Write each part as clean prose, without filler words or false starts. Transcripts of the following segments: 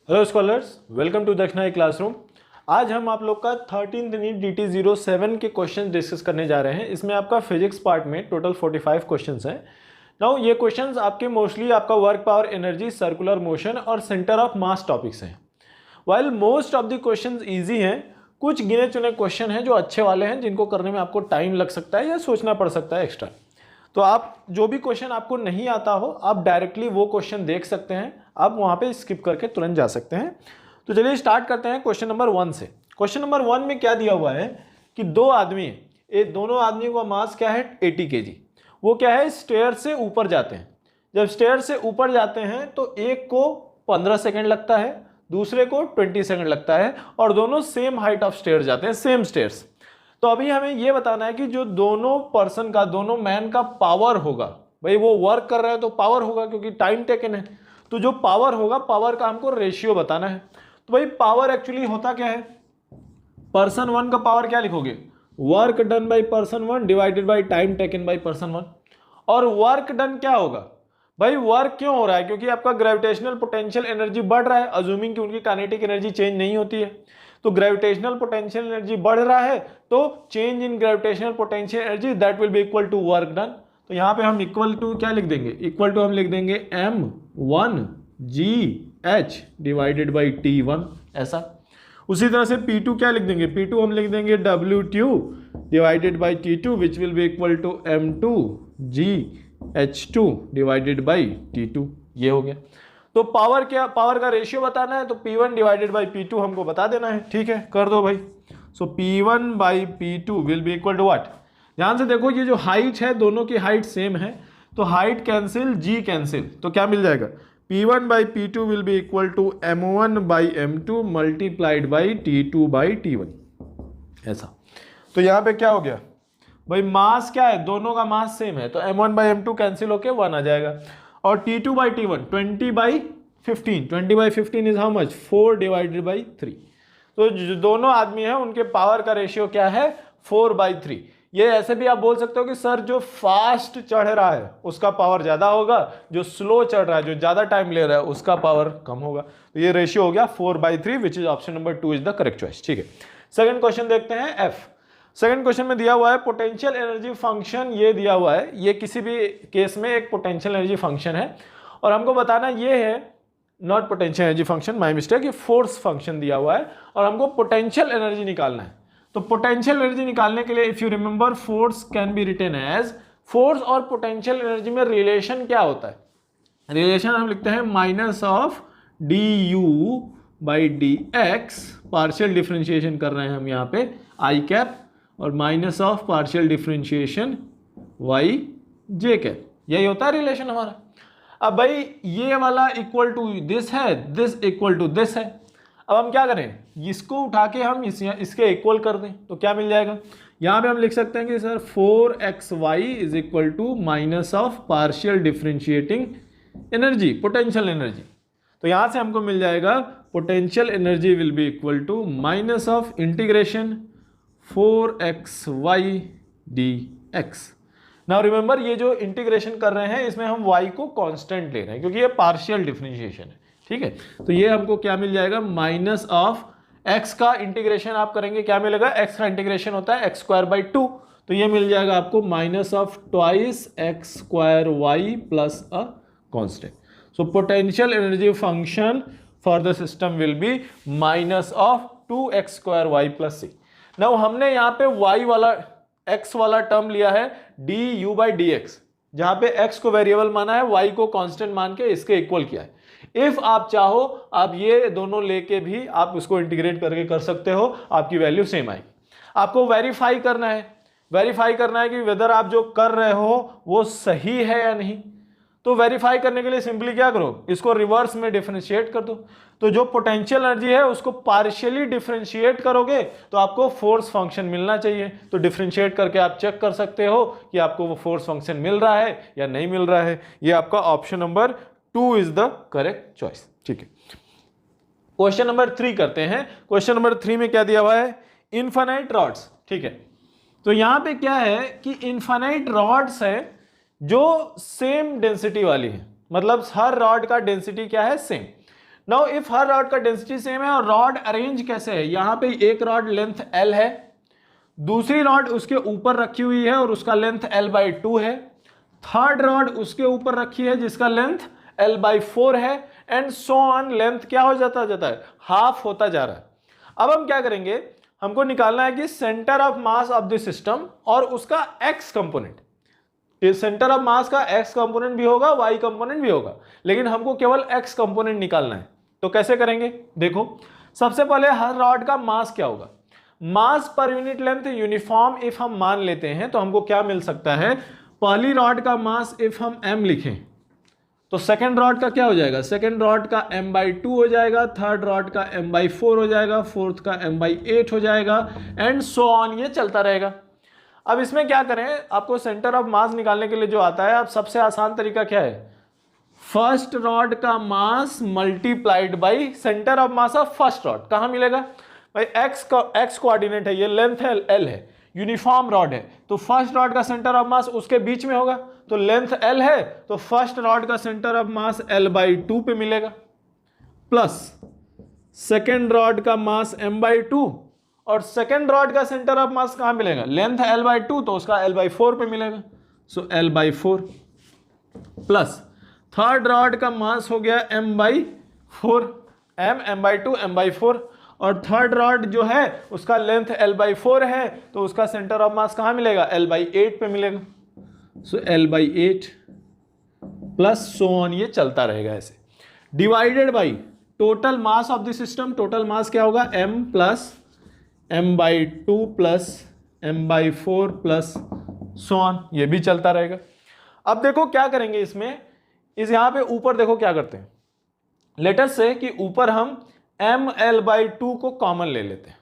Hello scholars, welcome to Dakshinai classroom. आज हम आप लोग का 13th नीट DT07 के क्वेश्चन डिस्कस करने जा रहे हैं। इसमें आपका फिजिक्स पार्ट में टोटल 45 क्वेश्चंस हैं। नाउ ये क्वेश्चंस आपके मोस्टली आपका work, power, energy, circular motion और सेंटर ऑफ मास टॉपिक्स हैं। While most of the questions easy हैं, कुछ गिने चुने क्वेश्चन हैं जो अच्छे वाले हैं, जिनको करने में आपको टाइम लग सकता है या सोचना पड़ सकता है एक्स्ट्रा। तो आप जो भी क्वेश्चन आपको नहीं आता हो, आप डायरेक्टली वो क्वेश्चन देख सकते हैं, आप वहां पे स्किप करके तुरंत जा सकते हैं। तो चलिए स्टार्ट करते हैं क्वेश्चन नंबर 1 से। क्वेश्चन नंबर 1 में क्या दिया हुआ है कि दो आदमी हैं, ये दोनों आदमी का मास क्या है 80 kg। वो क्या है स्टेयर से ऊपर जाते हैं। जब स्टेयर से ऊपर जाते हैं तो एक को 15 सेकेंड लगता है, दूसरे को 20 सेकेंड लगता है, और दोनों सेम हाइट ऑफ स्टेयर जाते हैं, सेम स्टेयर्स। तो अभी हमें यह बताना है कि जो दोनों पर्सन का, दोनों मैन का पावर होगा, भाई वो वर्क कर रहे हैं तो पावर होगा क्योंकि टाइम टेकन है। तो जो पावर होगा, पावर का हमको रेशियो बताना है। तो भाई पावर एक्चुअली होता क्या है, पर्सन 1 का पावर क्या लिखोगे, work done by person 1 divided by time taken by person 1। और वर्क डन क्या होगा, भाई वर्क क्यों हो रहा है, क्योंकि आपका ग्रेविटेशनल पोटेंशियल एनर्जी बढ़ रहा है, अज्यूमिंग कि उनकी काइनेटिक एनर्जी चेंज नहीं होती है। तो ग्रेविटेशनल पोटेंशियल एनर्जी बढ़ रहा है, तो change in gravitational potential energy that will be equal to work done. तो यहां पे हम इक्वल टू क्या लिख देंगे, इक्वल टू हम लिख देंगे m1gh डिवाइडेड बाई T1 ऐसा। उसी तरह से P2 क्या लिख देंगे, P2 हम लिख देंगे W2 divided by T2 which will be equal to m2gh2 divided by T2। ये हो गया। तो पावर क्या, पावर का रेशियो बताना है, तो P1 डिवाइडेड बाई P2 हमको बता देना है। ठीक है, कर दो भाई। So P1 by P2 will be equal to what. ध्यान से देखो, ये जो हाइट है, दोनों की हाइट सेम है, तो हाइट कैंसिल, जी कैंसिल, तो क्या मिल जाएगा, P1 by P2 will be equal to M1 by M2 multiplied by T2 by T1 ऐसा। तो यहाँ पे क्या हो गया भाई, मास क्या है, दोनों का मास सेम है, तो M1 बाई M2 कैंसिल होके 1 आ जाएगा। और T2 by T1 20 by 15, 20 by 15 is how much, 4 divided by 3। तो जो दोनों आदमी हैं उनके पावर का रेशियो क्या है, 4/3। ये ऐसे भी आप बोल सकते हो कि सर जो फास्ट चढ़ रहा है उसका पावर ज्यादा होगा, जो स्लो चढ़ रहा है, जो ज्यादा टाइम ले रहा है, उसका पावर कम होगा। तो ये रेशियो हो गया 4/3 विच is option number 2 is the correct choice. ठीक है, सेकंड क्वेश्चन देखते हैं F। सेकंड क्वेश्चन में दिया हुआ है पोटेंशियल एनर्जी फंक्शन, ये दिया हुआ है, ये किसी भी केस में एक पोटेंशियल एनर्जी फंक्शन है, और हमको बताना ये है, not potential energy function, my mistake, ये फोर्स फंक्शन दिया हुआ है, और हमको पोटेंशियल एनर्जी निकालना है। तो पोटेंशियल एनर्जी निकालने के लिए if you remember, force can be written as, force और पोटेंशियल एनर्जी में रिलेशन क्या होता है, रिलेशन हम लिखते हैं minus of du by dx, partial differentiation कर रहे हैं हम यहाँ पे आई कैप, और minus of partial differentiation y j cap, यही होता है रिलेशन हमारा। अब भाई ये वाला इक्वल टू दिस है, दिस इक्वल टू दिस है। अब हम क्या करें, इसको उठा के हम इसके इक्वल कर दें, तो क्या मिल जाएगा, यहां पे हम लिख सकते हैं कि sir 4xy is equal to minus of partial differentiating energy, potential energy. तो यहां से हमको मिल जाएगा potential energy will be equal to minus of integration 4xy dx। Now remember, ये जो इंटीग्रेशन कर रहे हैं इसमें हम y को कांस्टेंट ले रहे हैं क्योंकि ये पार्शियल डिफरेंशिएशन है। ठीक है, तो ये हमको क्या मिल जाएगा, माइनस ऑफ x का इंटीग्रेशन आप करेंगे, क्या मिलेगा, x का इंटीग्रेशन होता है x²/2, तो ये मिल जाएगा आपको minus of twice x²y plus a constant. So potential energy function for the system will be minus of 2x²y plus c। Now हमने यहाँ पे y वाला, x वाला टर्म लिया है du/dx, जहां पे x को वेरिएबल माना है, y को कांस्टेंट मान के इसके इक्वल किया है। इफ आप चाहो आप ये दोनों लेके भी आप उसको इंटीग्रेट करके कर सकते हो, आपकी वैल्यू सेम आएगी। आपको वेरीफाई करना है, वेरीफाई करना है कि वेदर आप जो कर रहे हो वो सही है या नहीं। तो वेरीफाई करने के लिए सिंपली क्या करो, इसको रिवर्स में डिफरेंशिएट कर दो। तो जो पोटेंशियल एनर्जी है उसको पार्शियली डिफरेंशिएट करोगे तो आपको फोर्स फंक्शन मिलना चाहिए। तो डिफरेंशिएट करके आप चेक कर सकते हो कि आपको वो फोर्स फंक्शन मिल रहा है या नहीं मिल रहा है। ये आपका option number 2 is the correct choice. ठीक है, क्वेश्चन नंबर 3 करते हैं। क्वेश्चन नंबर 3 में क्या दिया हुआ है, इनफाइनाइट रॉड्स। ठीक है, तो यहां पे क्या है कि इनफाइनाइट रॉड्स है जो सेम डेंसिटी वाली है, मतलब हर रॉड का डेंसिटी क्या है, same. Now if her rod का डेंसिटी सेम है और रॉड अरेंज कैसे है, यहां पे एक रॉड लेंथ L है, दूसरी रॉड उसके ऊपर रखी हुई है और उसका लेंथ L/2 है, थर्ड रॉड उसके ऊपर रखी है जिसका लेंथ L/4 है, एंड सो ऑन, लेंथ क्या हो जाता है, हाफ होता जा रहा है। अब हम क्या करेंगे, हमको निकालना है कि centre of mass of the system और उसका एक्स कंपोनेंट। इस सेंटर ऑफ मास का एक्स कंपोनेंट भी होगा, वाई कंपोनेंट भी होगा, लेकिन हमको केवल एक्स कंपोनेंट निकालना है। तो कैसे करेंगे, देखो सबसे पहले हर रॉड का मास क्या होगा, मास per unit length uniform if हम मान लेते हैं तो हमको क्या मिल सकता है, पहली रॉड का मास इफ हम m लिखें तो सेकेंड रॉड का क्या हो जाएगा, सेकेंड रॉड का m/2 हो जाएगा, थर्ड रॉड का m/4 हो जाएगा, फोर्थ का m/8 हो जाएगा, एंड सो ऑन, ये चलता रहेगा। अब इसमें क्या करें, आपको सेंटर ऑफ मास निकालने के लिए जो आता है, अब सबसे आसान तरीका क्या है, फर्स्ट रॉड का मास multiplied by centre of mass of first rod. कहां मिलेगा भाई, एक्स कोऑर्डिनेट है, ये लेंथ है L है, यूनिफॉर्म रॉड है, तो फर्स्ट रॉड का सेंटर ऑफ मास उसके बीच में होगा, तो लेंथ L है, तो फर्स्ट रॉड का सेंटर ऑफ मास L/2 पे मिलेगा, प्लस सेकेंड रॉड का मास m/2, और सेकेंड रॉड का सेंटर ऑफ मास कहां मिलेगा, लेंथ L/2 तो उसका L/4 पे मिलेगा, सो L/4, प्लस थर्ड रॉड का मास हो गया m/4, m/2 m/4, और थर्ड रॉड जो है उसका लेंथ L/4 है, तो उसका सेंटर ऑफ मास कहां मिलेगा, L/8 पे मिलेगा, सो L/8 प्लस सो ऑन, ये चलता रहेगा ऐसे, divided by total mass of the system. Total mass क्या होगा, m plus m/2 plus m/4 plus so on, ये भी चलता रहेगा। अब देखो क्या करेंगे इसमें, इस यहां पे ऊपर देखो क्या करते हैं, लेट अस से कि ऊपर हम mL/2 को कॉमन ले लेते हैं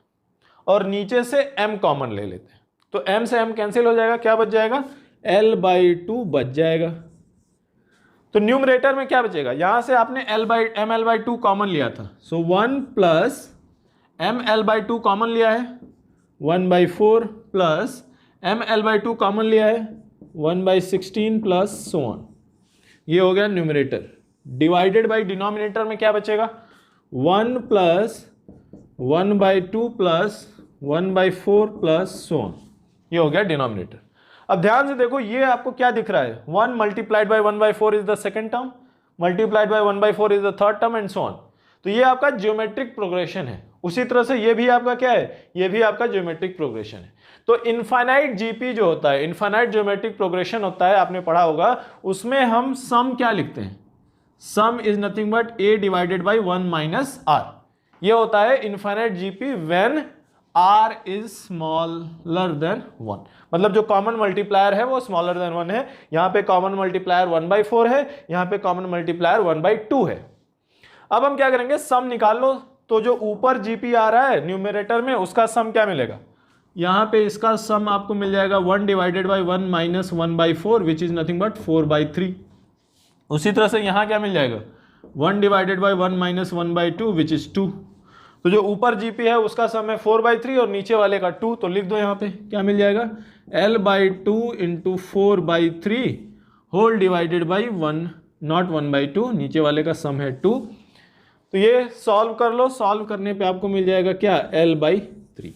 और नीचे से m कॉमन ले लेते हैं, तो m से m कैंसिल हो जाएगा, क्या बच जाएगा, L/2 बच जाएगा। तो न्यूमरेटर में क्या बचेगा, यहां से आपने mL/2 कॉमन लिया था, सो 1 प्लस mL/2 कॉमन लिया है 1/4 प्लस mL/2 कॉमन लिया है 1/16 प्लस सो ऑन, ये हो गया न्यूमरेटर। डिवाइडेड बाई डिनोमिनेटर में क्या बचेगा, 1 plus 1/2 plus 1/4 plus so on, ये हो गया डिनोमिनेटर। अब ध्यान से देखो, ये आपको क्या दिख रहा है, 1 multiplied by 1/4 is the second term, multiplied by 1/4 is the third term, and so on. तो ये आपका ज्योमेट्रिक प्रोग्रेशन है। उसी तरह से ये भी आपका क्या है, ये भी आपका ज्योमेट्रिक प्रोग्रेशन है। तो इनफाइनाइट जीपी जो होता है, इनफाइनाइट ज्योमेट्रिक प्रोग्रेशन होता है, आपने पढ़ा होगा, उसमें हम सम क्या लिखते हैं, sum is nothing but a divided by 1 minus r. ये होता है infinite GP when r is smaller than 1, मतलब जो कॉमन मल्टीप्लायर है वो स्मॉलर देन 1 है। यहां पे कॉमन मल्टीप्लायर 1/4 है, यहां पे कॉमन मल्टीप्लायर 1/2 है। अब हम क्या करेंगे, सम निकाल लो, तो जो ऊपर जीपी आ रहा है न्यूमरेटर में, उसका सम क्या मिलेगा, यहां पे इसका सम आपको मिल जाएगा 1 divided by 1 minus 1/4 which is nothing but 4/3। उसी तरह से यहां क्या मिल जाएगा, 1 divided by 1 minus 1/2 which is 2। तो जो ऊपर जीपी है उसका सम है 4/3 और नीचे वाले का 2, तो लिख दो यहाँ पे क्या मिल जाएगा, L/2 into 4/3 whole divided by 1 not 1/2, नीचे वाले का सम है 2। तो ये सॉल्व कर लो, सॉल्व करने पे आपको मिल जाएगा क्या, L/3।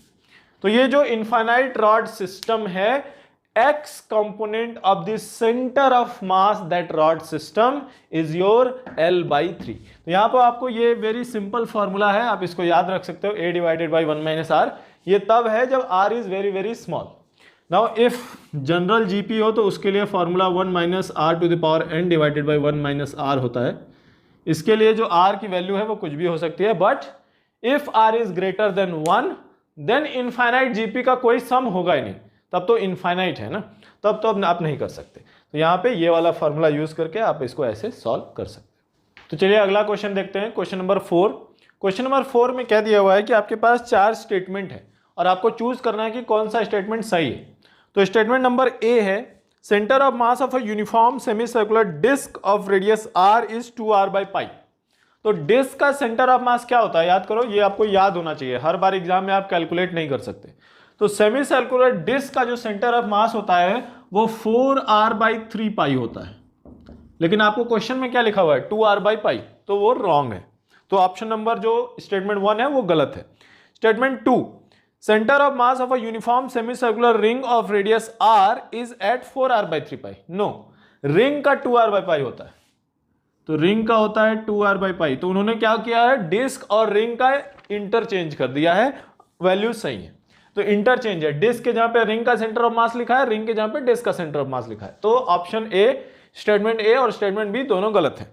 तो ये जो इनफाइनाइट रॉड सिस्टम है, x component of the center of mass that rod system is your L/3। तो यहां पर आपको ये वेरी सिंपल फॉर्मूला है, आप इसको याद रख सकते हो, a divided by 1 minus r. ये तब है जब r is very very small. Now if general GP हो तो उसके लिए formula 1 minus r to the power n divided by 1 minus r होता है। इसके लिए जो r की वैल्यू है वो कुछ भी हो सकती है, but if r is greater than 1 then infinite GP का कोई सम होगा ही नहीं, तब तो इनफाइनाइट है ना, तब तो अब आप नहीं कर सकते। तो यहाँ पे ये वाला फॉर्मूला यूज करके आप इसको ऐसे सॉल्व कर सकते हैं। तो चलिए अगला क्वेश्चन देखते हैं, क्वेश्चन नंबर 4। क्वेश्चन नंबर 4 में क्या दिया हुआ है कि आपके पास 4 स्टेटमेंट है और आपको चूज करना है कि कौन सा स्टेटमेंट सही है। तो स्टेटमेंट नंबर ए है, centre of mass of a uniform semi circular disc of radius r is 2r/π। तो डिस्क का सेंटर ऑफ मास क्या होता है, याद करो, ये आपको याद होना चाहिए, हर बार एग्जाम में आप कैलकुलेट नहीं कर सकते। तो सेमी सर्कुलर डिस्क का जो सेंटर ऑफ मास होता है वो 4r/3π होता है, लेकिन आपको क्वेश्चन में क्या लिखा हुआ है 2r/π, तो वो रॉन्ग है। तो ऑप्शन नंबर जो स्टेटमेंट 1 है वो गलत है। Statement 2, centre of mass of a uniform semi circular ring of radius r is at 4r/3π। No, ring का 2r/π होता है, तो रिंग का होता है 2r/π। तो उन्होंने क्या किया है, डिस्क और रिंग का इंटरचेंज कर दिया है, वैल्यू सही है। तो इंटरचेंज है, डिस्क के जहां पे रिंग का सेंटर ऑफ मास लिखा है, रिंग के जहां पे डिस्क का सेंटर ऑफ मास लिखा है। तो ऑप्शन ए, स्टेटमेंट ए और स्टेटमेंट बी दोनों गलत है।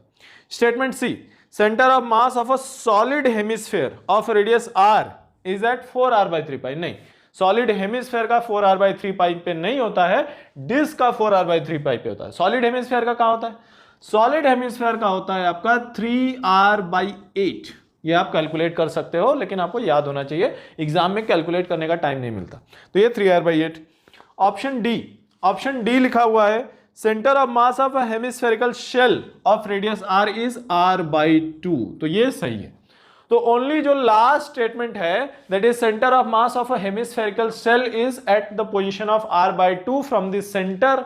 Statement C, centre of mass of a solid hemisphere of radius r is at 4r/3π। नहीं, सॉलिड हेमिस्फेयर का 4r/3π पे नहीं होता है, डिस्क का 4r/3π पे होता है। सॉलिड हेमिस्फेयर का कहां होता है, सॉलिड हेमिस्फेयर का होता है आपका 3r/8। ये आप कैलकुलेट कर सकते हो, लेकिन आपको याद होना चाहिए, एग्जाम में कैलकुलेट करने का टाइम नहीं मिलता। तो ये 3r/8। ऑप्शन डी लिखा हुआ है, centre of mass of a hemispherical shell of radius r is r/2। तो ये सही है। तो ओनली जो लास्ट स्टेटमेंट है, that is centre of mass of a hemispherical shell is at the position of r/2 from the centre,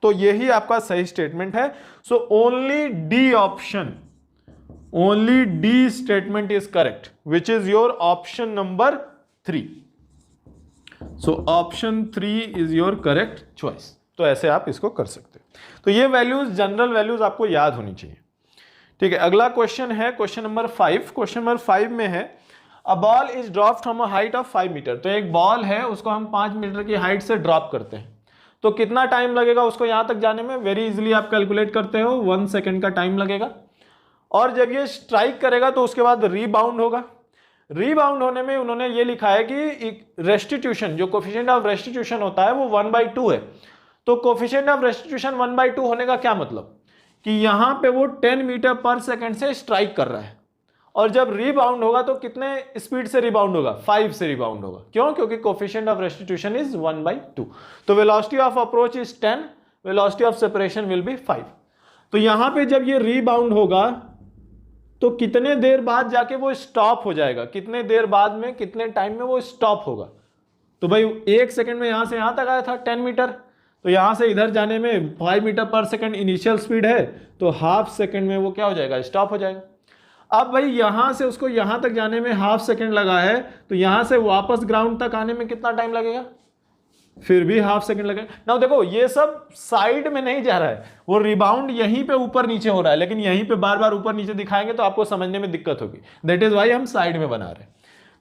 तो यही आपका सही स्टेटमेंट है। So only D option, only D statement is correct, which is your option number 3। So option 3 is your correct choice. तो ऐसे आप इसको कर सकते हो। तो ये वैल्यूज, जनरल वैल्यूज आपको याद होनी चाहिए। ठीक है, अगला क्वेश्चन है क्वेश्चन नंबर 5। क्वेश्चन नंबर 5 में है, a ball is dropped from a height of 5 metre. तो एक बॉल है, उसको हम 5 मीटर की हाइट से ड्रॉप करते हैं, तो कितना टाइम लगेगा उसको यहां तक जाने में? वेरी इजीली आप कैलकुलेट करते हो, 1 सेकेंड का टाइम लगेगा। और जब ये स्ट्राइक करेगा तो उसके बाद रीबाउंड होगा। रीबाउंड होने में उन्होंने ये लिखा है कि रेस्टिट्यूशन, जो कोफिशिएंट ऑफ रेस्टिट्यूशन होता है वो 1/2 है। तो कोफिशिएंट ऑफ रेस्टिट्यूशन 1/2 होने का क्या मतलब कि यहां पे वो 10 मीटर पर सेकेंड से स्ट्राइक कर रहा है, और जब रीबाउंड होगा तो कितने स्पीड से रिबाउंड होगा? 5 से रिबाउंड होगा। क्यों? क्योंकि कोफिशिएंट ऑफ रेस्टिट्यूशन इज 1/2। तो velocity of approach is 10, velocity of separation will be 5। तो यहां पे जब ये रीबाउंड होगा तो कितने देर बाद जाके वो स्टॉप हो जाएगा, कितने देर बाद में, कितने टाइम में वो स्टॉप होगा? तो भाई 1 सेकेंड में यहां से यहां तक आया था 10 मीटर, तो यहां से इधर जाने में 5 metre per second initial speed है, तो हाफ सेकेंड में वो क्या हो जाएगा? स्टॉप हो जाएगा। अब भाई यहां से उसको यहां तक जाने में हाफ सेकेंड लगा है, तो यहां से वापस ग्राउंड तक आने में कितना टाइम लगेगा? फिर भी हाफ सेकेंड लगेगा ना। देखो ये सब साइड में नहीं जा रहा है, वो रिबाउंड यहीं पे ऊपर नीचे हो रहा है, लेकिन यहीं पे बार बार ऊपर नीचे दिखाएंगे तो आपको समझने में दिक्कत होगी। दैट इज वाई हम साइड में बना रहे हैं।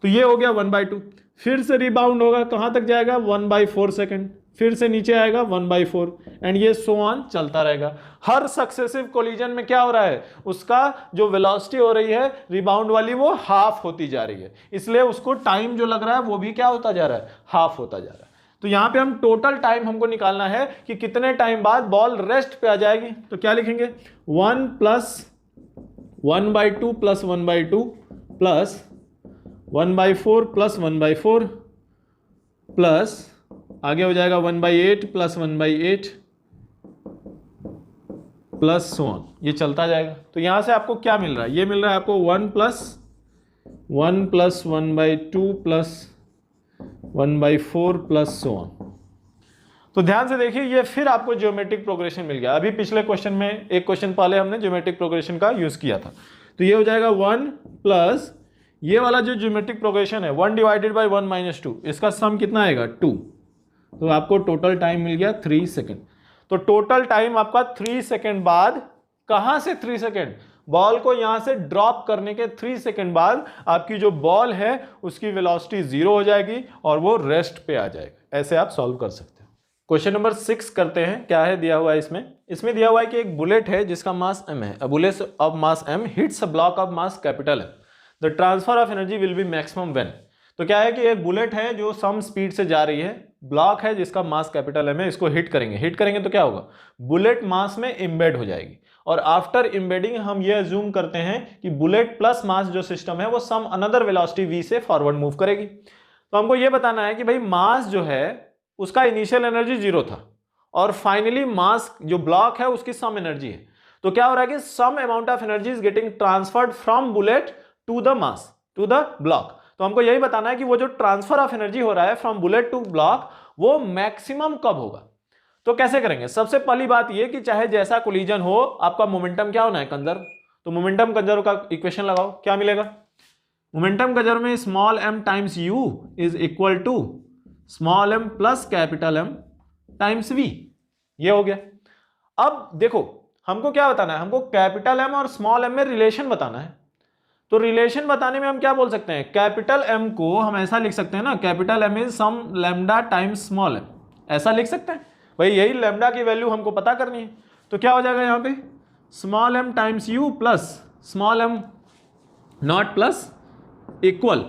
तो ये हो गया 1/2। फिर से रिबाउंड होगा, कहां तक जाएगा? 1/4 सेकेंड। फिर से नीचे आएगा 1/4, एंड ये सो ऑन चलता रहेगा। हर सक्सेसिव कोलिजन में क्या हो रहा है? उसका जो वेलोसिटी हो रही है रिबाउंड वाली, वो हाफ होती जा रही है, इसलिए उसको टाइम जो लग रहा है वो भी क्या होता जा रहा है? हाफ होता जा रहा है। तो यहां पे हम टोटल टाइम हमको निकालना है कि कितने टाइम बाद बॉल रेस्ट पे आ जाएगी। तो क्या लिखेंगे? 1 + 1/2 + 1/2 + 1/4 + 1/4 प्लस आगे हो जाएगा 1/8 + 1/8 प्लस सो ऑन, ये चलता जाएगा। तो यहां से आपको क्या मिल रहा है? ये मिल रहा है आपको 1 + 1/2 + 1/4 प्लस सो ऑन। तो ध्यान से देखिए, ये फिर आपको ज्योमेट्रिक प्रोग्रेशन मिल गया। अभी पिछले क्वेश्चन में, एक क्वेश्चन पहले हमने ज्योमेट्रिक प्रोग्रेशन का यूज किया था। तो ये हो जाएगा 1 प्लस ये वाला जो ज्योमेट्रिक प्रोग्रेशन है 1 / 1 - 2, इसका सम कितना आएगा? 2। तो आपको टोटल टाइम मिल गया 3 सेकेंड। तो टोटल टाइम आपका 3 सेकेंड बाद, कहां से 3 सेकेंड? बॉल को यहां से ड्रॉप करने के 3 सेकेंड बाद आपकी जो बॉल है उसकी वेलोसिटी 0 हो जाएगी और वो रेस्ट पे आ जाएगा। ऐसे आप सॉल्व कर सकते हो। क्वेश्चन नंबर 6 करते हैं। क्या है दिया हुआ है इसमें दिया हुआ है कि एक बुलेट है जिसका मास m है। A bullet of mass m hits a block of mass capital M। The transfer of energy will B maximum when. तो क्या है कि एक बुलेट है जो सम स्पीड से जा रही है, ब्लॉक है जिसका मास कैपिटल M है, इसको हिट करेंगे तो क्या होगा? बुलेट मास में इम्बेड हो जाएगी, और आफ्टर इम्बेडिंग हम ये अज्यूम करते हैं कि बुलेट प्लस मास जो सिस्टम है वो सम अनदर वेलोसिटी v से फॉरवर्ड मूव करेगी। तो हमको ये बताना है कि भाई मास जो है उसका इनिशियल एनर्जी 0 था, और फाइनली मास जो ब्लॉक है उसकी सम एनर्जी है। तो क्या हो रहा है कि some amount of energy is getting transferred from bullet to the mass to the block. तो हमको यही बताना है कि वो जो ट्रांसफर ऑफ एनर्जी हो रहा है फ्रॉम बुलेट टू ब्लॉक वो मैक्सिमम कब होगा। तो कैसे करेंगे? सबसे पहली बात ये कि चाहे जैसा कोलिजन हो आपका मोमेंटम क्या होना है? कंजर्व। तो मोमेंटम कंजर्व का इक्वेशन लगाओ, क्या मिलेगा? मोमेंटम कंजर्व में small m times u is equal to small m plus capital M times v। ये हो गया। अब देखो हमको क्या बताना है, हमको कैपिटल M और स्मॉल m में रिलेशन बताना है। तो रिलेशन बताने में हम क्या बोल सकते हैं, कैपिटल M को हम ऐसा लिख सकते हैं ना, capital M is some lambda times small m, ऐसा लिख सकते हैं। भाई यही लैम्डा की वैल्यू हमको पता करनी है। तो क्या हो जाएगा यहाँ पे, small m times u plus small m not plus equal,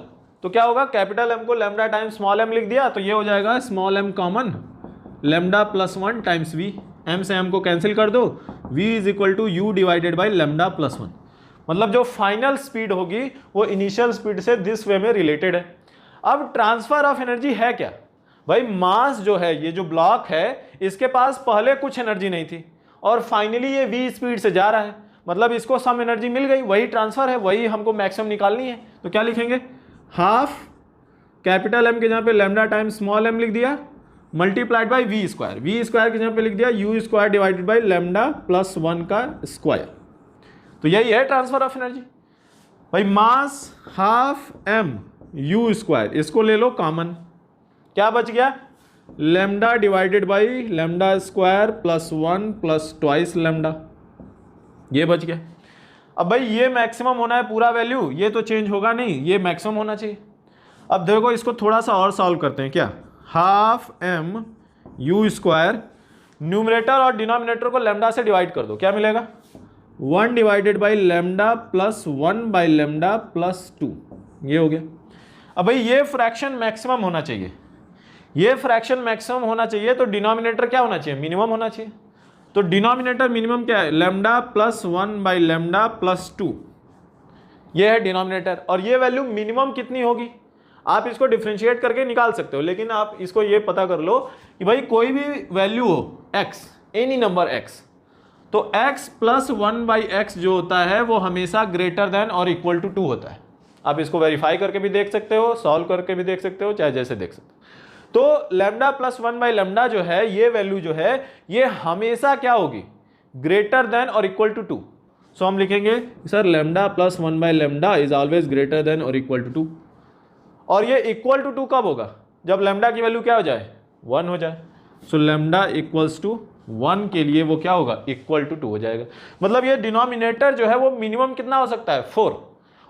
तो क्या होगा, कैपिटल M को लैम्डा टाइम्स स्मॉल m लिख दिया, तो ये हो जाएगा small m common lambda plus 1 times v, m से m को कैंसिल कर दो, v is equal to u divided by lambda plus 1। मतलब जो फाइनल स्पीड होगी वो इनिशियल स्पीड से दिस वे में रिलेटेड है। अब ट्रांसफर ऑफ एनर्जी है क्या, भाई मास जो है, ये जो ब्लॉक है, इसके पास पहले कुछ एनर्जी नहीं थी और फाइनली ये v स्पीड से जा रहा है, मतलब इसको सम एनर्जी मिल गई, वही ट्रांसफर है, वही हमको मैक्सिमम निकालनी है। तो क्या लिखेंगे, हाफ कैपिटल M के जहाँ पे लैम्डा टाइम्स स्मॉल m लिख दिया multiplied by v square, v square के जहाँ पे लिख दिया u square divided by lambda plus 1 का स्क्वायर। तो यही है ट्रांसफर ऑफ एनर्जी। भाई मास हाफ m u स्क्वायर, इसको ले लो कॉमन, क्या बच गया, lambda divided by lambda square plus 1 plus twice lambda, ये बच गया। अब भाई ये मैक्सिमम होना है पूरा वैल्यू, ये तो चेंज होगा नहीं, ये मैक्सिमम होना चाहिए। अब देखो इसको थोड़ा सा और सॉल्व करते हैं, क्या, half m u square, numerator और डिनोमिनेटर को लैम्डा से डिवाइड कर दो, क्या मिलेगा, 1 divided by lambda plus 1 by lambda plus 2, ये हो गया। अब भाई ये फ्रैक्शन मैक्सिमम होना चाहिए, ये फ्रैक्शन मैक्सिमम होना चाहिए, तो डिनोमिनेटर क्या होना चाहिए, मिनिमम होना चाहिए। तो डिनोमिनेटर मिनिमम क्या है, lambda plus 1 by lambda plus 2, ये है डिनोमिनेटर। और ये वैल्यू मिनिमम कितनी होगी, आप इसको डिफरेंशिएट करके निकाल सकते हो, लेकिन आप इसको ये पता कर लो कि भाई कोई भी वैल्यू हो x, एनी नंबर x, तो x प्लस 1 बाई एक्स जो होता है वो हमेशा ग्रेटर देन और इक्वल टू 2 होता है। आप इसको वेरीफाई करके भी देख सकते हो, सॉल्व करके भी देख सकते हो, चाहे जैसे देख सकते हो। तो लैम्डा प्लस 1 बाई लैम्डा जो है, ये वैल्यू जो है, ये हमेशा क्या होगी, ग्रेटर देन और इक्वल टू 2। सो हम लिखेंगे sir lambda plus 1 by lambda is always greater than और इक्वल टू 2। और ये इक्वल टू 2 कब होगा, जब लैम्डा की वैल्यू क्या हो जाए, 1 हो जाए। सो लैम्डा इक्वल्स टू 1 के लिए वो क्या होगा, इक्वल टू 2 हो जाएगा। मतलब ये डिनोमिनेटर जो है वो मिनिमम कितना हो सकता है, 4,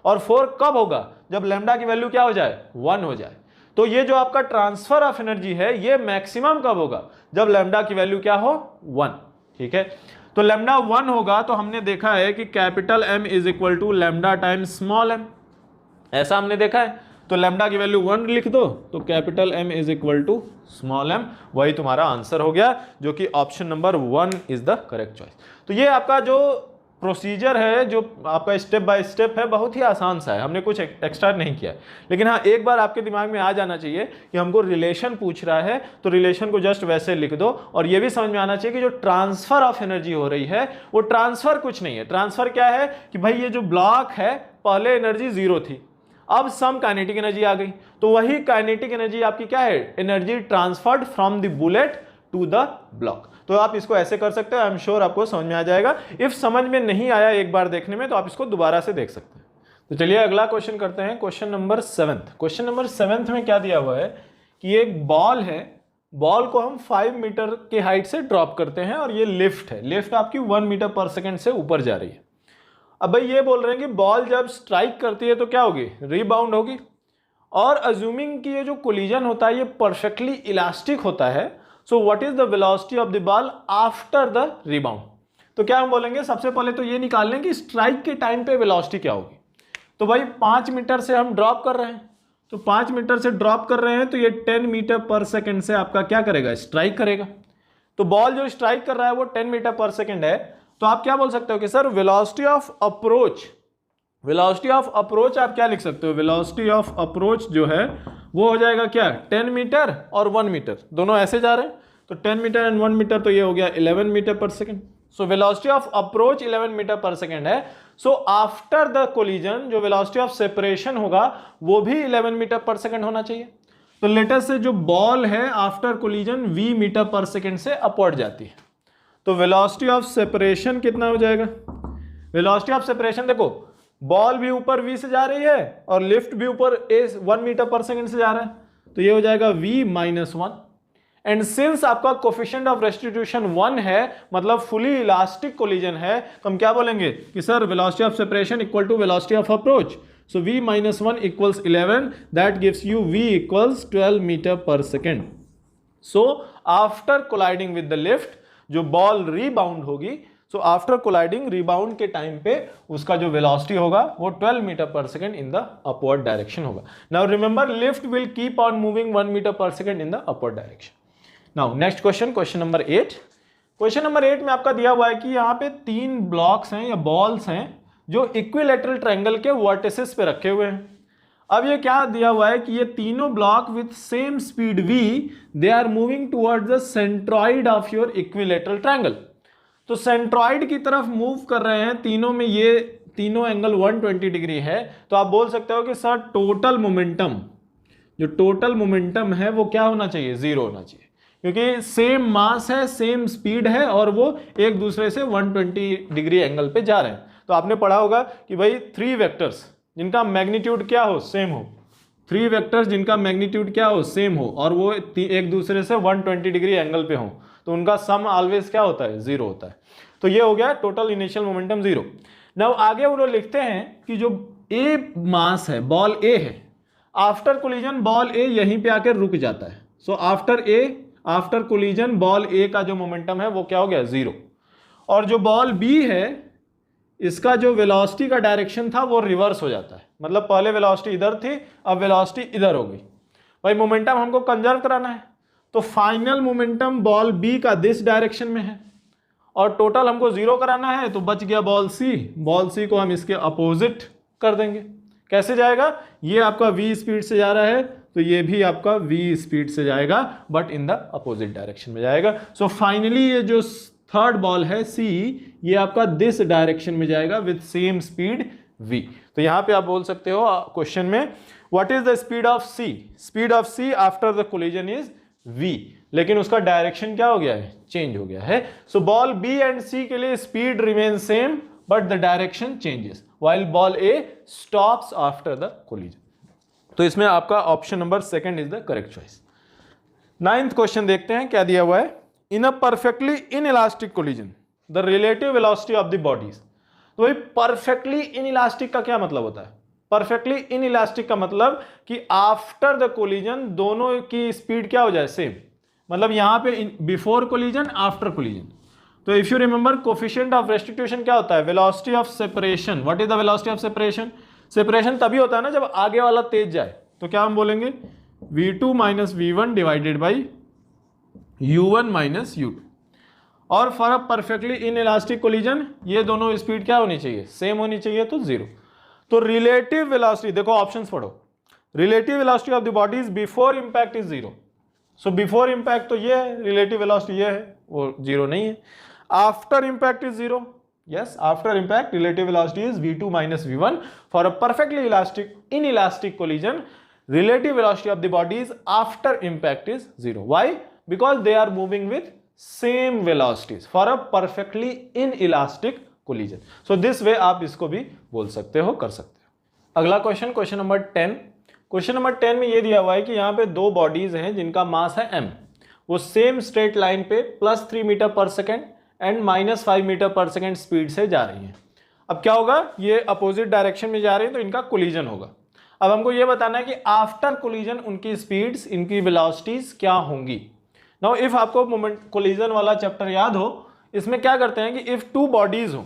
और 4 कब होगा, जब लैम्डा की वैल्यू क्या हो जाए, 1 हो जाए। तो ये जो आपका ट्रांसफर ऑफ एनर्जी है ये मैक्सिमम कब होगा, जब लैम्डा की वैल्यू क्या हो, 1। ठीक है, तो लैम्डा 1 होगा तो हमने देखा है कि capital M is equal to lambda times small m, ऐसा हमने देखा है। तो लैम्डा की वैल्यू 1 लिख दो, तो capital M is equal to small m, वही तुम्हारा आंसर हो गया, जो कि option number 1 is the correct choice. तो ये आपका जो प्रोसीजर है, जो आपका स्टेप बाय स्टेप है, बहुत ही आसान सा है, हमने कुछ एक्स्ट्रा नहीं किया है। लेकिन हाँ, एक बार आपके दिमाग में आ जाना चाहिए कि हमको रिलेशन पूछ रहा है, तो रिलेशन को जस्ट वैसे लिख दो। और ये भी समझ में आना चाहिए कि जो ट्रांसफर ऑफ एनर्जी हो रही है वो ट्रांसफर कुछ नहीं है। ट्रांसफर क्या है कि भाई ये जो ब्लॉक है, पहले एनर्जी 0 थी, अब सम काइनेटिक एनर्जी आ गई, तो वही काइनेटिक एनर्जी आपकी क्या है, energy transferred from the bullet to the block. तो आप इसको ऐसे कर सकते हो, आई एम श्योर आपको समझ में आ जाएगा। इफ समझ में नहीं आया एक बार देखने में, तो आप इसको दोबारा से देख सकते हैं। तो चलिए अगला क्वेश्चन करते हैं, क्वेश्चन नंबर 7। क्वेश्चन नंबर 7 में क्या दिया हुआ है कि एक बॉल है, बॉल को हम 5 मीटर की हाइट से ड्रॉप करते हैं और ये लिफ्ट है, लिफ्ट आपकी 1 मीटर पर सेकेंड से ऊपर जा रही है। अब भाई ये बोल रहे हैं कि बॉल जब स्ट्राइक करती है तो क्या होगी, रीबाउंड होगी। और अज्यूमिंग कि ये जो कोलिजन होता है ये परफेक्टली इलास्टिक होता है, so what is the velocity of the ball after the rebound. तो क्या हम बोलेंगे, सबसे पहले तो ये निकाल लें कि स्ट्राइक के टाइम पे वेलोसिटी क्या होगी। तो भाई 5 मीटर से हम ड्रॉप कर रहे हैं, तो 5 मीटर से ड्रॉप कर रहे हैं, तो ये 10 मीटर पर सेकेंड से आपका क्या करेगा, स्ट्राइक करेगा। तो बॉल जो स्ट्राइक कर रहा है वो 10 मीटर पर सेकेंड है। तो आप क्या बोल सकते हो कि sir velocity of approach, velocity of approach आप क्या लिख सकते हो, वेलोसिटी ऑफ अप्रोच जो है वो हो जाएगा क्या, 10 मीटर और 1 मीटर, दोनों ऐसे जा रहे हैं, तो 10 मीटर एंड 1 मीटर, तो ये हो गया 11 metre per second. So velocity of approach 11 metre per second है। सो आफ्टर द कोलिजन जो वेलोसिटी ऑफ सेपरेशन होगा वो भी 11 मीटर पर सेकेंड होना चाहिए। तो लेटर से जो बॉल है after collision v metre per second से अपवर्ड जाती है, तो वेलोसिटी ऑफ सेपरेशन कितना हो जाएगा, वेलोसिटी ऑफ सेपरेशन देखो, बॉल भी ऊपर v से जा रही है और लिफ्ट भी ऊपर 1 मीटर पर सेकेंड से जा रहा है, तो ये हो जाएगा v माइनस 1। एंड सिंस आपका कोफिशिएंट ऑफ रेस्टिट्यूशन 1 है, मतलब फुली इलास्टिक कोलिजन है, तो हम क्या बोलेंगे कि sir velocity of separation equal to velocity of approach, so v minus 1 equals 11, that gives you v equals 12 metre per second. So after colliding with the lift जो ball rebound होगी, so after colliding rebound के time पे उसका जो velocity होगा वो 12 metre per second in the upward direction होगा। Now remember lift will keep on moving 1 metre per second in the upward direction. Now next question, question number 8। Question number 8 में आपका दिया हुआ है कि यहाँ पे 3 ब्लॉक्स हैं या बॉल्स हैं जो इक्विलैटरल ट्रायंगल के वर्टिसेस पे रखे हुए हैं। अब ये क्या दिया हुआ है कि ये तीनों block with same speed v they are moving towards the centroid of your equilateral triangle. तो सेंट्रॉइड की तरफ मूव कर रहे हैं तीनों में, ये तीनों एंगल 120 डिग्री है, तो आप बोल सकते हो कि सर टोटल मोमेंटम, जो टोटल मोमेंटम है वो क्या होना चाहिए, 0 होना चाहिए, क्योंकि सेम मास है, सेम स्पीड है और वो एक दूसरे से 120 डिग्री एंगल पे जा रहे हैं। तो आपने पढ़ा होगा कि भाई 3 वेक्टर्स जिनका मैग्नीट्यूड क्या हो, सेम हो, 3 वेक्टर्स जिनका मैग्नीट्यूड क्या हो, सेम हो, और वो एक दूसरे से 120 डिग्री एंगल पे हो, तो उनका सम ऑलवेज क्या होता है, 0 होता है। तो ये हो गया टोटल इनिशियल मोमेंटम 0। नाउ आगे वो लोग लिखते हैं कि जो ए मास है, बॉल ए है, आफ्टर कोलिजन बॉल ए यहीं पे आकर रुक जाता है। सो आफ्टर कोलिजन बॉल ए का जो मोमेंटम है वो क्या हो गया, 0। और जो बॉल बी है इसका जो वेलोसिटी का डायरेक्शन था वो रिवर्स हो जाता है, मतलब पहले वेलोसिटी इधर थी, अब वेलोसिटी इधर हो गई। भाई मोमेंटम हमको कंजर्व कराना है, तो फाइनल मोमेंटम बॉल बी का दिस डायरेक्शन में है और टोटल हमको 0 कराना है, तो बच गया बॉल सी। बॉल सी को हम इसके अपोजिट कर देंगे। कैसे जाएगा, ये आपका v स्पीड से जा रहा है तो ये भी आपका v स्पीड से जाएगा, but in the opposite direction में जाएगा। सो फाइनली ये जो थर्ड बॉल है c, ये आपका दिस डायरेक्शन में जाएगा विथ सेम स्पीड v। तो यहां पे आप बोल सकते हो क्वेश्चन में what is the speed of c, speed of c after the collision is v, लेकिन उसका डायरेक्शन क्या हो गया है, चेंज हो गया है। So ball b and c के लिए speed remain same but the direction changes while ball a stops after the collision. तो इसमें आपका option number 2 is the correct choice. 9th question देखते हैं क्या दिया हुआ है। In a perfectly inelastic collision the relative velocity of the bodies. तो भाई परफेक्टली इनइलास्टिक का क्या मतलब होता है, परफेक्टली इनइलास्टिक का मतलब कि आफ्टर द कोलिजन दोनों की स्पीड क्या हो जाए, सेम। मतलब यहां पे बिफोर कोलिजन, आफ्टर कोलिजन। तो if you remember coefficient of restitution क्या होता है, velocity of separation. What is the velocity of separation, separation तभी होता है ना जब आगे वाला तेज जाए, तो क्या हम बोलेंगे v2 minus v1 divided by u1 minus u2। और for a perfectly inelastic collision ये दोनों स्पीड क्या होनी चाहिए, सेम होनी चाहिए, तो 0। तो रिलेटिव वेलोसिटी, देखो ऑप्शंस पढ़ो, relative velocity of the body is before impact is 0। So before impact तो ये है, रिलेटिव वेलोसिटी ये है, वो 0 नहीं है। After impact is 0, yes, after impact relative velocity is v2 minus v1. For a perfectly inelastic collision, relative velocity of the body is after impact is 0. Why? Because they are moving with same velocities for a perfectly inelastic collision. So this way आप इसको भी बोल सकते हो, कर सकते हो। अगला question, question number 10। Question number 10 में ये दिया हुआ है कि यहाँ पे 2 बॉडीज हैं जिनका मास है m, वो सेम स्ट्रेट लाइन पे +3 metre per second and -5 metre per second speed से जा रही हैं। अब क्या होगा, ये अपोजिट डायरेक्शन में जा रही है तो इनका कोलिजन होगा। अब हमको ये बताना है कि आफ्टर कोलिजन उनकी स्पीड्स, इनकी वेलोसिटीज क्या होंगी। नाउ इफ आपको मोमेंट कोलिजन वाला चैप्टर याद हो, इसमें क्या करते हैं कि इफ 2 बॉडीज हो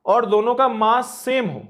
और दोनों का मास सेम हो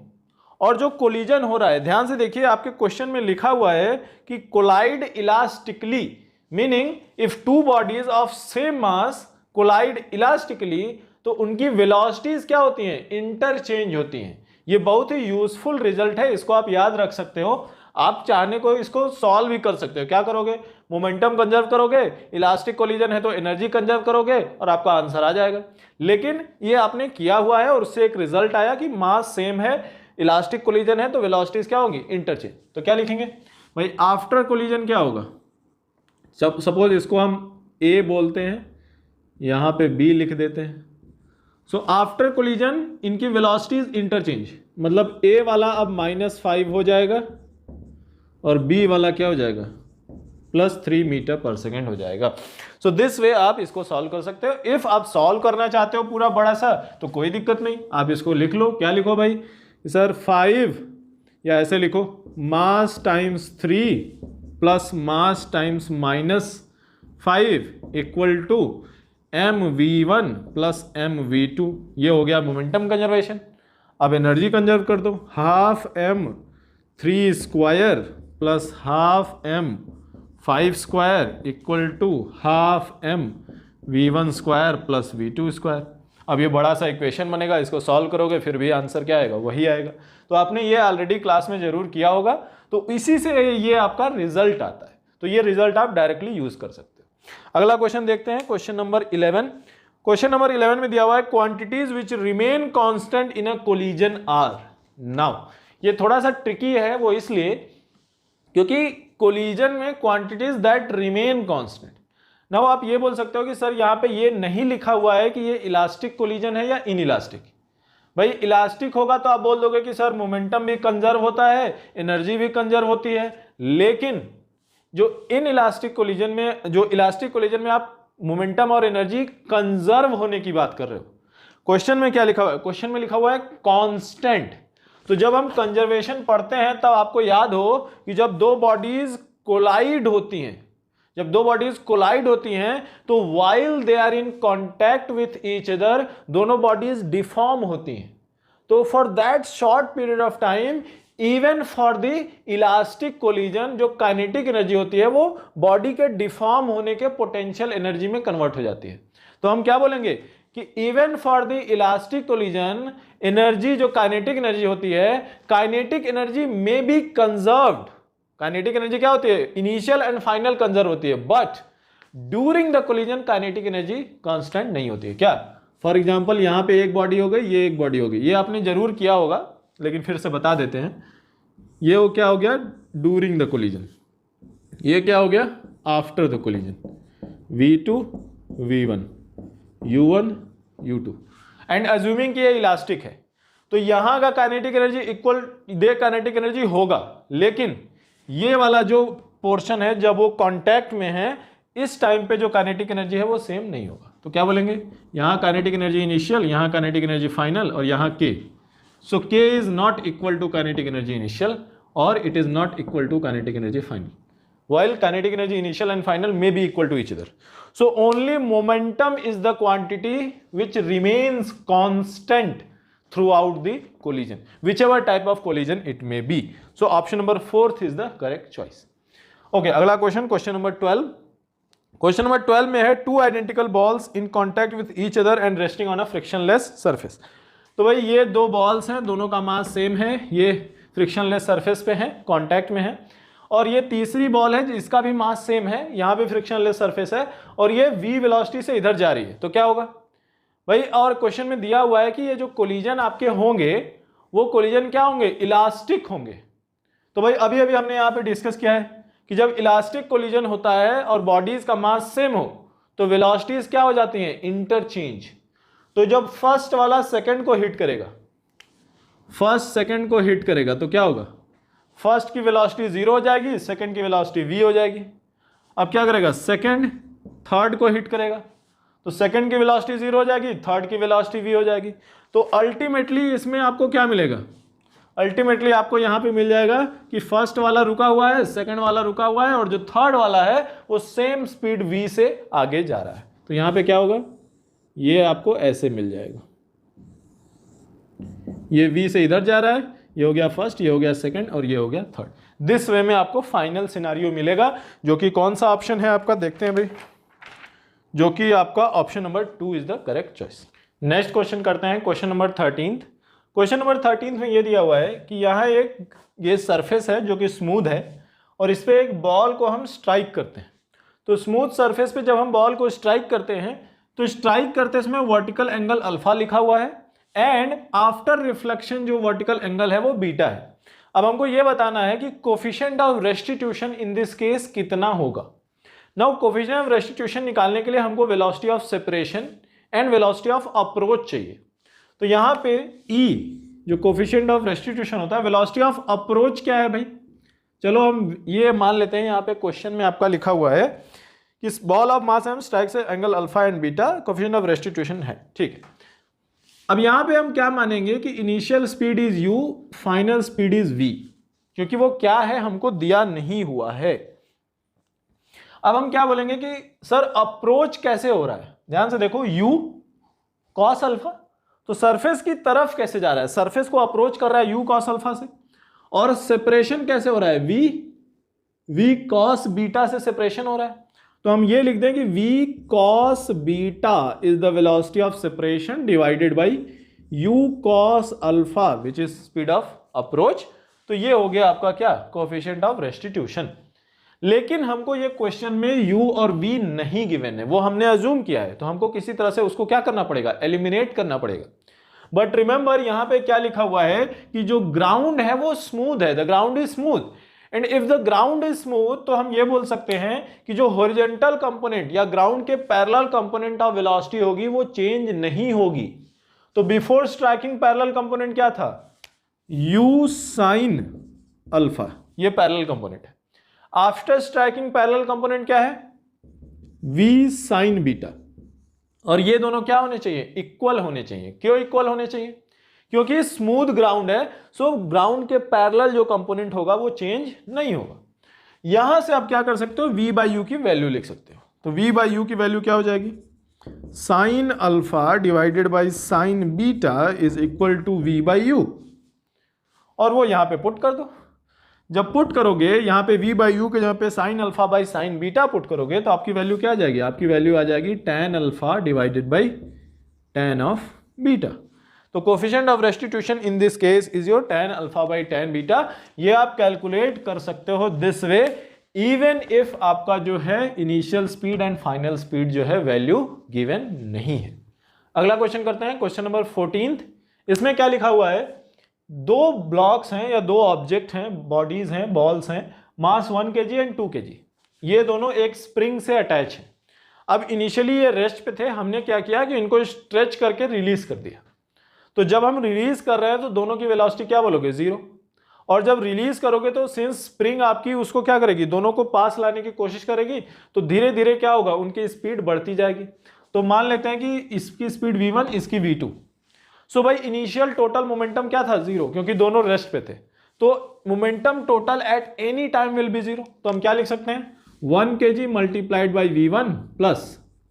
और जो कोलिजन हो रहा है, ध्यान से देखिए आपके क्वेश्चन में लिखा हुआ है कि collide elastically, meaning if 2 bodies of same mass collide elastically, तो उनकी वेलोसिटीज क्या होती हैं, इंटरचेंज होती हैं। ये बहुत ही यूजफुल रिजल्ट है, इसको आप याद रख सकते हो। आप चाहने को इसको सॉल्व भी कर सकते हो। क्या करोगे, मोमेंटम कंजर्व करोगे, इलास्टिक कोलिजन है तो एनर्जी कंजर्व करोगे और आपका आंसर आ जाएगा। लेकिन ये आपने किया हुआ है और उससे एक रिजल्ट आया कि मास सेम है, इलास्टिक कोलिजन है तो वेलोसिटीज क्या होंगी, इंटरचेंज। तो क्या लिखेंगे भाई, आफ्टर कोलिजन क्या होगा, सपोज इसको हम ए बोलते हैं, यहाँ पे बी लिख देते हैं। सो आफ्टर कोलिजन इनकी वेलोसिटीज इंटरचेंज, मतलब ए वाला अब -5 हो जाएगा और बी वाला क्या हो जाएगा +3 मीटर पर सेकेंड हो जाएगा। सो दिस वे आप इसको सॉल्व कर सकते हो। इफ आप सॉल्व करना चाहते हो पूरा बड़ा सा तो कोई दिक्कत नहीं, आप इसको लिख लो। क्या लिखो भाई सर 5, या ऐसे लिखो mass times 3 plus mass times -5 equal to mv1 plus mv2। ये हो गया मोमेंटम कंजर्वेशन। अब एनर्जी कंजर्व कर दो, half m3 square plus half m5 square equal to half mv1 square plus v2 square. अब ये बड़ा सा इक्वेशन बनेगा, इसको सॉल्व करोगे फिर भी आंसर क्या आएगा, वही आएगा। तो आपने ये ऑलरेडी क्लास में जरूर किया होगा, तो इसी से ये आपका रिजल्ट आता है। तो ये रिजल्ट आप डायरेक्टली यूज कर सकते हो। अगला क्वेश्चन देखते हैं, क्वेश्चन नंबर 11। क्वेश्चन नंबर 11 में दिया हुआ है quantities which remain constant in a collision are. Now ये थोड़ा सा ट्रिकी है, वो इसलिए क्योंकि कोलिजन में quantities that remain constant. Now आप ये बोल सकते हो कि सर यहाँ पे ये नहीं लिखा हुआ है कि ये इलास्टिक कोलिजन है या इन इलास्टिक। भाई इलास्टिक होगा तो आप बोल दोगे कि सर मोमेंटम भी कंजर्व होता है, एनर्जी भी कंजर्व होती है। लेकिन जो इन इलास्टिक कोलिजन में, जो इलास्टिक कोलिजन में आप मोमेंटम और एनर्जी कंजर्व होने की बात कर रहे हो, क्वेश्चन में क्या लिखा हुआ है, क्वेश्चन में लिखा हुआ है कांस्टेंट। तो जब हम कंजर्वेशन पढ़ते हैं तब आपको याद हो कि जब दो बॉडीज कोलाइड होती हैं, जब दो बॉडीज कोलाइड होती हैं तो while they are in contact with each other, दोनों बॉडीज डिफॉर्म होती हैं। तो for that short period of time, even for the elastic collision, जो काइनेटिक एनर्जी होती है वो बॉडी के डिफॉर्म होने के पोटेंशियल एनर्जी में कन्वर्ट हो जाती है। तो हम क्या बोलेंगे कि even for the elastic collision, energy जो काइनेटिक एनर्जी होती है, काइनेटिक एनर्जी में बी कंजर्व्ड। काइनेटिक एनर्जी क्या होती है, इनिशियल एंड फाइनल कंजर्व होती है, but during the collision kinetic energy constant नहीं होती है। क्या, फॉर एग्जांपल यहां पे एक बॉडी हो गई, ये एक बॉडी हो गई, ये आपने जरूर किया होगा लेकिन फिर से बता देते हैं। ये वो क्या हो गया ड्यूरिंग द कोलिजन, ये क्या हो गया after the collision, v2 v1 u1 u2, and assuming कि ये इलास्टिक है तो यहां का काइनेटिक एनर्जी इक्वल दे काइनेटिक एनर्जी होगा, लेकिन ये वाला जो पोर्शन है जब वो कांटेक्ट में है इस टाइम पे जो काइनेटिक एनर्जी है वो सेम नहीं होगा। तो क्या बोलेंगे, यहां काइनेटिक एनर्जी इनिशियल, यहां काइनेटिक एनर्जी फाइनल और यहां k। So k is not equal to kinetic energy initial और it is not equal to kinetic energy final, while kinetic energy initial and final may be equal to each other. So only momentum is the quantity which remains constant throughout the collision, whichever type of collision it may be. So option number 4 is the correct choice. Okay, अगला question, question number 12। Question number 12 में है two identical balls in contact with each other and resting on a frictionless surface. तो भाई ये दो balls हैं, दोनों का मास सेम है, ये फ्रिक्शनलेस सरफेस पे है, कॉन्टैक्ट में है, और ये तीसरी बॉल है जिसका भी मास सेम है, यहां पे फ्रिक्शनलेस सरफेस है और ये v वेलोसिटी से इधर जा रही है। तो क्या होगा भाई, और क्वेश्चन में दिया हुआ है कि ये जो कोलिजन आपके होंगे वो कोलिजन क्या होंगे, इलास्टिक होंगे। तो भाई अभी अभी हमने यहाँ पे डिस्कस किया है कि जब इलास्टिक कोलिजन होता है और बॉडीज का मास सेम हो तो वेलोसिटीज क्या हो जाती हैं, इंटरचेंज। तो जब फर्स्ट वाला सेकंड को हिट करेगा, फर्स्ट सेकंड को हिट करेगा तो क्या होगा, फर्स्ट की वेलोसिटी 0 हो जाएगी, सेकंड की वेलोसिटी v हो जाएगी। अब क्या करेगा, सेकंड थर्ड को हिट करेगा तो सेकंड की वेलोसिटी 0 हो जाएगी, थर्ड की वेलोसिटी v हो जाएगी। तो अल्टीमेटली इसमें आपको क्या मिलेगा, अल्टीमेटली आपको यहां पे मिल जाएगा कि फर्स्ट वाला रुका हुआ है, सेकंड वाला रुका हुआ है और जो थर्ड वाला है वो सेम स्पीड v से आगे जा रहा है। तो यहां पे क्या होगा, ये आपको ऐसे मिल जाएगा, ये v से इधर जा रहा है, ये हो गया फर्स्ट, ये हो गया सेकंड और ये हो गया थर्ड। दिस वे में आपको फाइनल सिनारियो मिलेगा, जो कि कौन सा ऑप्शन है आपका, देखते हैं भाई, जो कि आपका option number 2 is the correct choice. Next question करते हैं, क्वेश्चन नंबर 13। क्वेश्चन नंबर 13 में ये दिया हुआ है कि यहाँ एक ये सरफेस है जो कि स्मूथ है और इस पे एक बॉल को हम स्ट्राइक करते हैं। तो स्मूथ सरफेस पे जब हम बॉल को स्ट्राइक करते हैं तो स्ट्राइक करते समय वर्टिकल एंगल अल्फा लिखा हुआ है एंड आफ्टर रिफ्लेक्शन जो वर्टिकल एंगल है वो बीटा है। अब हमको ये बताना है कि coefficient of restitution in this case कितना होगा। नाउ कोफिशिएंट ऑफ रेस्टिट्यूशन निकालने के लिए हमको velocity of separation and velocity of approach चाहिए। तो यहां पे E जो कोफिशिएंट ऑफ रेस्टिट्यूशन होता है, वेलोसिटी ऑफ अप्रोच क्या है भाई? चलो हम ये मान लेते हैं, यहाँ पे क्वेश्चन में आपका लिखा हुआ है कि ball of mass m strikes angle alpha and beta, coefficient of restitution है, ठीक है। अब यहाँ पे हम क्या मानेंगे कि initial speed is u, final speed is v, क्योंकि वो क्या है हमको दिया नहीं हुआ है। अब हम क्या बोलेंगे कि सर अप्रोच कैसे हो रहा है? ध्यान से देखो, u cos अल्फा, तो सरफेस की तरफ कैसे जा रहा है? सरफेस को अप्रोच कर रहा है u cos अल्फा से। और सेपरेशन कैसे हो रहा है? v cos बीटा से सेपरेशन हो रहा है। तो हम ये लिख दें कि v cos beta is the velocity of separation divided by u cos alpha which is speed of approach. तो ये हो गया आपका क्या? Coefficient of restitution. लेकिन हमको ये क्वेश्चन में u और v नहीं गिवन है, वो हमने अज्यूम किया है, तो हमको किसी तरह से उसको क्या करना पड़ेगा? एलिमिनेट करना पड़ेगा। बट रिमेंबर यहां पे क्या लिखा हुआ है कि जो ग्राउंड है वो स्मूथ है, the ground is smooth, and if the ground is smooth तो हम ये बोल सकते हैं कि जो हॉरिजॉन्टल कंपोनेंट या ग्राउंड के पैरेलल कंपोनेंट ऑफ वेलोसिटी होगी वो चेंज नहीं होगी। तो बिफोर स्ट्राइकिंग पैरेलल कंपोनेंट क्या था? u sin अल्फा, ये पैरेलल कंपोनेंट है। आफ्टर स्ट्राइकिंग पैरेलल कंपोनेंट क्या है? v sin beta. और ये दोनों क्या होने चाहिए? इक्वल होने चाहिए। क्यों इक्वल होने चाहिए? क्योंकि स्मूथ ग्राउंड है, सो ग्राउंड के पैरेलल जो कंपोनेंट होगा वो चेंज नहीं होगा। यहां से आप क्या कर सकते हो? v बाई यू की वैल्यू लिख सकते हो। तो v बाई यू की वैल्यू क्या हो जाएगी? Sine alpha divided by sine beta is equal to v by u, और वो यहां पे पुट कर दो। जब पुट करोगे यहाँ पे v बाई यू के जहाँ पे sine alpha by sine beta put करोगे तो आपकी वैल्यू क्या आ जाएगी? आपकी वैल्यू आ जाएगी tan alpha divided by tan of beta. तो coefficient of restitution in this case is your tan alpha by tan beta. ये आप कैलकुलेट कर सकते हो दिस वे, इवन इफ आपका जो है initial speed and final speed जो है वैल्यू गिवन नहीं है। अगला क्वेश्चन करते हैं, क्वेश्चन नंबर 14। इसमें क्या लिखा हुआ है? दो ब्लॉक्स हैं या दो ऑब्जेक्ट हैं, बॉडीज हैं, बॉल्स हैं, मास 1 kg एंड 2 kg। ये दोनों एक स्प्रिंग से अटैच हैं। अब इनिशियली ये रेस्ट पे थे, हमने क्या किया कि इनको स्ट्रेच करके रिलीज कर दिया। तो जब हम रिलीज कर रहे हैं तो दोनों की वेलोसिटी क्या बोलोगे? 0। और जब रिलीज करोगे तो सिंस स्प्रिंग आपकी उसको क्या करेगी? दोनों को पास लाने की कोशिश करेगी, तो धीरे धीरे क्या होगा? उनकी स्पीड बढ़ती जाएगी। तो मान लेते हैं कि इसकी स्पीड v1, इसकी v2। सो भाई इनिशियल टोटल मोमेंटम क्या था? 0, क्योंकि दोनों रेस्ट पे थे। तो momentum total at any time will be 0। तो हम क्या लिख सकते हैं? 1 kg multiplied by v1 plus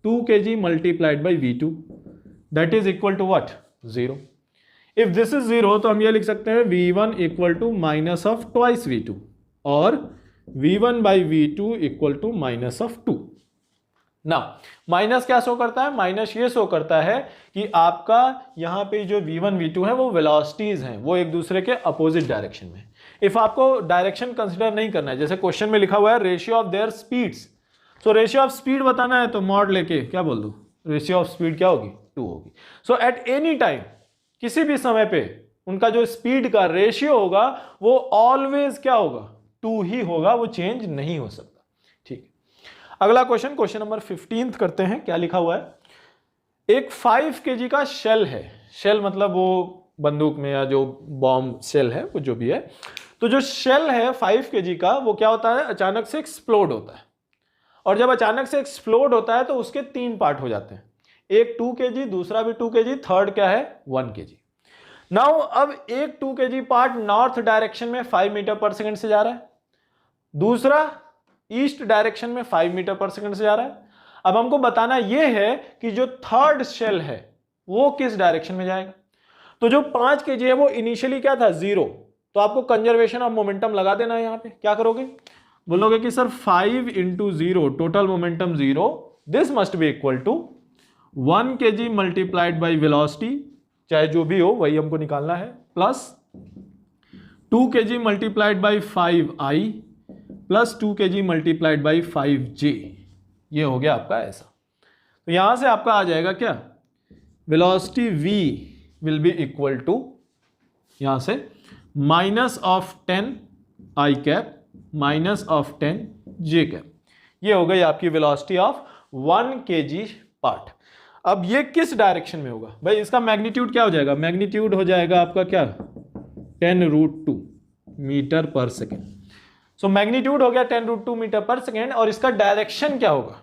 2 kg multiplied by v2 that is equal to what? 0। If this is 0 तो हम ये लिख सकते हैं v1 equal to minus of twice v2 और v1 by v2 equal to minus of 2। ना minus क्या show करता है? माइनस ये शो करता है कि आपका यहां पे जो v1 v2 है वो वेलोसिटीज हैं, वो एक दूसरे के अपोजिट डायरेक्शन में। इफ आपको डायरेक्शन कंसीडर नहीं करना है, जैसे क्वेश्चन में लिखा हुआ है ratio of their speeds, so ratio of speed बताना है तो मॉड लेके क्या बोल दो? रेशियो ऑफ स्पीड क्या होगी? 2 होगी। सो एट एनी टाइम, किसी भी समय पे उनका जो स्पीड का रेशियो होगा वो ऑलवेज क्या होगा? 2 ही होगा, वो चेंज नहीं हो सकता। ठीक है, अगला क्वेश्चन, क्वेश्चन नंबर 15 करते हैं। क्या लिखा हुआ है? एक 5 kg का शेल है। शेल मतलब वो बंदूक में या जो बॉम्ब शेल है वो जो भी है। तो जो शेल है 5 kg का वो क्या होता है? अचानक से एक्सप्लोड होता है। और जब अचानक से एक्सप्लोड होता है तो उसके 3 पार्ट हो जाते हैं। एक 2 kg, दूसरा भी 2 kg, थर्ड क्या है? 1 kg। नाउ अब एक 2 kg पार्ट नॉर्थ डायरेक्शन में 5 मीटर पर सेकंड से जा रहा है, दूसरा ईस्ट डायरेक्शन में 5 मीटर पर सेकंड से जा रहा है। अब हमको बताना यह है कि जो थर्ड शेल है वो किस डायरेक्शन में जाएगा। तो जो 5 kg है वो इनिशियली क्या था? 0। तो आपको कंजर्वेशन ऑफ मोमेंटम लगा देना है। यहां पे क्या करोगे? बोलोगे कि sir 5 into 0 total momentum 0, this must be equal to 1 kg multiplied by velocity, चाहे जो भी हो वही हमको निकालना है, plus 2 kg multiplied by 5i plus 2 kg multiplied by 5j। ये हो गया आपका ऐसा। तो यहां से आपका आ जाएगा क्या? Velocity v will be equal to यहां से minus of 10 i cap minus of 10 j cap. ये हो गई आपकी वेलोसिटी ऑफ 1 kg पार्ट। अब ये किस डायरेक्शन में होगा भाई, इसका मैग्नीट्यूड क्या हो जाएगा, मैग्नीट्यूड हो जाएगा आपका क्या 10√2 metre per second. So magnitude हो गया 10√2 मीटर पर सेकेंड, और इसका डायरेक्शन क्या होगा,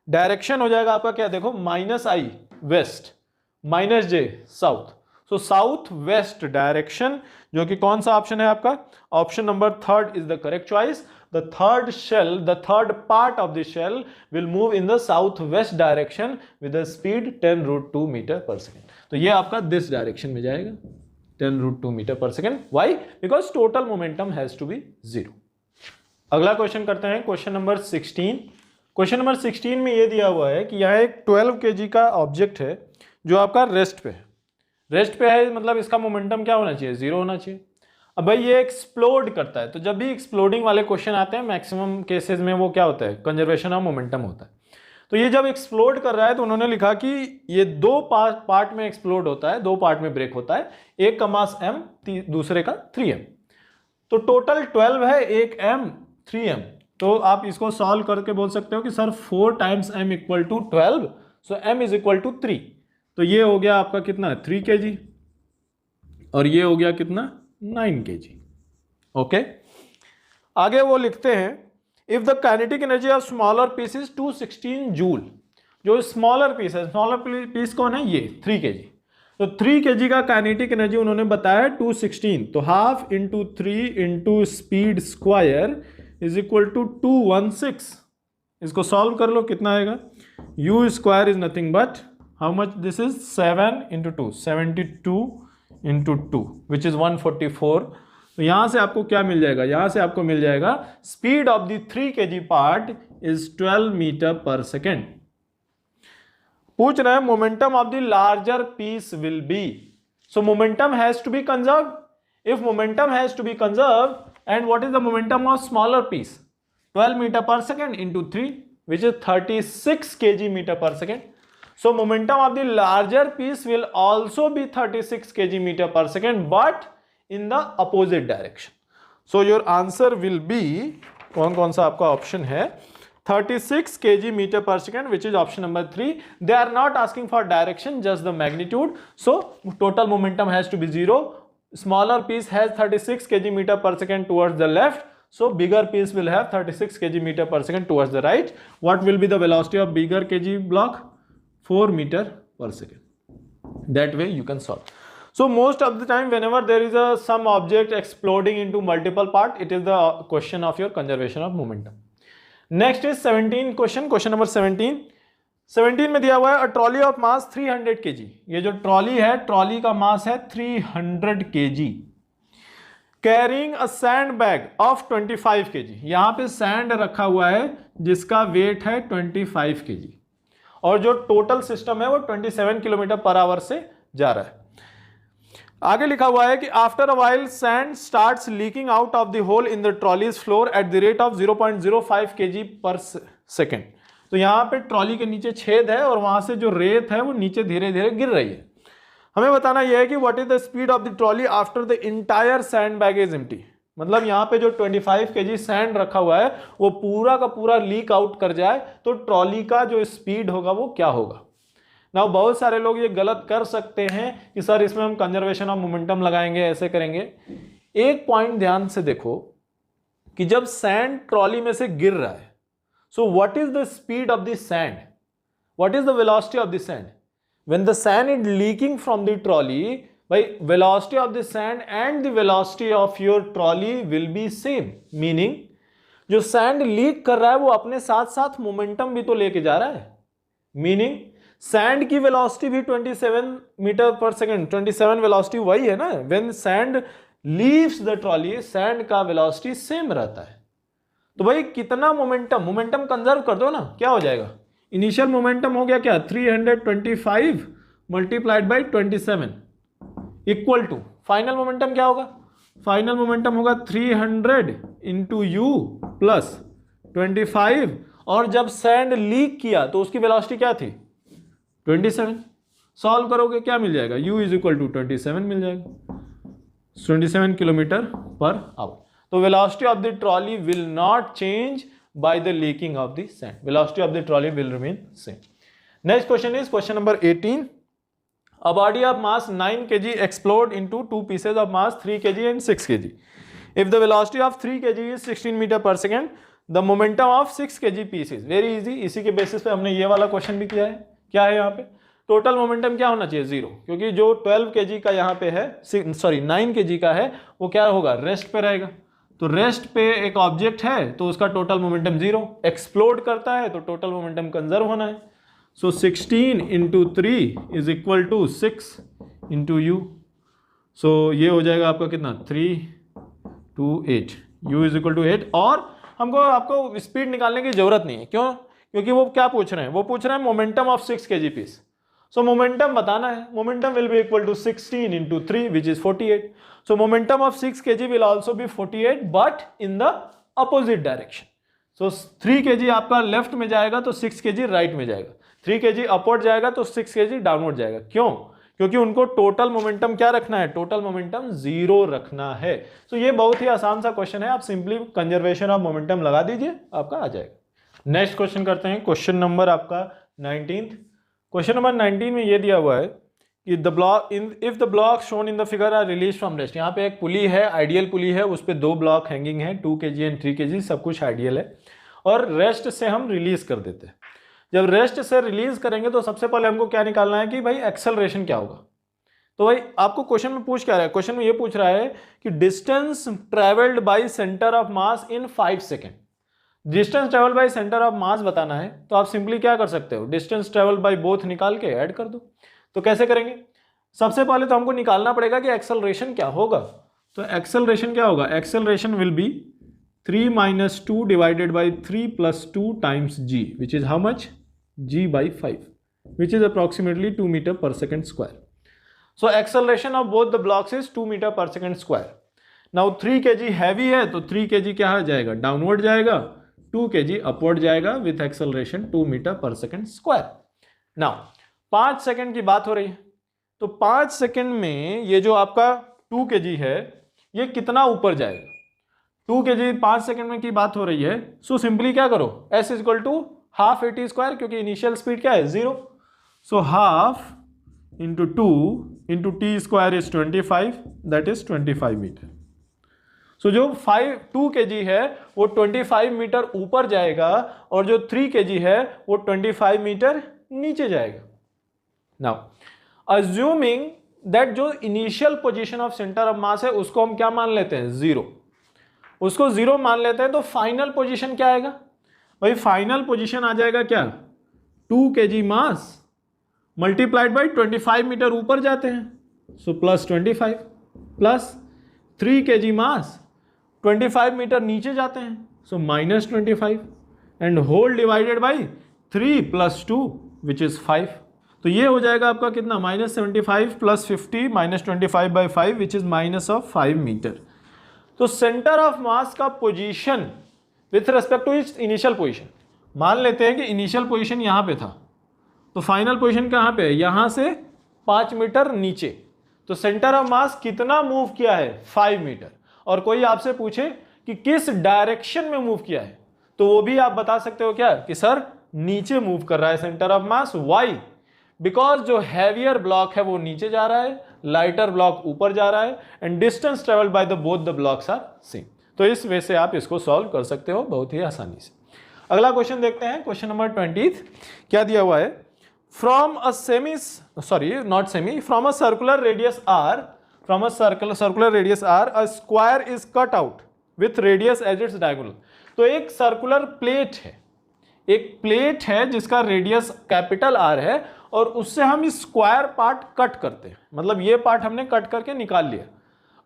डायरेक्शन हो जाएगा आपका क्या, देखो -I west -J south. So south west direction, जो कि कौन सा ऑप्शन है आपका, option number 3 is the correct choice. The third shell, the third part of the shell will move in the southwest direction with a speed 10√2 metre per second. तो ये आपका this direction में जाएगा 10√2 metre per second. Why, because total momentum has to be 0। अगला question करते हैं, question number 16। Question number 16 में ये दिया हुआ है कि यहाँ एक 12 kg का ऑब्जेक्ट है जो आपका रेस्ट पे है, रेस्ट पे है मतलब इसका मोमेंटम क्या होना चाहिए, 0 होना चाहिए। अब भाई ये एक्सप्लोड करता है, तो जब भी एक्सप्लोडिंग वाले क्वेश्चन आते हैं मैक्सिमम केसेस में वो क्या होता है, कंजर्वेशन ऑफ मोमेंटम होता है। तो ये जब एक्सप्लोड कर रहा है तो उन्होंने लिखा कि ये 2 पार्ट में एक्सप्लोड होता है, 2 पार्ट में ब्रेक होता है, एक का मास m, दूसरे का 3m। तो टोटल 12 है, एक m 3m। तो आप इसको सॉल्व करके बोल सकते हो कि sir 4 times m equal to 12, so m is equal to 3। तो ये हो गया आपका कितना 3 kg, और ये हो गया कितना 9 kg। ओके, आगे वो लिखते हैं if the kinetic energy of smaller piece is 216 joule. जो स्मॉलर पीस है, स्मॉलर पीस कौन है, ये 3 kg। तो 3 kg का काइनेटिक एनर्जी उन्होंने बताया 216, तो half into 3 into speed square is equal to 216। इसको सॉल्व कर लो, कितना आएगा, u square is nothing but how much, this is 7 into 2 72 into 2 which is 144। तो यहां से आपको क्या मिल जाएगा, यहां से आपको मिल जाएगा speed of the 3 kg part is 12 metre per second. पूछ रहे हैं momentum of the larger piece will be, so momentum has to be conserve. If momentum has to be conserve and what is the momentum of smaller piece, 12 metre per second into 3 which is 36 kg metre per second. So momentum of the larger piece will also be 36 kg meter per second, but in the opposite direction. So your answer will be, कौन सा आपका option है, 36 kg meter per second, which is option number 3. They are not asking for direction, just the magnitude. So total momentum has to be 0. Smaller piece has 36 kg meter per second towards the left. So bigger piece will have 36 kg meter per second towards the right. What will be the velocity of bigger kg block? 4 meter per second. That way you can solve. So most of the time whenever there is some object exploding into multiple part, it is the question of your conservation of momentum. Next is 17 question number 17. 17 में दिया हुआ है a trolley of mass 300 kg। ये जो trolley है, trolley का मास है 300 kg, carrying a sand bag of 25 kg। यहाँ पे सैंड रखा हुआ है जिसका वेट है 25 kg, और जो टोटल सिस्टम है वो 27 किलोमीटर पर आवर से जा रहा है। आगे लिखा हुआ है कि after a while sand starts leaking out of the hole in the trolley's floor at the rate of 0.05 kg per second. तो यहाँ पे ट्रॉली के नीचे छेद है और वहां से जो रेत है वो नीचे धीरे धीरे गिर रही है। हमें बताना यह है कि what is the speed of the trolley after the entire sand bag is empty. मतलब यहाँ पे जो 25 kg सैंड रखा हुआ है वो पूरा का पूरा लीक आउट कर जाए तो ट्रॉली का जो स्पीड होगा वो क्या होगा। ना बहुत सारे लोग ये गलत कर सकते हैं कि सर इसमें हम कंजर्वेशन ऑफ मोमेंटम लगाएंगे, ऐसे करेंगे। एक पॉइंट ध्यान से देखो कि जब सैंड ट्रॉली में से गिर रहा है, so what is the speed of the sand, what is the velocity of the sand when the sand is leaking from the trolley. भाई velocity of the sand and the velocity of your trolley will be same, meaning जो sand leak कर रहा है वो अपने साथ साथ momentum भी तो लेके जा रहा है, मीनिंग सैंड की वेलोसिटी भी 27 मीटर पर सेकेंड, 27 वेलोसिटी वही है ना। When sand leaves the trolley, sand का वेलोसिटी सेम रहता है। तो भाई कितना मोमेंटम कंजर्व कर दो ना, क्या हो जाएगा, इनिशियल मोमेंटम हो गया क्या 325 multiplied by 27 equal to final momentum क्या होगा, फाइनल मोमेंटम होगा 300 इंटू यू प्लस 25, और जब सैंड लीक किया तो उसकी वेलोसिटी क्या थी 27। सॉल्व करोगे क्या मिल जाएगा, u इज इक्वल टू 27 मिल जाएगा, 27 किलोमीटर पर आवर। तो velocity of the trolley will not change by the leaking of the sand, velocity of the trolley will remain same. Next question is question number 18. A body of mass 9 kg explode into two pieces of mass 3 kg and 6 kg. If the velocity of 3 kg is 16 meter per second, the momentum of 6 kg piece is very easy. इसी के basis पे हमने ये वाला question भी किया है. क्या है यहाँ पे? टोटल मोमेंटम क्या होना चाहिए? 0, क्योंकि जो 12 kg का यहाँ पे है, 9 kg का है, वो क्या होगा? रेस्ट पे रहेगा. तो रेस्ट पे एक ऑब्जेक्ट है तो उसका टोटल मोमेंटम 0. एक्सप्लोड करता है तो टोटल मोमेंटम कंजर्व होना है. So 16 into 3 is equal to 6 into u. So ये हो जाएगा आपका कितना? 3 to 8. u is equal to 8. और हमको आपको स्पीड निकालने की जरूरत नहीं है. क्यों? क्योंकि वो क्या पूछ रहे हैं? वो पूछ रहे हैं momentum of 6 kg piece. So momentum बताना है. Momentum will be equal to 16 into 3 which is 48. So momentum of 6 kg will also be 48 but in the opposite direction. So 3 kg आपका लेफ्ट में जाएगा तो 6 kg राइट में जाएगा. 3 kg upward जाएगा तो 6 kg डाउनवर्ड जाएगा. क्यों? क्योंकि उनको टोटल मोमेंटम क्या रखना है? टोटल मोमेंटम 0 रखना है. तो ये बहुत ही आसान सा क्वेश्चन है. आप सिंपली कंजर्वेशन ऑफ मोमेंटम लगा दीजिए, आपका आ जाएगा. नेक्स्ट क्वेश्चन करते हैं. क्वेश्चन नंबर आपका 19. क्वेश्चन नंबर 19 में ये दिया हुआ है कि if the block shown in the figure are release from rest. यहाँ पे एक पुली है, आइडियल पुली है, उस पर 2 ब्लॉक हैंगिंग है, 2 kg एंड 3 kg, सब कुछ आइडियल है, और रेस्ट से हम रिलीज कर देते हैं. जब रेस्ट से रिलीज करेंगे तो सबसे पहले हमको क्या निकालना है कि भाई एक्सेलरेशन क्या होगा. तो भाई आपको क्वेश्चन में पूछ क्या रहा है? क्वेश्चन में ये पूछ रहा है कि distance travelled bye centre of mass in 5 second. Distance travelled bye centre of मास बताना है तो आप सिंपली क्या कर सकते हो? डिस्टेंस ट्रेवल्ड बाय बोथ निकाल के ऐड कर दो. तो कैसे करेंगे? सबसे पहले तो हमको निकालना पड़ेगा कि एक्सेलरेशन क्या होगा. तो एक्सेलरेशन क्या होगा? Acceleration will be 3 - 2 divided by 3 + 2 times g, which is how much? g by 5, which is approximately 2 meter per second square. So acceleration of both the blocks is 2 meter per second square. Now 3 kg heavy है तो 3 kg क्या हो जाएगा? Downward जाएगा. 2 kg upward जाएगा with acceleration 2 meter per second square. Now 5 second की बात हो रही है तो 5 सेकेंड में ये जो आपका 2 kg है ये कितना ऊपर जाएगा? 2 kg 5 सेकेंड में की बात हो रही है. सो सिंपली क्या करो? s is equal to half at square, क्योंकि इनिशियल स्पीड क्या है? 0. So half into 2 into T square is 25, that is 25 metre. सो जो 2 kg है वो 25 मीटर ऊपर जाएगा और जो 3 kg है वो 25 मीटर नीचे जाएगा. नाउ अज्यूमिंग दैट जो initial position of centre of मास है उसको हम क्या मान लेते हैं? 0. उसको 0 मान लेते हैं तो फाइनल पोजीशन क्या आएगा? भाई फाइनल पोजीशन आ जाएगा क्या? 2 kg mass multiplied by 25 metre ऊपर जाते हैं, so plus 25 plus 3 kg mass 25 metre नीचे जाते हैं, so minus 25 and whole divided by 3 + 2 which is 5. तो ये हो जाएगा आपका कितना? -75 + 50 -25/5 विच इज -5 मीटर. तो सेंटर ऑफ मास का position with respect to its initial position, मान लेते हैं कि इनिशियल पोजीशन यहाँ पे था तो फाइनल पोजीशन कहाँ पे है? यहाँ से 5 मीटर नीचे. तो सेंटर ऑफ मास कितना मूव किया है? 5 मीटर. और कोई आपसे पूछे कि किस डायरेक्शन में मूव किया है तो वो भी आप बता सकते हो क्या? कि सर नीचे मूव कर रहा है centre of mass. Why? Because जो हैवियर ब्लॉक है वो नीचे जा रहा है, लाइटर ब्लॉक ऊपर जा रहा है, and distance travelled by the both the blocks are same. तो इस वे से आप इसको सॉल्व कर सकते हो बहुत ही आसानी से. अगला क्वेश्चन देखते हैं. क्वेश्चन नंबर 20 क्या दिया हुआ है? From a circular radius r, a square is cut out with radius as its diagonal. तो एक सर्कुलर प्लेट है, एक प्लेट है जिसका रेडियस कैपिटल आर है और उससे हम इस स्क्वायर पार्ट कट करते हैं. मतलब ये पार्ट हमने कट करके निकाल लिया.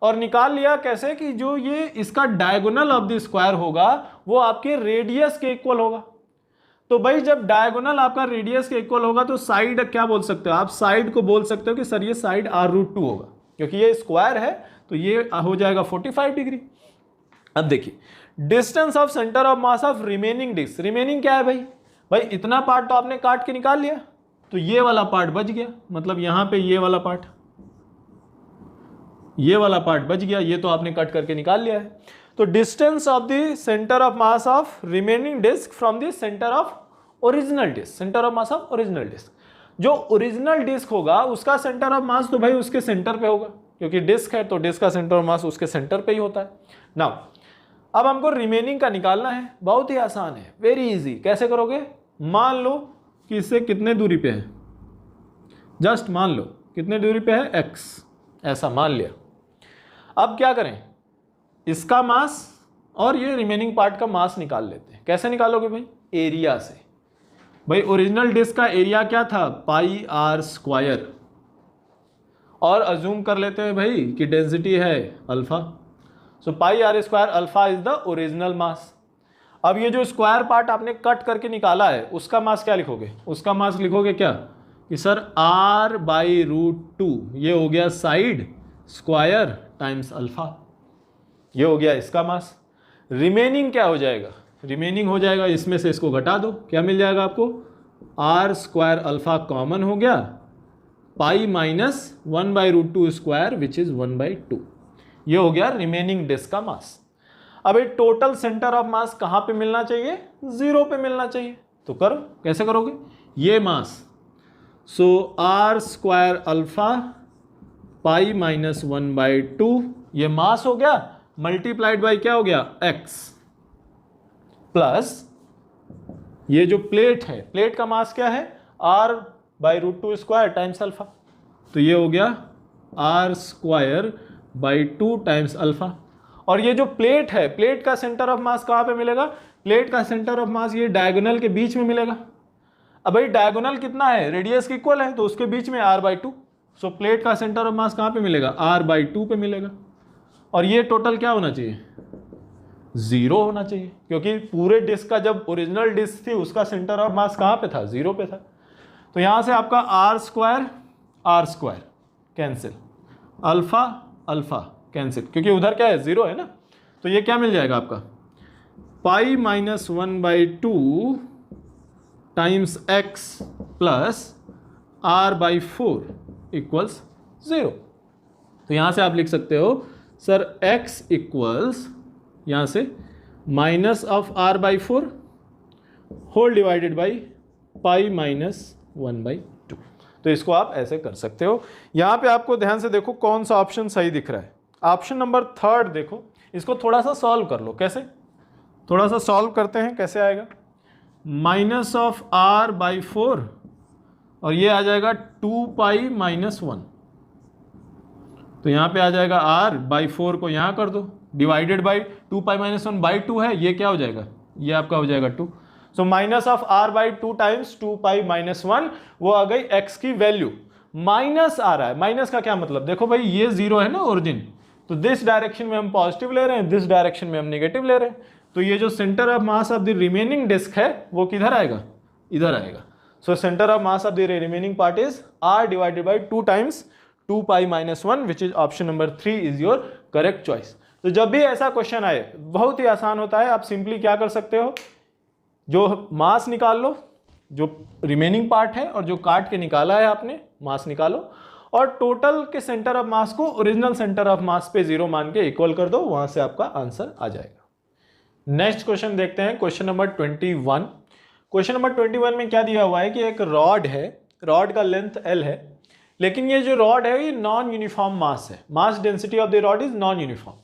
और निकाल लिया कैसे? कि जो ये इसका डायगोनल ऑफ द स्क्वायर होगा वो आपके रेडियस के इक्वल होगा. तो भाई जब डायगोनल आपका रेडियस के इक्वल होगा तो साइड क्या बोल सकते हो आप? साइड को बोल सकते हो कि सर ये साइड r√2 होगा, क्योंकि ये स्क्वायर है तो ये हो जाएगा 45 डिग्री. अब देखिए distance of centre of mass of remaining disc. Remaining क्या है भाई? भाई इतना पार्ट तो आपने काट के निकाल लिया तो ये वाला पार्ट बच गया. मतलब यहां पे ये वाला पार्ट बच गया, ये तो आपने कट करके निकाल लिया है. तो distance of the centre of mass of remaining disc from the centre of original disc, centre of mass of original disc. जो ओरिजिनल डिस्क होगा उसका सेंटर ऑफ मास तो भाई उसके सेंटर पे होगा, क्योंकि डिस्क है तो डिस्क का सेंटर ऑफ मास उसके सेंटर पे ही होता है। नाउ अब हमको रिमेनिंग का निकालना है, बहुत ही आसान है, वेरी इजी। कैसे करोगे? मान लो कि इससे कितने दूरी पे है, जस्ट मान लो कितने दूरी पे है, x, ऐसा मान लिया। अब क्या करें, इसका मास और ये रिमेनिंग पार्ट का मास निकाल लेते हैं। कैसे निकालोगे भाई? एरिया से। भाई ओरिजिनल डिस्क का एरिया क्या था? पाई आर स्क्वायर, और अज्यूम कर लेते हैं भाई कि डेंसिटी है alpha, so pi r square alpha is the original mass. अब ये जो स्क्वायर पार्ट आपने कट करके निकाला है उसका मास क्या लिखोगे? उसका मास लिखोगे क्या कि सर r/√2, ये हो गया साइड स्क्वायर टाइम्स अल्फा, ये हो गया इसका मास। रिमेनिंग क्या हो जाएगा? रिमेनिंग हो जाएगा इसमें से इसको घटा दो, क्या मिल जाएगा आपको? r² अल्फा कॉमन हो गया, pi minus 1/√2 square which is 1/2, ये हो गया रिमेनिंग डिस्क का मास। अब ये टोटल सेंटर ऑफ मास कहाँ पे मिलना चाहिए? 0 पे मिलना चाहिए। तो करो, कैसे करोगे? ये मास, सो r² अल्फा पाई माइनस 1/2, ये मास हो गया, मल्टीप्लाइड बाई क्या हो गया? x, प्लस ये जो प्लेट है, प्लेट का मास क्या है? r/√2 स्क्वायर टाइम्स अल्फा, तो ये हो गया r²/2 टाइम्स अल्फा। और ये जो प्लेट है, प्लेट का सेंटर ऑफ मास कहाँ पे मिलेगा? प्लेट का सेंटर ऑफ मास ये डायगोनल के बीच में मिलेगा। अब भाई डायगोनल कितना है? रेडियस के इक्वल है, तो उसके बीच में r/2, सो प्लेट का सेंटर ऑफ मास कहाँ पे मिलेगा? r/2 पे मिलेगा। और ये टोटल क्या होना चाहिए? 0 होना चाहिए, क्योंकि पूरे डिस्क का जब ओरिजिनल डिस्क थी उसका सेंटर ऑफ मास कहाँ पे था? 0 पे था। तो यहाँ से आपका r² cancel, alpha alpha cancel, क्योंकि उधर क्या है? 0 है ना। तो ये क्या मिल जाएगा आपका? पाई minus 1/2 times x plus r/4 equals 0। तो यहाँ से आप लिख सकते हो सर x इक्वल्स यहाँ से minus of r/4 whole divided by pi minus 1/2। तो इसको आप ऐसे कर सकते हो। यहाँ पे आपको ध्यान से देखो कौन सा ऑप्शन सही दिख रहा है। ऑप्शन नंबर 3 देखो, इसको थोड़ा सा सॉल्व कर लो। कैसे? थोड़ा सा सॉल्व करते हैं, कैसे आएगा? माइनस ऑफ r/4 और ये आ जाएगा 2 पाई माइनस 1, तो यहाँ पे आ जाएगा r/4 को यहाँ कर दो, डिवाइडेड बाई 2 पाई माइनस 1/2 है, ये क्या हो जाएगा? ये आपका हो जाएगा 2। So minus of r/2 times 2 pi minus 1, वो आ गई x की वैल्यू। माइनस आ रहा है, माइनस का क्या मतलब? देखो भाई ये 0 है ना ओरिजिन, तो दिस डायरेक्शन में हम पॉजिटिव ले रहे हैं, दिस डायरेक्शन में हम नेगेटिव ले रहे हैं। तो ये जो centre of mass of the remaining disc है वो किधर आएगा? इधर आएगा। So centre of mass of the remaining part is r divided by 2 times 2 pi minus 1 which is option number 3 is your correct choice. तो जब भी ऐसा क्वेश्चन आए, बहुत ही आसान होता है, आप सिंपली क्या कर सकते हो? जो मास निकाल लो, जो रिमेनिंग पार्ट है और जो काट के निकाला है आपने, मास निकालो और टोटल के सेंटर ऑफ मास को ओरिजिनल सेंटर ऑफ मास पे 0 मान के इक्वल कर दो, वहां से आपका आंसर आ जाएगा। नेक्स्ट क्वेश्चन देखते हैं, क्वेश्चन नंबर 21। क्वेश्चन नंबर 21 में क्या दिया हुआ है कि एक रॉड है, रॉड का लेंथ L है, लेकिन ये जो रॉड है ये नॉन यूनिफॉर्म मास है। Mass density of the rod is non uniform,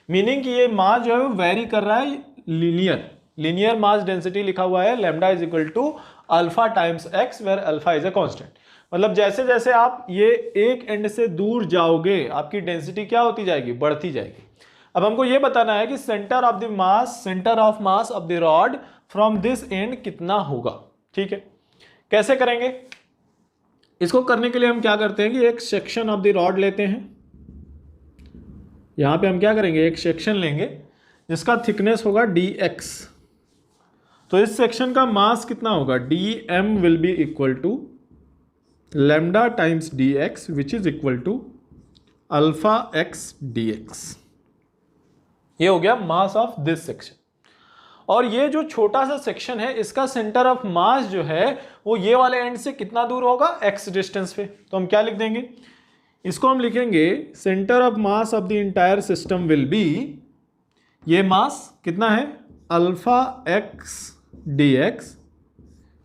meaning कि ये मास जो है वो वेरी कर रहा है, लीनियर मास डेंसिटी लिखा हुआ है, lambda is equal to alpha times x, where alpha is a constant. मतलब जैसे जैसे आप ये एक एंड से दूर जाओगे आपकी डेंसिटी क्या होती जाएगी? बढ़ती जाएगी। अब हमको ये बताना है कि centre of mass of the rod from this and कितना होगा। ठीक है, कैसे करेंगे इसको? करने के लिए हम क्या करते हैं कि एक सेक्शन ऑफ द रॉड लेते हैं। यहां पे हम क्या करेंगे? एक सेक्शन लेंगे जिसका थिकनेस होगा dx। तो इस सेक्शन का मास कितना होगा? dm will be equal to lambda times dx which is equal to alpha x dx। ये हो गया मास ऑफ दिस सेक्शन। और ये जो छोटा सा सेक्शन है इसका सेंटर ऑफ मास जो है वो ये वाले एंड से कितना दूर होगा? x डिस्टेंस पे। तो हम क्या लिख देंगे? इसको हम लिखेंगे centre of mass of the entire system will be, ये मास कितना है? अल्फा x dx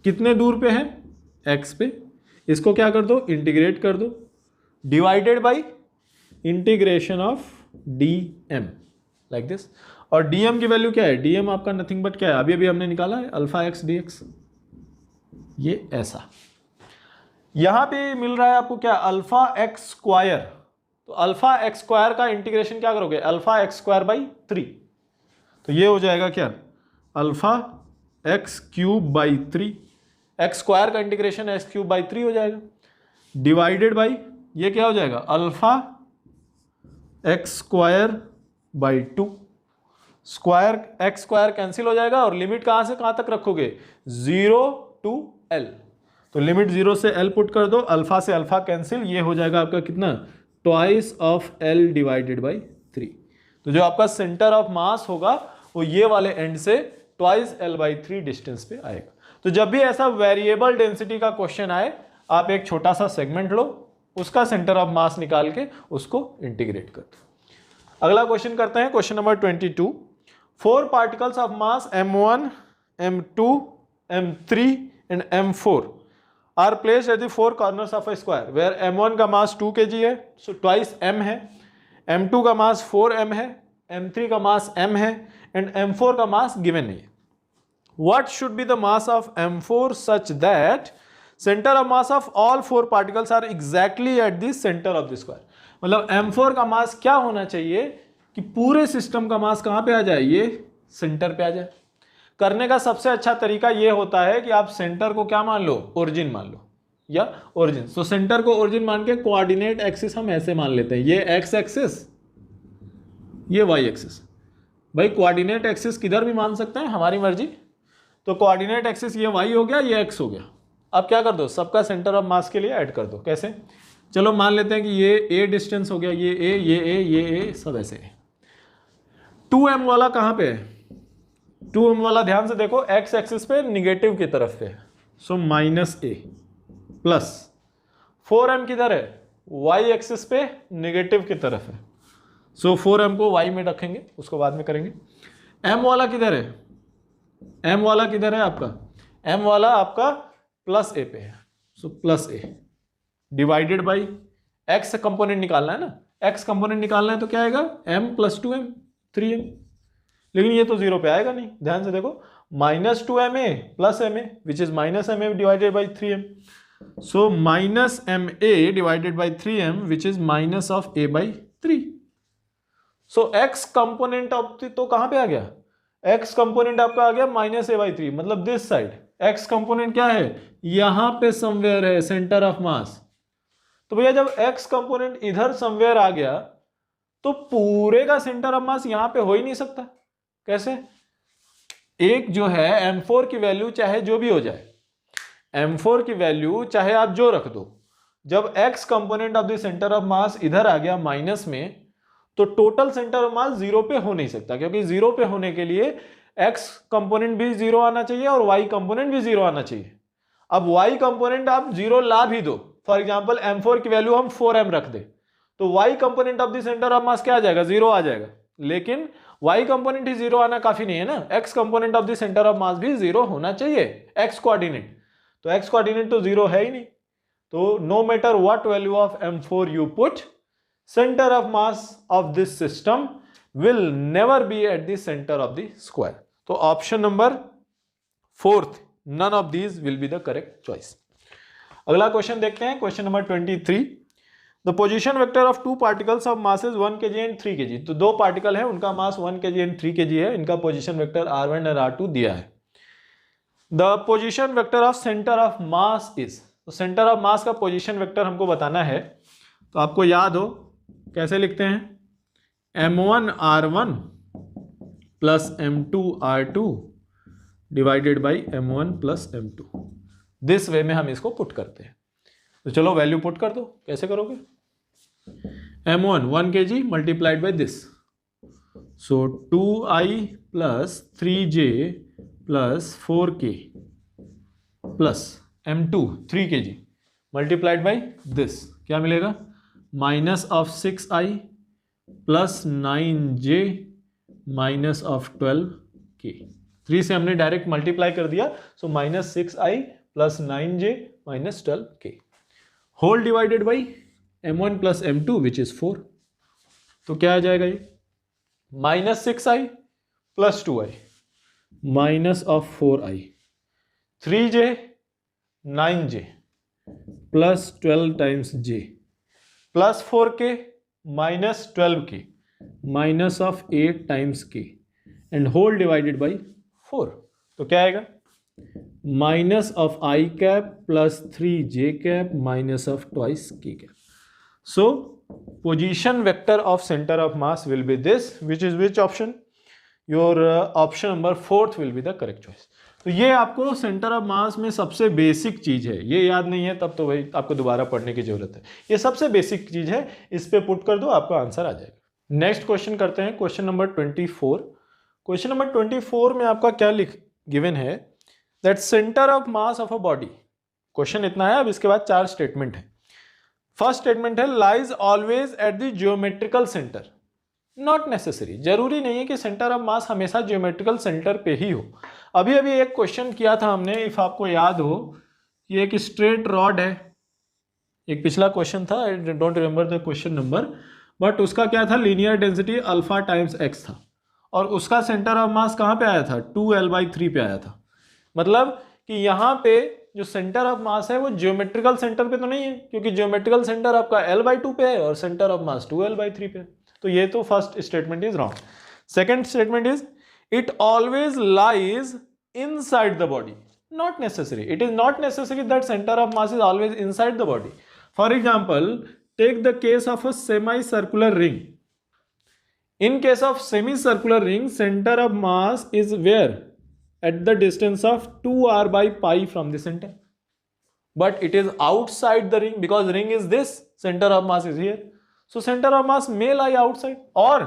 कितने दूर पे है, x पे, इसको क्या कर दो, इंटीग्रेट कर दो, divided by integration of dm like this. और dm की वैल्यू क्या है, dm आपका नथिंग बट क्या है, अभी अभी हमने निकाला है अल्फा एक्स dx, ये ऐसा। यहां पे मिल रहा है आपको क्या, अल्फा एक्स स्क्वायर, तो अल्फा एक्स स्क्वायर का इंटीग्रेशन क्या करोगे, अल्फा एक्स स्क्वायर बाई 3, तो ये हो जाएगा क्या, alpha x cube by 3, x square का इंटीग्रेशन एक्स क्यूब बाई 3 हो जाएगा, डिवाइडेड बाई ये क्या हो जाएगा, alpha x square by 2, square x square cancel हो जाएगा, और लिमिट कहां से कहां तक रखोगे, 0 टू l, तो लिमिट 0 से l पुट कर दो, अल्फा से अल्फा कैंसिल, ये हो जाएगा आपका कितना, twice of l divided by 3। तो जो आपका सेंटर ऑफ मास होगा वो ये वाले एंड से ट्वाइस l बाई 3 डिस्टेंस पे आएगा। तो जब भी ऐसा वेरिएबल डेंसिटी का क्वेश्चन आए, आप एक छोटा सा सेगमेंट लो, उसका सेंटर ऑफ मास निकाल के उसको इंटीग्रेट कर दो। अगला क्वेश्चन करते हैं, question number 22। 4 particles of mass m1, m2, m3 and m4 are placed at the 4 corners of a square where m1 का मास 2 kg है, सो ट्वाइस m है, m2 का मास 4m है, m3 का मास m है एंड m4 का मास गिवन नहीं है। What should be the mass of m4 such that center of mass of all 4 particles are exactly at the center of the square? मतलब m4 का मास क्या होना चाहिए कि पूरे सिस्टम का मास कहां पे आ जाए, ये सेंटर पे आ जाए। करने का सबसे अच्छा तरीका ये होता है कि आप सेंटर को क्या मान लो, ओरिजिन मान लो, या ओरिजिन। तो सेंटर को ओरिजिन मान के कोऑर्डिनेट एक्सिस हम ऐसे मान लेते हैं, ये एक्स एक्सिस, ये वाई एक्सिस। भाई कोऑर्डिनेट एक्सिस किधर भी मान सकते हैं, हमारी मर्जी। तो कोऑर्डिनेट एक्सिस ये y हो गया, ये x हो गया। अब क्या कर दो, सबका सेंटर ऑफ मास के लिए ऐड कर दो। कैसे, चलो मान लेते हैं कि ये a डिस्टेंस हो गया, ये a, ये a, ये a, सब ऐसे है। 2m वाला कहाँ पे है, 2m वाला ध्यान से देखो, x एक्सिस पे निगेटिव की तरफ पे है, सो -a प्लस 4m किधर है, y एक्सिस पे निगेटिव की तरफ है, सो 4m को y में रखेंगे, उसको बाद में करेंगे। m वाला किधर है, m वाला किधर है आपका, m वाला आपका प्लस a पे है, so plus a divided by x component निकालना है ना, x कंपोनेंट निकालना है तो क्या आएगा, m प्लस 2m 3m, लेकिन ये तो 0 पे आएगा नहीं, ध्यान से देखो, -2ma plus ma which is -ma divided by 3m, so -ma divided by 3m which is minus of a by 3। So x component of तो कहां पे आ गया, x कंपोनेंट आपका आ गया -a/3, मतलब दिस साइड x कंपोनेंट क्या है, यहां पे समवेयर है सेंटर ऑफ मास। तो भैया जब x कंपोनेंट इधर समवेयर आ गया तो पूरे का सेंटर ऑफ मास यहां पे हो ही नहीं सकता। कैसे, एक जो है m4 की वैल्यू चाहे जो भी हो जाए, m4 की वैल्यू चाहे आप जो रख दो, जब x component of the centre of मास इधर आ गया माइनस में, तो टोटल सेंटर ऑफ मास 0 पे हो नहीं सकता, क्योंकि 0 पे होने के लिए x कंपोनेंट भी 0 आना चाहिए और y कंपोनेंट भी 0 आना चाहिए। अब y कंपोनेंट आप 0 ला भी दो, फॉर एग्जांपल m4 की वैल्यू हम 4m रख दे, तो y component of the centre of मास क्या आ जाएगा, 0 आ जाएगा। लेकिन y कंपोनेंट ही 0 आना काफी नहीं है ना, x component of the centre of mass भी 0 होना चाहिए, x कोऑर्डिनेट, तो x कोऑर्डिनेट तो 0 है ही नहीं। तो no matter what value of m4 you put, center of mass of this system will never be at the center of the square. तो option number 4th, none of these will be the correct choice. अगला question देखते हैं, question number 23। The position vector of 2 particles of masses 1 kg and 3 kg, तो 2 particle है, उनका मास 1 kg and 3 kg है, इनका position vector r1 और r2 दिया है। The position vector of center of mass is, तो सेंटर ऑफ मास का पोजिशन वेक्टर हमको बताना है, तो आपको याद हो कैसे लिखते हैं, m1 r1 plus m2 r2 divided by m1 plus m2, this way में हम इसको पुट करते हैं। तो चलो वैल्यू पुट कर दो, कैसे करोगे, m1 1 kg multiplied by this, so 2i plus 3j plus 4k plus m2 3 kg multiplied by this, क्या मिलेगा, minus of 6i plus 9j minus of 12k, 3 से हमने डायरेक्ट मल्टीप्लाई कर दिया, so -6i + 9j - 12k whole divided by m1 + m2 which is 4। तो क्या आ जाएगा ये -6i + 2i -4i 3j 9j + 12 times j + 4k -12k -8 times k and whole divided by 4। तो क्या आएगा -i cap + 3j cap -2 k cap। So position vector of center of mass will be this, which is which option? Your option number 4th will be the correct choice। तो ये आपको centre of मास में सबसे basic चीज है, ये याद नहीं है तब तो भाई आपको दोबारा पढ़ने की जरूरत है। ये सबसे बेसिक चीज है, इस पे पुट कर दो आपका आंसर आ जाएगा। नेक्स्ट क्वेश्चन करते हैं, क्वेश्चन नंबर 24। क्वेश्चन नंबर 24 में आपका क्या गिवन है that centre of mass of a body. Question इतना है, अब इसके बाद 4 स्टेटमेंट है। फर्स्ट स्टेटमेंट है lies always at the geometrical centre. Not necessary, जरूरी नहीं है कि सेंटर ऑफ मास हमेशा जियोमेट्रिकल सेंटर पे ही हो। अभी अभी एक क्वेश्चन किया था हमने, इफ आपको याद हो, कि एक स्ट्रेट रॉड है, एक पिछला क्वेश्चन था, I don't remember the question number, but उसका क्या था, linear density alpha times x था, और उसका सेंटर ऑफ मास कहाँ पे आया था, 2l/3 पे आया था। मतलब कि यहाँ पे जो सेंटर ऑफ मास है वो जियोमेट्रिकल सेंटर पे तो नहीं है, क्योंकि जियोमेट्रिकल सेंटर आपका l/2 पे है और सेंटर ऑफ मास 2l/3 पे है। तो ये तो first statement is wrong. Second statement is it always lies inside the body. Not necessary, it is not necessary that centre of mass is always inside the body. For example, take the case of a semi circular ring. In case of semicircular ring, center of mass is where? At the distance of 2r/pi from the center. But it is outside the ring because ring is this, center of mass is here. So center of mass may lie outside. Or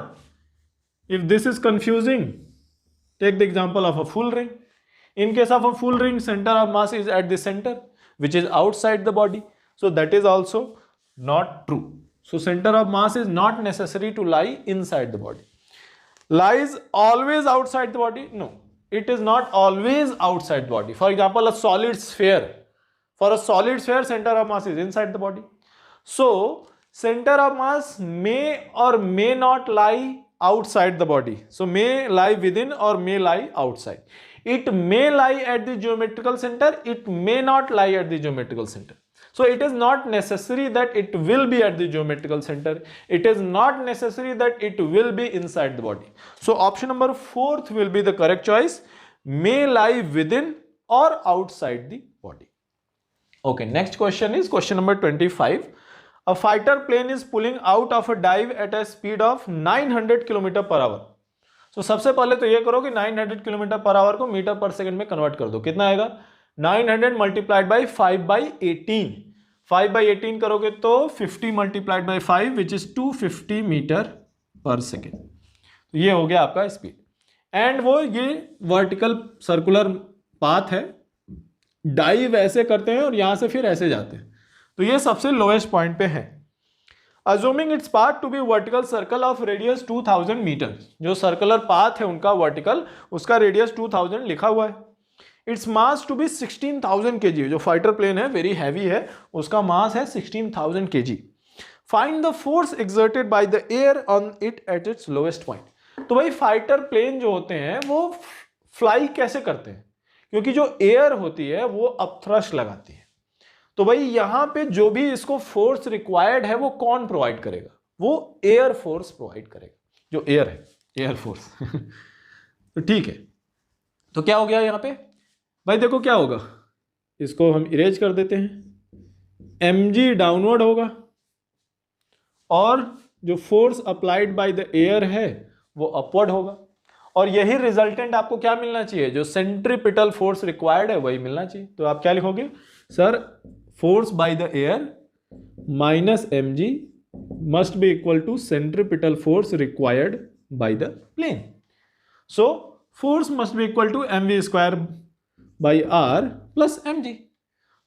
if this is confusing, take the example of a full ring. In case of a full ring, center of mass is at the center, which is outside the body. So that is also not true. So center of mass is not necessary to lie inside the body. Lies always outside the body? No, it is not always outside the body. For example, a solid sphere. For a solid sphere, center of mass is inside the body. So center of mass may or may not lie outside the body. So may lie within or may lie outside. It may lie at the geometrical center. It may not lie at the geometrical center. So it is not necessary that it will be at the geometrical center. It is not necessary that it will be inside the body. So option number 4th will be the correct choice. May lie within or outside the body. Okay, next question is question number 25. A fighter plane is pulling out of a dive at a speed of 900 km/h. So सबसे पहले तो ये करो कि 900 km/h को metre per second में convert कर दो। कितना आएगा, 900 मल्टीप्लाइड बाई 5/18। 5/18 करोगे तो 50 multiplied by 5 which is 250 metre per second. तो ये हो गया आपका स्पीड। एंड वो ये वर्टिकल सर्कुलर पाथ है, डाइव ऐसे करते हैं और यहां से फिर ऐसे जाते हैं। तो ये सबसे लोएस्ट पॉइंट पे है। Assuming its path to be vertical circle of radius 2000 metre. जो सर्कुलर पाथ है उनका वर्टिकल, उसका रेडियस 2000 लिखा हुआ है। Its mass to be 16,000 kg। जो फाइटर प्लेन है वेरी हैवी है, उसका मास है 16,000 kg। Find the force exerted by the air on it at its lowest point. तो भाई फाइटर प्लेन जो होते हैं वो फ्लाई कैसे करते हैं, क्योंकि जो एयर होती है वो अपथ्रस्ट लगाती है। तो भाई यहां पे जो भी इसको फोर्स रिक्वायर्ड है वो कौन प्रोवाइड करेगा, वो एयर फोर्स प्रोवाइड करेगा, जो एयर है, एयर फोर्स। तो ठीक है, तो क्या हो गया यहां पे भाई, देखो क्या होगा, इसको हम इरेज कर देते हैं। mg डाउनवर्ड होगा और जो force applied by the air है वो अपवर्ड होगा, और यही रिजल्टेंट आपको क्या मिलना चाहिए, जो सेंट्रीपिटल फोर्स रिक्वायर्ड है वही मिलना चाहिए। तो आप क्या लिखोगे, sir force by the air minus mg must be equal to centripetal force required by the plane. So force must be equal to mv² by r plus mg।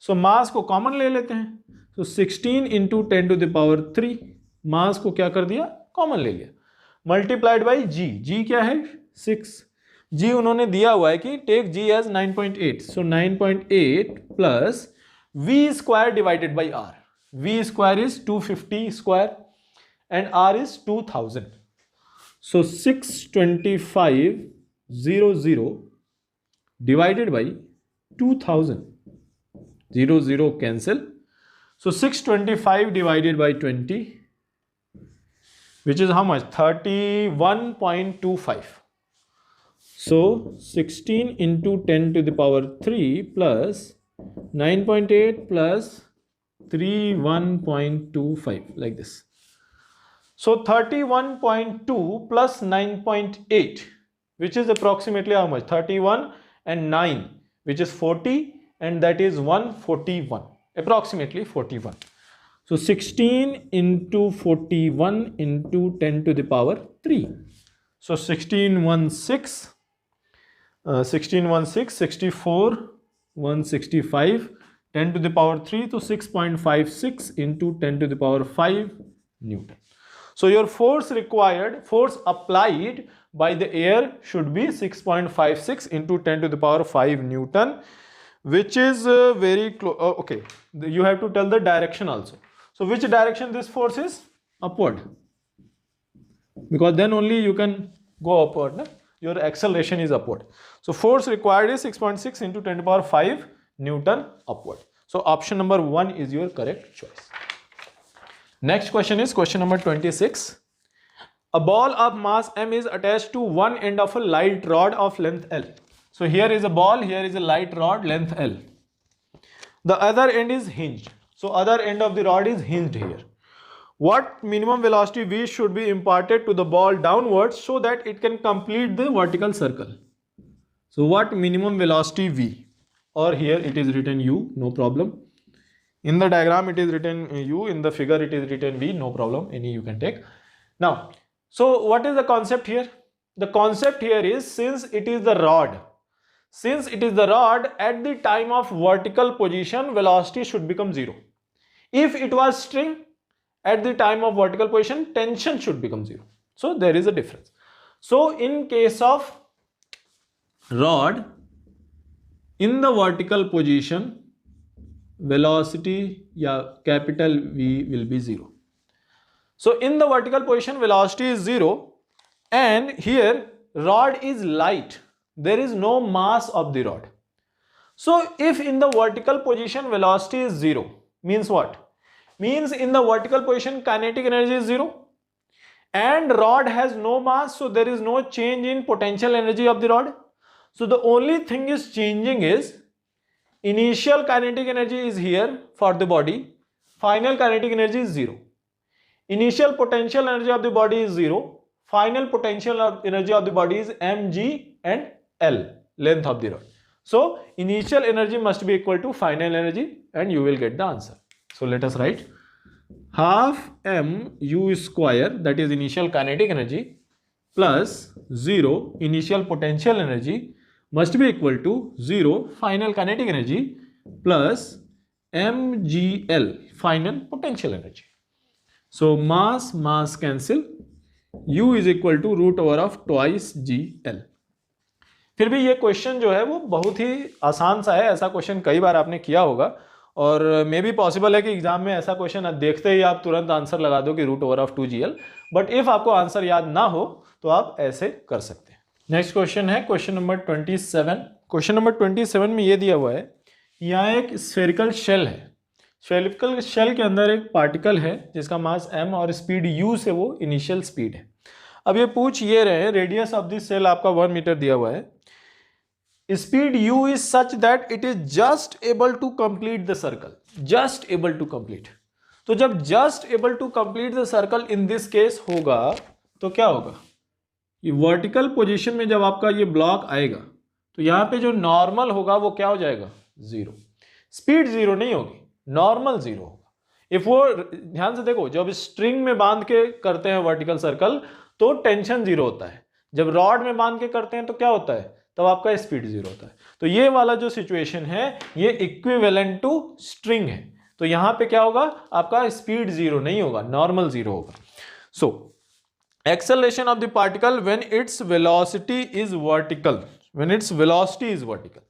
सो mass को कॉमन ले लेते हैं, तो 16 इंटू 10⁻³ मास को क्या कर दिया, कॉमन ले लिया, मल्टीप्लाइड बाई g। g क्या है 6, जी उन्होंने दिया हुआ है कि take g as 9.8, so 9.8 plus we square divided by r. V square is 250 square and r is 2000. So 62500 divided by 2000. 0 cancel. So 625 divided by 20, which is how much? 31.25. So 16 into 10 to the power 3 plus 9.8 plus 31.25, like this. So 31.2 plus 9.8, which is approximately how much? 31 and 9, which is 40, and that is 141, approximately 41. So 16 into 41 into 10 to the power 3. So 16 64 165, 10 to the power 3, so 6.56 into 10 to the power 5 Newton. So your force applied by the air should be 6.56 into 10 to the power 5 Newton, which is very close. Okay, you have to tell the direction also. So which direction this force is? Upward, because then only you can go upward. No? Your acceleration is upward. So force required is 6.6 into 10 to the power 5 Newton upward. So option number 1 is your correct choice. Next question is question number 26. A ball of mass m is attached to one end of a light rod of length L. So here is a ball, here is a light rod length L. The other end is hinged. So other end of the rod is hinged here. What minimum velocity v should be imparted to the ball downwards so that it can complete the vertical circle? So what minimum velocity v, or here it is written u, no problem. In the diagram it is written u, in the figure it is written v, no problem, any you can take. Now, so what is the concept here? The concept here is, since it is the rod, at the time of vertical position velocity should become 0. If it was string, at the time of vertical position tension should become 0. So there is a difference. So in case of rod, in the vertical position velocity, capital V will be 0. So in the vertical position velocity is 0, and here rod is light, there is no mass of the rod. So if in the vertical position velocity is 0, means what? Means in the vertical position kinetic energy is 0, and rod has no mass, so there is no change in potential energy of the rod. So the only thing is changing is initial kinetic energy is here for the body, final kinetic energy is 0. Initial potential energy of the body is 0, final potential energy of the body is mg and L, length of the rod. So initial energy must be equal to final energy, and you will get the answer. So let us write half mu square, that is initial kinetic energy, plus 0 initial potential energy must be equal to 0 final kinetic energy plus mgl final potential energy. So mass cancel, u is equal to root over of twice gl. फिर भी ये question जो है वो बहुत ही आसान सा है. ऐसा क्वेश्चन कई बार आपने किया होगा, और मे भी पॉसिबल है कि एग्जाम में ऐसा क्वेश्चन देखते ही आप तुरंत आंसर लगा दो कि root over of 2gl. But if आपको आंसर याद ना हो तो आप ऐसे कर सकते हैं. नेक्स्ट क्वेश्चन है क्वेश्चन नंबर 27. क्वेश्चन नंबर 27 में ये दिया हुआ है, यहाँ एक स्फेरिकल शेल है. स्फेरिकल शेल के अंदर एक पार्टिकल है जिसका मास m और स्पीड u से वो इनिशियल स्पीड है. अब ये पूछ ये रहे हैं, रेडियस ऑफ दिस शेल आपका 1 मीटर दिया हुआ है, speed u is such that it is just able to complete the circle. just able to complete. तो जब just able to complete the circle in this case होगा तो क्या होगा? ये वर्टिकल पोजीशन में जब आपका ये ब्लॉक आएगा तो यहाँ पे जो नॉर्मल होगा वो क्या हो जाएगा? 0. स्पीड 0 नहीं होगी, नॉर्मल 0 होगा. इफ वो ध्यान से देखो, जब स्ट्रिंग में बांध के करते हैं वर्टिकल सर्कल तो टेंशन 0 होता है. जब रॉड में बांध के करते हैं तो क्या होता है? तब आपका स्पीड 0 होता है. तो ये वाला जो सिचुएशन है ये इक्विवेलेंट टू स्ट्रिंग है. तो यहां पे क्या होगा? आपका स्पीड 0 नहीं होगा, नॉर्मल 0 होगा. So acceleration of the particle when its velocity is vertical, when its velocity is vertical.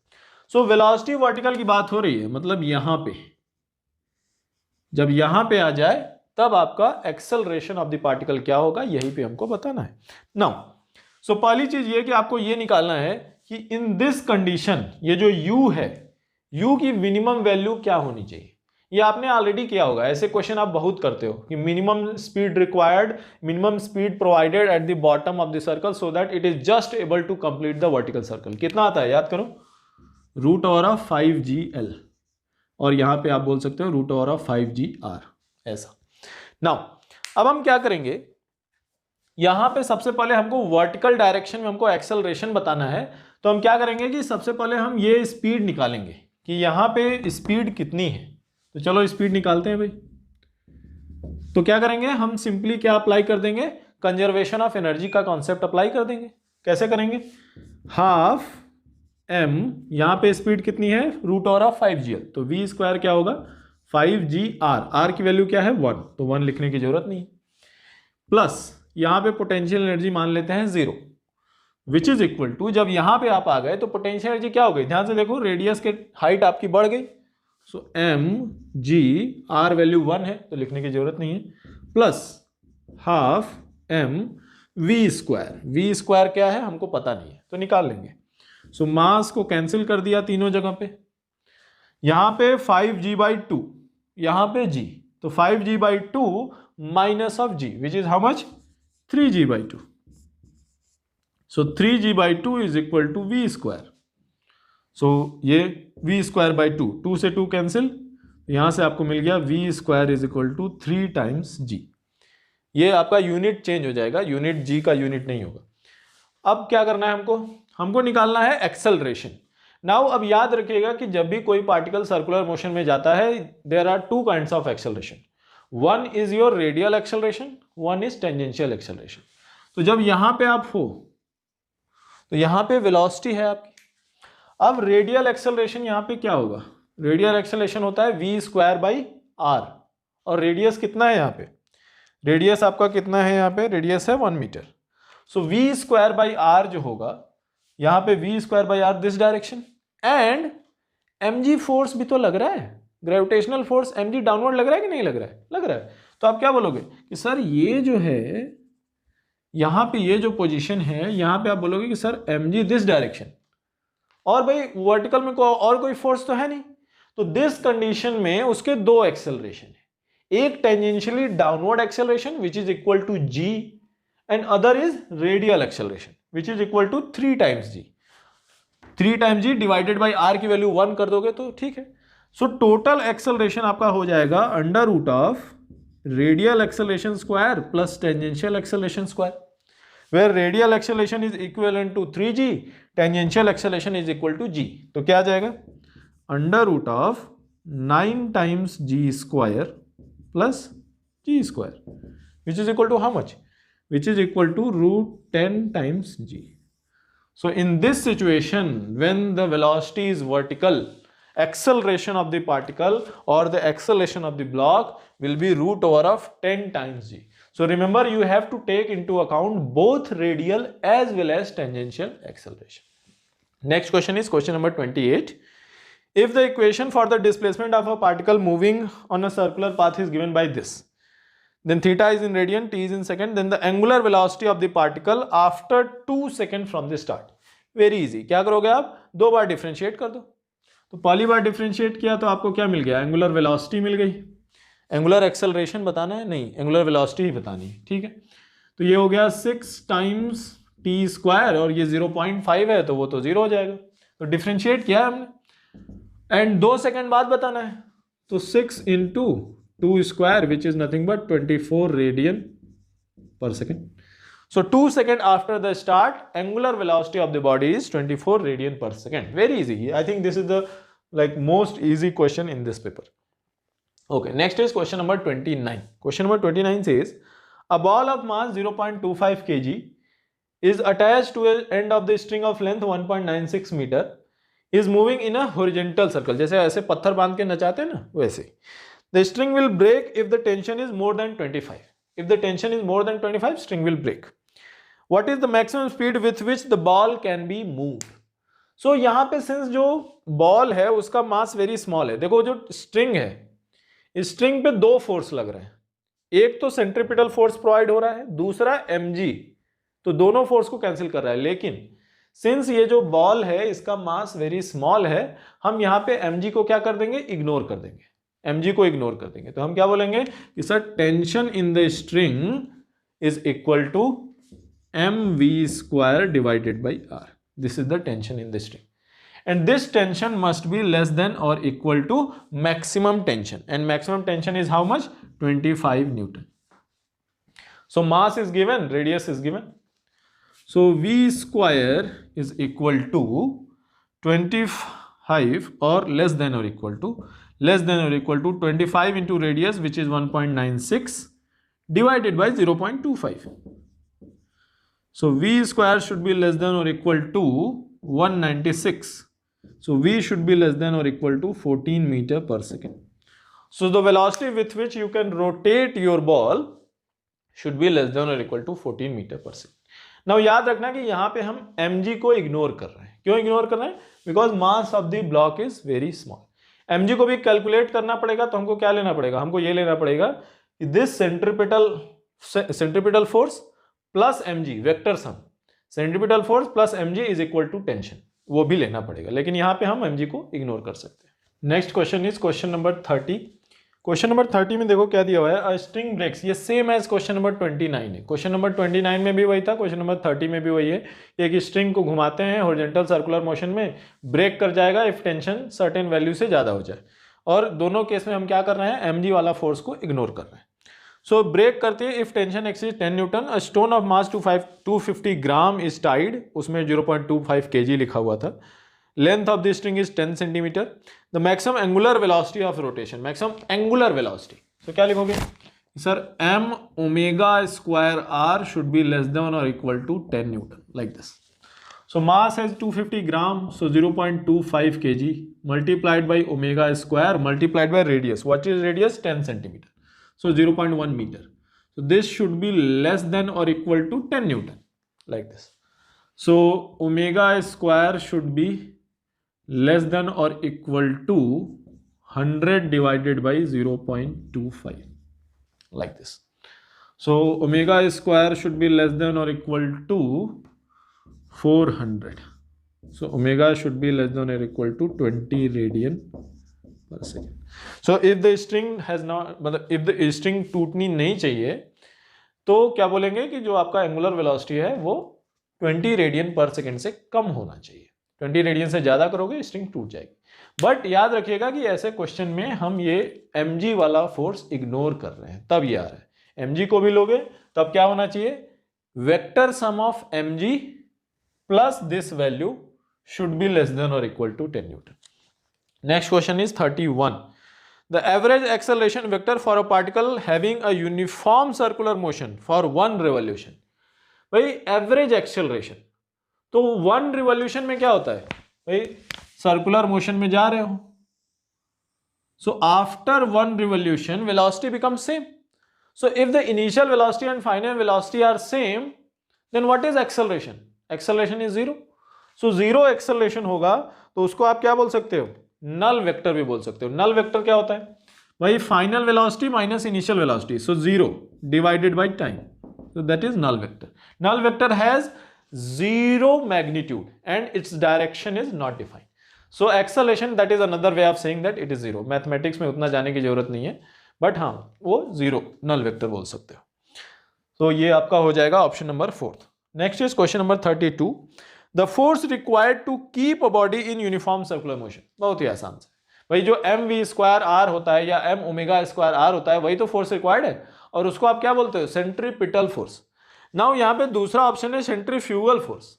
So velocity vertical की बात हो रही है, मतलब यहां पे, जब यहां पे आ जाए तब आपका एक्सेलरेशन ऑफ द पार्टिकल क्या होगा, यही पे हमको बताना है। नाउ सो पहली चीज ये कि आपको ये निकालना है कि इन दिस कंडीशन ये जो u है, u की मिनिमम वैल्यू क्या होनी चाहिए। ये आपने ऑलरेडी किया होगा, ऐसे क्वेश्चन आप बहुत करते हो कि minimum speed required, minimum speed provided at the bottom of the circle so that it is just able to complete the vertical circle. कितना आता है याद करो, √5gl, और यहां पे आप बोल सकते हो √5gr, ऐसा। नाउ अब हम क्या करेंगे, यहां पे सबसे पहले हमको वर्टिकल डायरेक्शन में हमको एक्सेलरेशन बताना है, तो हम क्या करेंगे कि सबसे पहले हम ये स्पीड निकालेंगे कि यहां पे स्पीड कितनी है। तो चलो स्पीड निकालते हैं भाई। तो क्या करेंगे, हम सिंपली क्या अप्लाई कर देंगे, कंजर्वेशन ऑफ एनर्जी का कॉन्सेप्ट अप्लाई कर देंगे। कैसे करेंगे, हाफ m, यहां पे स्पीड कितनी है √5gl, तो v² क्या होगा 5gr, r की वैल्यू क्या है 1, तो 1 लिखने की जरूरत नहीं है, प्लस यहां पे पोटेंशियल एनर्जी मान लेते हैं 0, विच इज इक्वल टू, जब यहां पे आप आ गए तो पोटेंशियल एनर्जी क्या हो गई, ध्यान से देखो, रेडियस के हाइट आपकी बढ़ गई, सो mg, r वैल्यू 1 है तो लिखने की जरूरत नहीं है, प्लस हाफ m v² क्या है हमको पता नहीं है तो निकाल लेंगे। सो मास को कैंसिल कर दिया तीनों जगह पे, यहां पे 5g/2, यहां पे g, तो 5g/2 minus of g which is how much 3g/2, so 3g/2 is equal to v²। So ये v²/2, 2 से 2 कैंसिल, यहां से आपको मिल गया v² is equal to 3 times g। ये आपका यूनिट चेंज हो जाएगा, यूनिट g का यूनिट नहीं होगा। अब क्या करना है हमको निकालना है एक्सेलरेशन। नाउ अब याद रखिएगा कि जब भी कोई पार्टिकल सर्कुलर मोशन में जाता है, there are 2 kinds of acceleration, one is your radial acceleration, one is tangential acceleration. तो जब यहां पे आप हो तो यहां पे वेलोसिटी है आपकी, अब रेडियल एक्सेलरेशन यहां पे क्या होगा, रेडियल एक्सेलरेशन होता है v²/r, और रेडियस कितना है यहां पे, रेडियस आपका कितना है यहां पे, रेडियस है 1 मीटर। सो v²/r जो होगा यहां पे v²/r this direction, and mg force भी तो लग रहा है, ग्रेविटेशनल फोर्स mg डाउनवर्ड लग रहा है कि नहीं लग रहा है, लग रहा है। तो आप क्या बोलोगे कि सर ये जो है यहां पे ये जो पोजीशन है, यहां पे आप बोलोगे कि सर mg दिस डायरेक्शन, और भाई वर्टिकल में और कोई फोर्स तो है नहीं, तो दिस कंडीशन में उसके 2 एक्सेलरेशन है, एक tangentially downward acceleration which is equal to g, and other is radial acceleration which is equal to 3 times g। 3 times g divided by r की वैल्यू 1 कर दोगे तो ठीक है। सो टोटल एक्सेलरेशन आपका हो जाएगा √ radial acceleration square plus tangential acceleration square, where radial acceleration is equivalent to 3g, tangential acceleration is equal to g। तो क्या आ जाएगा, √9 times g² plus g², which is equal to how much, which is equal to √10 times g। So in this situation, when the velocity is vertical, acceleration of the particle or the acceleration of the block will be √10 times g। So remember, you have to take into account both radial as well as tangential acceleration. Next question is question number 28. If the equation for the displacement of a particle moving on a circular path is given by this, then theta is in radian, t is in second, then the angular velocity of the particle after 2 seconds from the start. Very easy. क्या करोगे आप, 2 बार differentiate कर दो। तो पहली बार differentiate किया तो आपको क्या मिल गया, एंगुलर वेलोसिटी मिल गई। एंगुलर एक्सेलरेशन बताना है नहीं, एंगुलर वेलोसिटी ही बतानी है, ठीक है। तो ये हो गया 6 टाइम्स t², और ये 0.5 है तो वो तो 0 हो जाएगा, तो डिफरेंशिएट किया है हमने, एंड 2 सेकंड बाद बताना है, तो 6 into 2² which is nothing but 24 radian per second। So 2 seconds after the start, angular velocity of the body is 24 radian per second. Very easy. I think this is the most easy question in this paper. Okay, next is question number 29. Question number 29 says, a ball of mass 0.25 kg is attached to the end of the string of length 1.96 meter, is moving in a horizontal circle. जैसे ऐसे पत्थर बांध के नचाते हैं ना, वैसे। The string will break if the tension is more than 25. If the tension is more than 25, string will break. What is the maximum speed with which the ball can be moved? So यहाँ पे since जो ball है उसका mass vary small है, देखो जो string है, इस स्ट्रिंग पे दो फोर्स लग रहे हैं, एक तो सेंट्रीपिटल फोर्स प्रोवाइड हो रहा है, दूसरा mg, तो दोनों फोर्स को कैंसिल कर रहा है। लेकिन सिंस ये जो बॉल है इसका मास वेरी स्मॉल है, हम यहाँ पे mg को क्या कर देंगे, इग्नोर कर देंगे, mg को इग्नोर कर देंगे। तो हम क्या बोलेंगे कि sir tension in the string is equal to mv square divided by r. This is the tension in the string, and this tension must be less than or equal to maximum tension, and maximum tension is how much, 25 Newton. So mass is given, radius is given, so v square is equal to 25 or less than or equal to 25 into radius, which is 1.96 divided by 0.25. So v square should be less than or equal to 196. So v should be less than or equal to 14 meter per second. So the velocity with which you can rotate your ball should be less than or equal to 14 meter per second. Now याद रखना कि यहाँ पे हम mg को ignore कर रहे हैं। क्यों इग्नोर कर रहे हैं? Because mass of the block is very small. mg को भी कैलकुलेट करना पड़ेगा, तो हमको क्या लेना पड़ेगा, हमको ये लेना पड़ेगा कि this centripetal force plus mg, vector sum, centripetal force plus mg is equal to tension, वो भी लेना पड़ेगा, लेकिन यहां पे हम mg को इग्नोर कर सकते हैं। Next question is question number 30। Question number 30 में देखो क्या दिया हुआ है, अ स्ट्रिंग ब्रेक्स, ये सेम एज क्वेश्चन नंबर 29 है। क्वेश्चन नंबर 29 में भी वही था, क्वेश्चन नंबर 30 में भी वही है। एक स्ट्रिंग को घुमाते हैं हॉरिजॉन्टल सर्कुलर मोशन में, ब्रेक कर जाएगा इफ टेंशन सर्टेन वैल्यू से ज्यादा हो जाए, और दोनों केस में हम क्या कर रहे हैं, mg वाला फोर्स को इग्नोर कर रहे हैं। सो ब्रेक करते हैं if tension exceed 10 newton, a stone of mass 250 gram is tied, उसमें 0.25 kg लिखा हुआ था, length of the string is 10 centimetre, the maximum angular velocity of rotation, maximum angular velocity, तो क्या लिखोगे sir, m omega square r should be less than और equal to 10 newton, like this. So mass has 250 gram, so 0.25 kg multiplied by omega square multiplied by radius, what is radius, 10 centimetre, so 0.1 meter. So this should be less than or equal to 10 Newton, like this. So omega square should be less than or equal to 100 divided by 0.25, like this. So omega square should be less than or equal to 400. So omega should be less than or equal to 20 radian per second. So if the string has not, मतलब if the string टूटनी नहीं चाहिए, तो क्या बोलेंगे कि जो आपका angular velocity है वो 20 रेडियन पर सेकेंड से कम होना चाहिए। 20 रेडियन से ज्यादा करोगे स्ट्रिंग टूट जाएगी। बट याद रखिएगा कि ऐसे क्वेश्चन में हम ये mg वाला फोर्स इग्नोर कर रहे हैं, तब ये आ रहा है। mg को भी लोगे तब क्या होना चाहिए, vector sum of mg plus this value should be less than और equal to 10 newton. Next question is 31. The average acceleration vector for a particle having a uniform circular motion for one revolution. भाई average acceleration, तो one revolution में क्या होता है भाई, circular motion में जा रहे हो, so after one revolution velocity become same. So if the initial velocity and final velocity are same, then what is acceleration, acceleration is zero. So zero acceleration होगा तो उसको आप क्या बोल सकते हो, नल वेक्टर भी बोल सकते हो। नल वेक्टर क्या होता है भाई, final velocity minus initial velocity, so zero divided by time, so that is null vector. Null vector has zero magnitude and its direction is not defined. So acceleration, that is another way of saying that it is zero. Mathematics में उतना जाने की जरूरत नहीं है, but हाँ वो zero null vector बोल सकते हो। तो ये आपका हो जाएगा option number 4। Next is question number 32। The force required to keep a body in uniform circular motion, बहुत ही आसान से भाई, जो एम वी स्क्वायर आर होता है या एम ओमेगा स्क्वायर आर होता है वही तो फोर्स रिक्वायर्ड है, और उसको आप क्या बोलते हो, सेंट्रीपिटल फोर्स। नाउ यहाँ पे दूसरा ऑप्शन है सेंट्रीफ्यूगल फोर्स,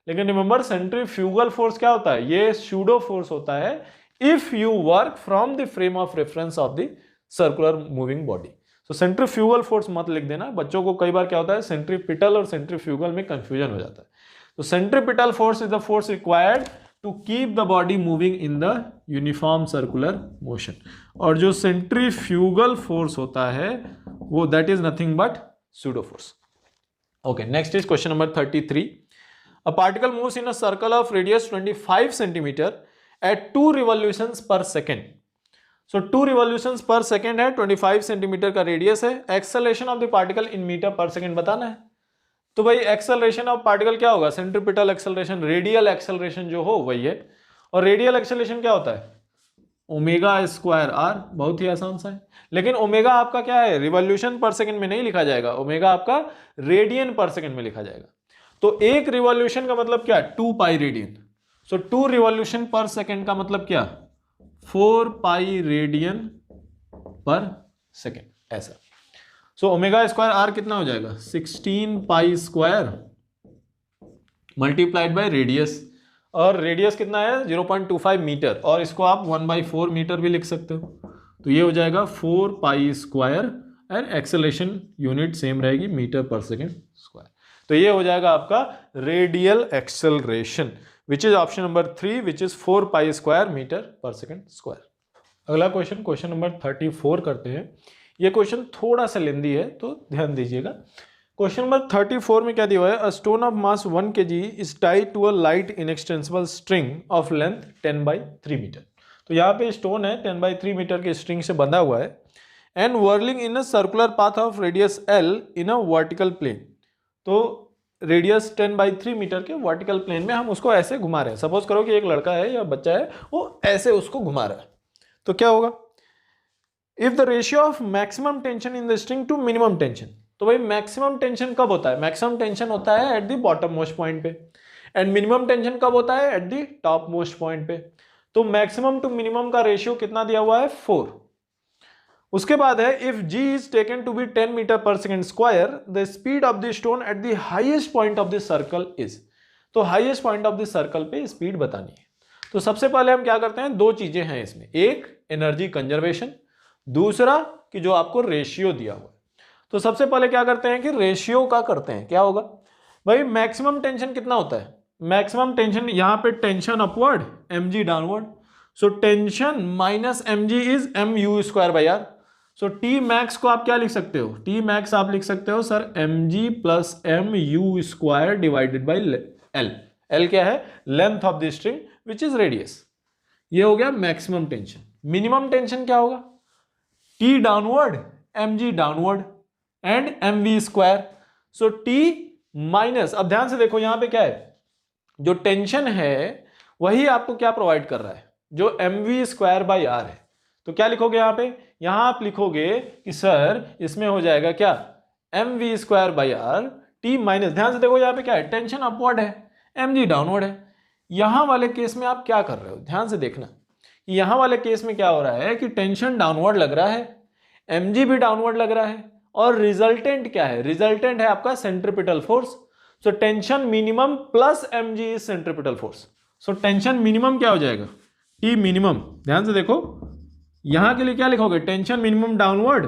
लेकिन रिमेंबर सेंट्रीफ्यूगल फोर्स क्या होता है, ये सूडो फोर्स होता है if you work from the frame of reference of the circular moving body. So centrifugal force मत लिख देना, बच्चों को कई बार क्या होता है सेंट्रीपिटल और सेंट्रीफ्यूगल में कंफ्यूजन हो जाता है। तो centripetal force is the force required to keep the body moving in the uniform circular motion. और जो सेंट्रीफ्यूगल फोर्स होता है वो that is nothing but pseudo force. Okay, next is question number 33। A particle moves in a circle of radius 25 centimetre at 2 revolutions per second. So 2 revolutions per second है, 25 centimetre का radius है। Acceleration of the particle in metre per second बताना है। तो भाई acceleration of particle क्या होगा? Centripetal acceleration, radial acceleration जो हो वही है। और रेडियल एक्सेलरेशन क्या होता है? Omega square R. बहुत ही आसान सा है। लेकिन ओमेगा आपका क्या है? रिवॉल्यूशन पर सेकंड में नहीं लिखा जाएगा, ओमेगा आपका रेडियन पर सेकंड में लिखा जाएगा। तो एक रिवॉल्यूशन का मतलब क्या? 2 पाई रेडियन। सो 2 रिवॉल्यूशन पर सेकंड का मतलब क्या? 4 पाई रेडियन पर सेकंड, ऐसा। सो ओमेगा स्क्वायर आर कितना हो जाएगा? 16 pi square multiplied by radius. और रेडियस कितना है? 0.25 मीटर। और इसको आप 1/4 मीटर भी लिख सकते हो। तो ये हो जाएगा 4 pi square and acceleration unit same रहेगी, मीटर पर सेकेंड स्क्वायर। तो ये हो जाएगा आपका radial acceleration, which is option number 3, which is 4 pi square metre per second square. अगला क्वेश्चन, क्वेश्चन नंबर 34 करते हैं। ये क्वेश्चन थोड़ा सा लेंदी है तो ध्यान दीजिएगा। क्वेश्चन नंबर 34 में क्या दिया हुआ है? A stone of mass 1 kg is tied to a light inextensible string of length 10/3 metre. तो यहाँ पे स्टोन है 10/3 मीटर के स्ट्रिंग से बंधा हुआ है and whirling in a circular path of radius L in a vertical plane. तो रेडियस 10/3 मीटर के वर्टिकल प्लेन में हम उसको ऐसे घुमा रहे हैं। सपोज करो कि एक लड़का है या बच्चा है, वो ऐसे उसको घुमा रहा है, तो क्या होगा? If the ratio of maximum tension in the string to minimum tension. तो भाई मैक्सिमम टेंशन कब होता है? मैक्सिमम टेंशन होता है at the bottom most point पे, एंड मिनिमम टेंशन कब होता है? At the top most point पे। तो मैक्सिमम टू मिनिमम का रेशियो कितना दिया हुआ है? 4। उसके बाद है if g is taken to be 10 metre per second square, the speed of the stone at the highest point of the circle is. तो highest point of the circle पे स्पीड बतानी है। तो सबसे पहले हम क्या करते हैं? 2 चीजें हैं इसमें, एक एनर्जी कंजर्वेशन, दूसरा कि जो आपको रेशियो दिया हुआ है। तो सबसे पहले क्या करते हैं कि रेशियो का करते हैं। क्या होगा भाई? मैक्सिमम टेंशन कितना होता है? मैक्सिमम टेंशन यहां पे tension upward, mg downward. So tension minus mg is mu square by R. So T max को आप क्या लिख सकते हो? टी मैक्स आप लिख सकते हो sir mg plus mu square divided by l। l क्या है? Length of the string which is radius. ये हो गया मैक्सिमम टेंशन। मिनिमम टेंशन क्या होगा? T downward, mg downward and mv square. So T minus, अब ध्यान से देखो यहां पे क्या है? जो टेंशन है वही आपको क्या प्रोवाइड कर रहा है? जो mv स्क्वायर बाई आर है। तो क्या लिखोगे यहां पे? यहां आप लिखोगे कि सर इसमें हो जाएगा क्या? mv square by R T minus, ध्यान से देखो यहां पे क्या है? टेंशन अपवर्ड है, mg डाउनवर्ड है। यहां वाले केस में आप क्या कर रहे हो? ध्यान से देखना, यहां वाले केस में क्या हो रहा है कि टेंशन डाउनवर्ड लग रहा है, mg भी डाउनवर्ड लग रहा है, और रिजल्टेंट क्या है? रिजल्टेंट है आपका centripetal force. So tension minimum plus mg is centripetal force. So tension minimum क्या हो जाएगा? T minimum. ध्यान से देखो यहां के लिए क्या लिखोगे? Tension minimum downward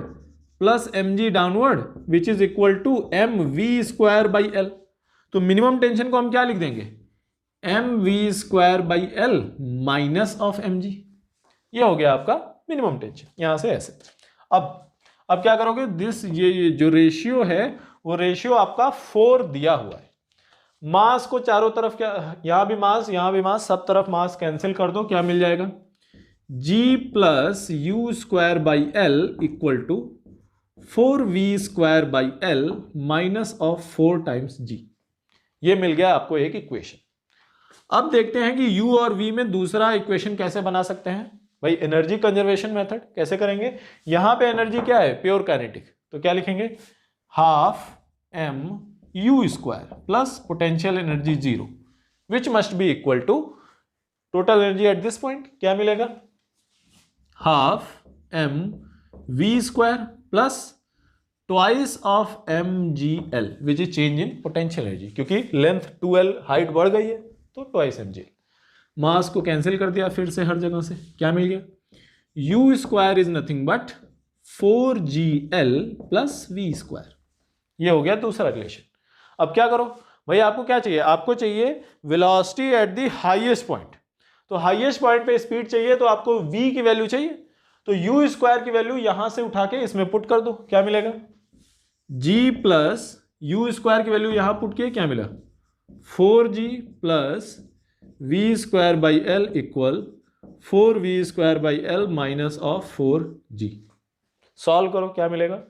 plus mg downward which is equal to mv square by l। तो मिनिमम टेंशन को हम क्या लिख देंगे? mv square by l minus of mg। ये हो गया आपका मिनिमम टेंशन। यहां से ऐसे। अब क्या करोगे? दिस ये जो रेशियो है वो रेशियो आपका 4 दिया हुआ है। मास को चारों तरफ क्या, यहां भी मास यहां भी मास, सब तरफ मास कैंसिल कर दो। क्या मिल जाएगा? g plus U square by L equal to 4v square by L minus of 4 times g। ये मिल गया आपको एक इक्वेशन। अब देखते हैं कि u और v में दूसरा इक्वेशन कैसे बना सकते हैं। भाई एनर्जी कंजर्वेशन मेथड कैसे करेंगे? यहां पे एनर्जी क्या है? Pure kinetic. तो क्या लिखेंगे? Half m u square plus potential energy 0 which must be equal to total energy at this point. क्या मिलेगा? Half m v square plus twice of mgl which is change in potential energy, क्योंकि length 2l height बढ़ गई है तो twice mgl। मास को cancel कर दिया फिर से हर जगह से। क्या मिल गया? u square is nothing but 4gl plus v square. ये हो गया दूसरा रिलेशन। अब क्या करो भाई? आपको क्या चाहिए? आपको चाहिए velocity at the highest point. तो हाईएस्ट पॉइंट पे स्पीड चाहिए तो आपको v की वैल्यू चाहिए, तो u स्क्वायर की वैल्यू यहां से उठा के इसमें पुट कर दो, क्या मिलेगा, g प्लस यू स्क्वायर की वैल्यू यहां पुट किए, क्या मिला 4g plus we square by L equal 4v square by L minus of 4g। Solve करो, क्या मिलेगा,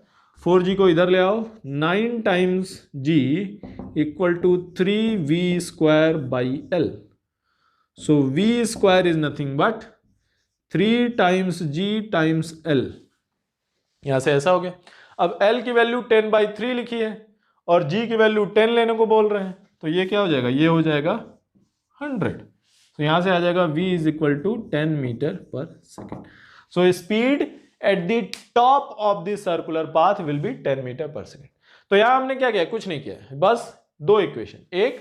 4g को इधर ले आओ, 9 times g equal to 3v square by L. So v square is nothing but 3 times g times l। यहां से ऐसा हो गया। अब l की वैल्यू 10/3 लिखी है और g की वैल्यू 10 लेने को बोल रहे हैं, तो ये क्या हो जाएगा, ये हो जाएगा 100। तो यहां से आ जाएगा v is equal to 10 metre per second. So speed at the top of the circular path will be 10 metre per second. तो यहां हमने क्या किया, कुछ नहीं किया है, बस दो इक्वेशन, एक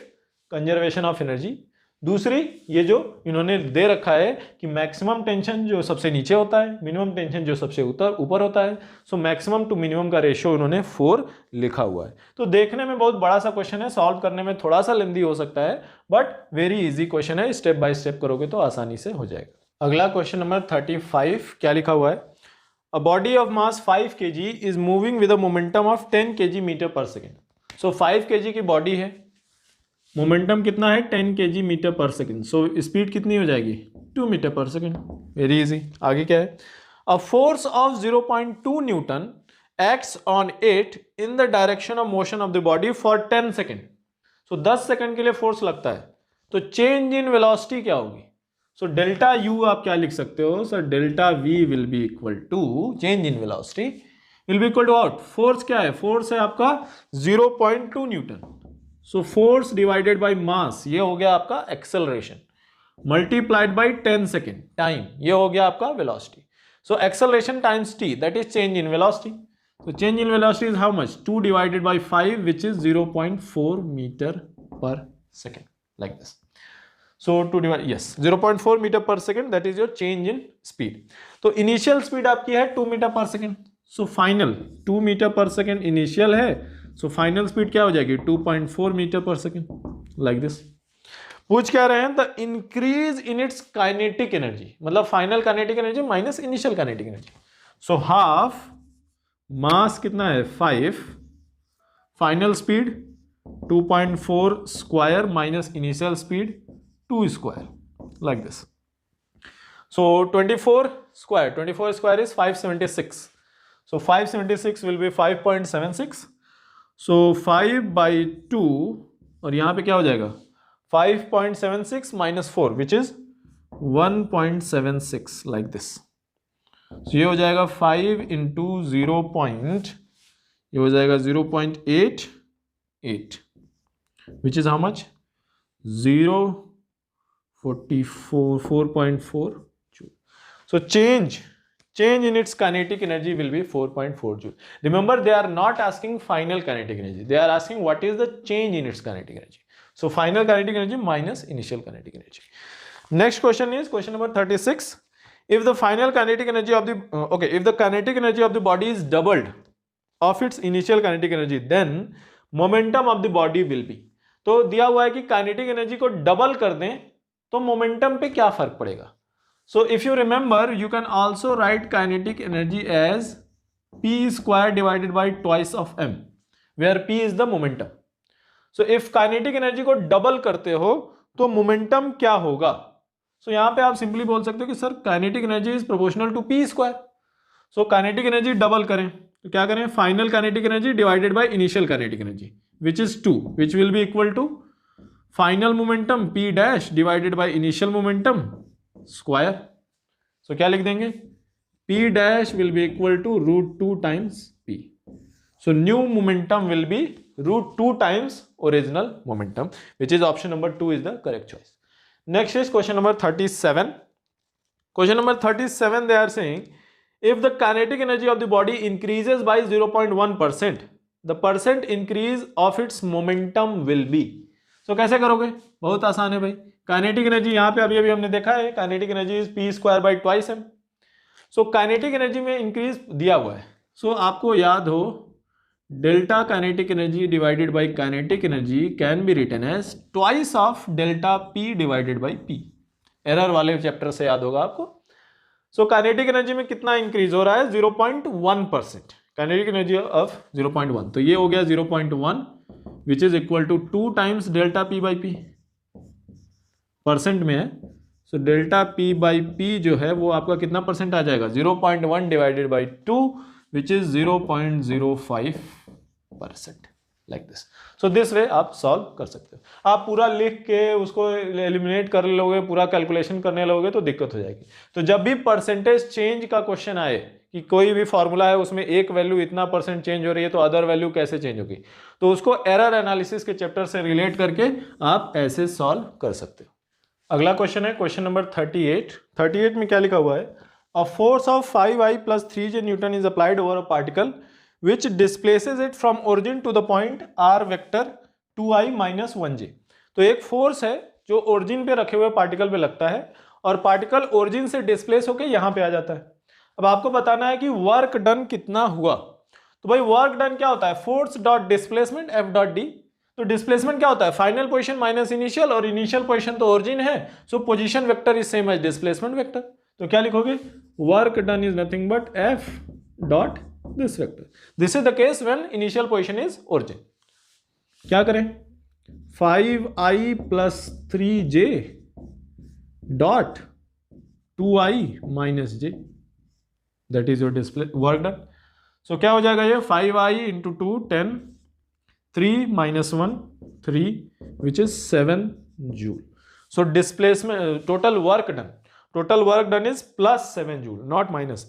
कंजर्वेशन ऑफ एनर्जी, दूसरी ये जो इन्होंने दे रखा है कि मैक्सिमम टेंशन जो सबसे नीचे होता है, मिनिमम टेंशन जो सबसे ऊपर होता है, सो मैक्सिमम टू मिनिमम का रेशियो उन्होंने 4 लिखा हुआ है। तो देखने में बहुत बड़ा सा क्वेश्चन है, सॉल्व करने में थोड़ा सा लेंदी हो सकता है, बट वेरी इजी क्वेश्चन है, स्टेप बाय स्टेप करोगे तो आसानी से हो जाएगा। अगला क्वेश्चन नंबर 35, क्या लिखा हुआ है, a body of mass 5 kg is moving with a momentum of 10 kg metre per second. So 5 kg की बॉडी है, मोमेंटम कितना है 10 kg metre per second, so speed कितनी हो जाएगी 2 metre per second, very easy. आगे क्या है, a force of 0.2 Newton acts on it in the direction of motion of the body for 10 second. So 10 second के लिए फोर्स लगता है, तो चेंज इन वेलोसिटी क्या होगी, सो डेल्टा यू आप क्या लिख सकते हो, sir delta V will be equal to change in velocity will be equal to what, force क्या है, फोर्स है आपका 0.2 newton, so force divided by mass, ये हो गया आपका acceleration, multiplied by 10 second time, ये हो गया आपका velocity. So acceleration times T, that is change in velocity. So change in velocity is how much, 2 divided by 5 which is 0.4 meter per second, like this. So to divide, yes 0.4 meter per second, that is your change in speed. तो initial speed आपकी है 2 meter per second, so final 2 meter per second initial है, so final speed क्या हो जाएगी 2.4 meter per second, like this. पूछ क्या रहे हैं, the increase in its kinetic energy, मतलब final kinetic energy minus initial kinetic energy. So half mass कितना है 5, final speed 2.4 square minus initial speed 2 square, like this. So 24 square is 576, so 576 will be 5.76, so 5/2 और यहां पे क्या हो जाएगा 5.76 minus 4 which is 1.76, like this. So ये हो जाएगा 5 into 0. ये हो जाएगा 0.88 which is how much 4.4 joule. So change in its kinetic energy will be 4.4 joule. Remember, they are not asking final kinetic energy, they are asking what is the change in its kinetic energy. So final kinetic energy minus initial kinetic energy. Next question is question number 36. If the final kinetic energy of the if the kinetic energy of the body is doubled of its initial kinetic energy, then momentum of the body will be. तो दिया हुआ है कि kinetic energy को double कर दें तो momentum पे क्या फर्क पड़ेगा. So if you remember, you can also write kinetic energy as p square divided by twice of m, where p is the momentum. So if kinetic energy को double करते हो तो मोमेंटम क्या होगा. सो यहां पे आप सिंपली बोल सकते हो कि sir kinetic energy is proportional to P square. So kinetic energy double करें तो क्या करें, final kinetic energy divided by initial kinetic energy which is 2, which will be equal to final momentum P dash divided by initial momentum square. So क्या लिख देंगे, P dash will be equal to √2 times P. So new momentum will be √2 times original momentum, which is option number 2 is the correct choice. Next is question number 37. Question number 37, they are saying if the kinetic energy of the body increases by 0.1%, the percent increase of its momentum will be. So कैसे करोगे, बहुत आसान है भाई. Kinetic energy यहाँ पे अभी हमने देखा है, kinetic energy is p square by twice m. So kinetic energy में इंक्रीज दिया हुआ है. सो आपको याद हो delta kinetic energy divided by kinetic energy can be written as twice of delta p divided by p. Error वाले chapter से याद होगा आपको। सो काइनेटिक एनर्जी में कितना इंक्रीज हो रहा है, 0.1%, काइनेटिक एनर्जी ऑफ 0.1, तो ये हो गया 0.1 which is equal to 2 times delta P by P, percent में है। So delta P by P जो है वो आपका कितना परसेंट आ जाएगा, 0.1 divided by 2 which is 0.05%, like this. So this way आप सॉल्व कर सकते हो। आप पूरा लिख के उसको एलिमिनेट कर लोगे, पूरा कैलकुलेशन करने लोगे तो दिक्कत हो जाएगी। तो जब भी परसेंटेज चेंज का क्वेश्चन आए कि कोई भी फॉर्मूला है उसमें एक वैल्यू इतना परसेंट चेंज हो रही है तो अदर वैल्यू कैसे चेंज होगी, तो उसको एरर एनालिसिस के चैप्टर से रिलेट करके आप ऐसे सॉल्व कर सकते हो। अगला क्वेश्चन है क्वेश्चन नंबर 38 में क्या लिखा हुआ है, a force of 5i + 3j Newton is applied over a particle which displaces it from origin to the point r vector 2i - 1j। तो एक फोर्स है जो ओरिजिन पे रखे हुए पार्टिकल पे लगता है और पार्टिकल ओरिजिन से डिस्प्लेस होकर यहां पे आ जाता है। अब आपको बताना है कि वर्क डन कितना हुआ। तो भाई वर्क डन क्या होता है, force dot displacement F dot D. तो डिस्प्लेसमेंट क्या होता है, फाइनल पोजीशन माइनस इनिशियल, और इनिशियल पोजीशन तो ओरिजिन है, so position vector is same as displacement vector. तो क्या लिखोगे, work done is nothing but F dot this vector. This is the case when initial position is origin. क्या करें, 5i + 3j dot 2i - j, that is your display work done. So क्या हो जाएगा ये 5i × 2 10, 3 - 1 3 which is 7 joule. So displacement total work done is +7 joule, not minus.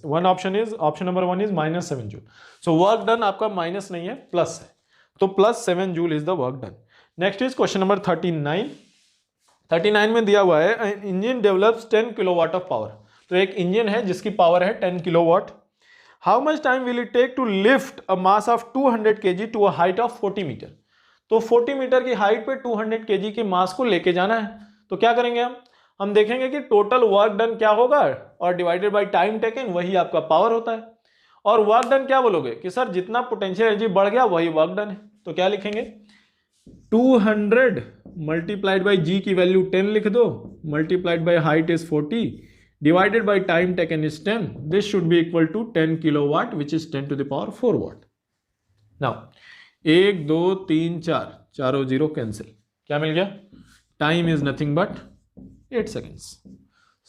Option number 1 is -7 joule. So work done आपका minus नहीं है, plus है, तो +7 joule is the work done. Next is question number 39 में दिया हुआ है engine develops 10 kilowatt of power. तो एक इंजन है जिसकी पावर है 10 kilowatt. How much time will it take to lift a mass of 200 kg to a height of 40 metre. तो 40 मीटर की हाइट पे 200 kg के मास को लेके जाना है। तो क्या करेंगे हम देखेंगे कि टोटल वर्क डन क्या होगा और डिवाइडेड बाय टाइम टेकन, वही आपका पावर होता है। और वर्क डन क्या बोलोगे कि सर जितना पोटेंशियल एनर्जी बढ़ गया वही वर्क डन है। तो क्या लिखेंगे, 200 मल्टीप्लाइड बाई जी की वैल्यू 10 लिख दो, multiplied by height is 40 divided by time taken is 10, this should be equal to 10 kilowatt which is 10 to the power 4 watt. Now 1 2 3 4 चारों जीरो कैंसिल, क्या मिल गया, time is nothing but 8 seconds.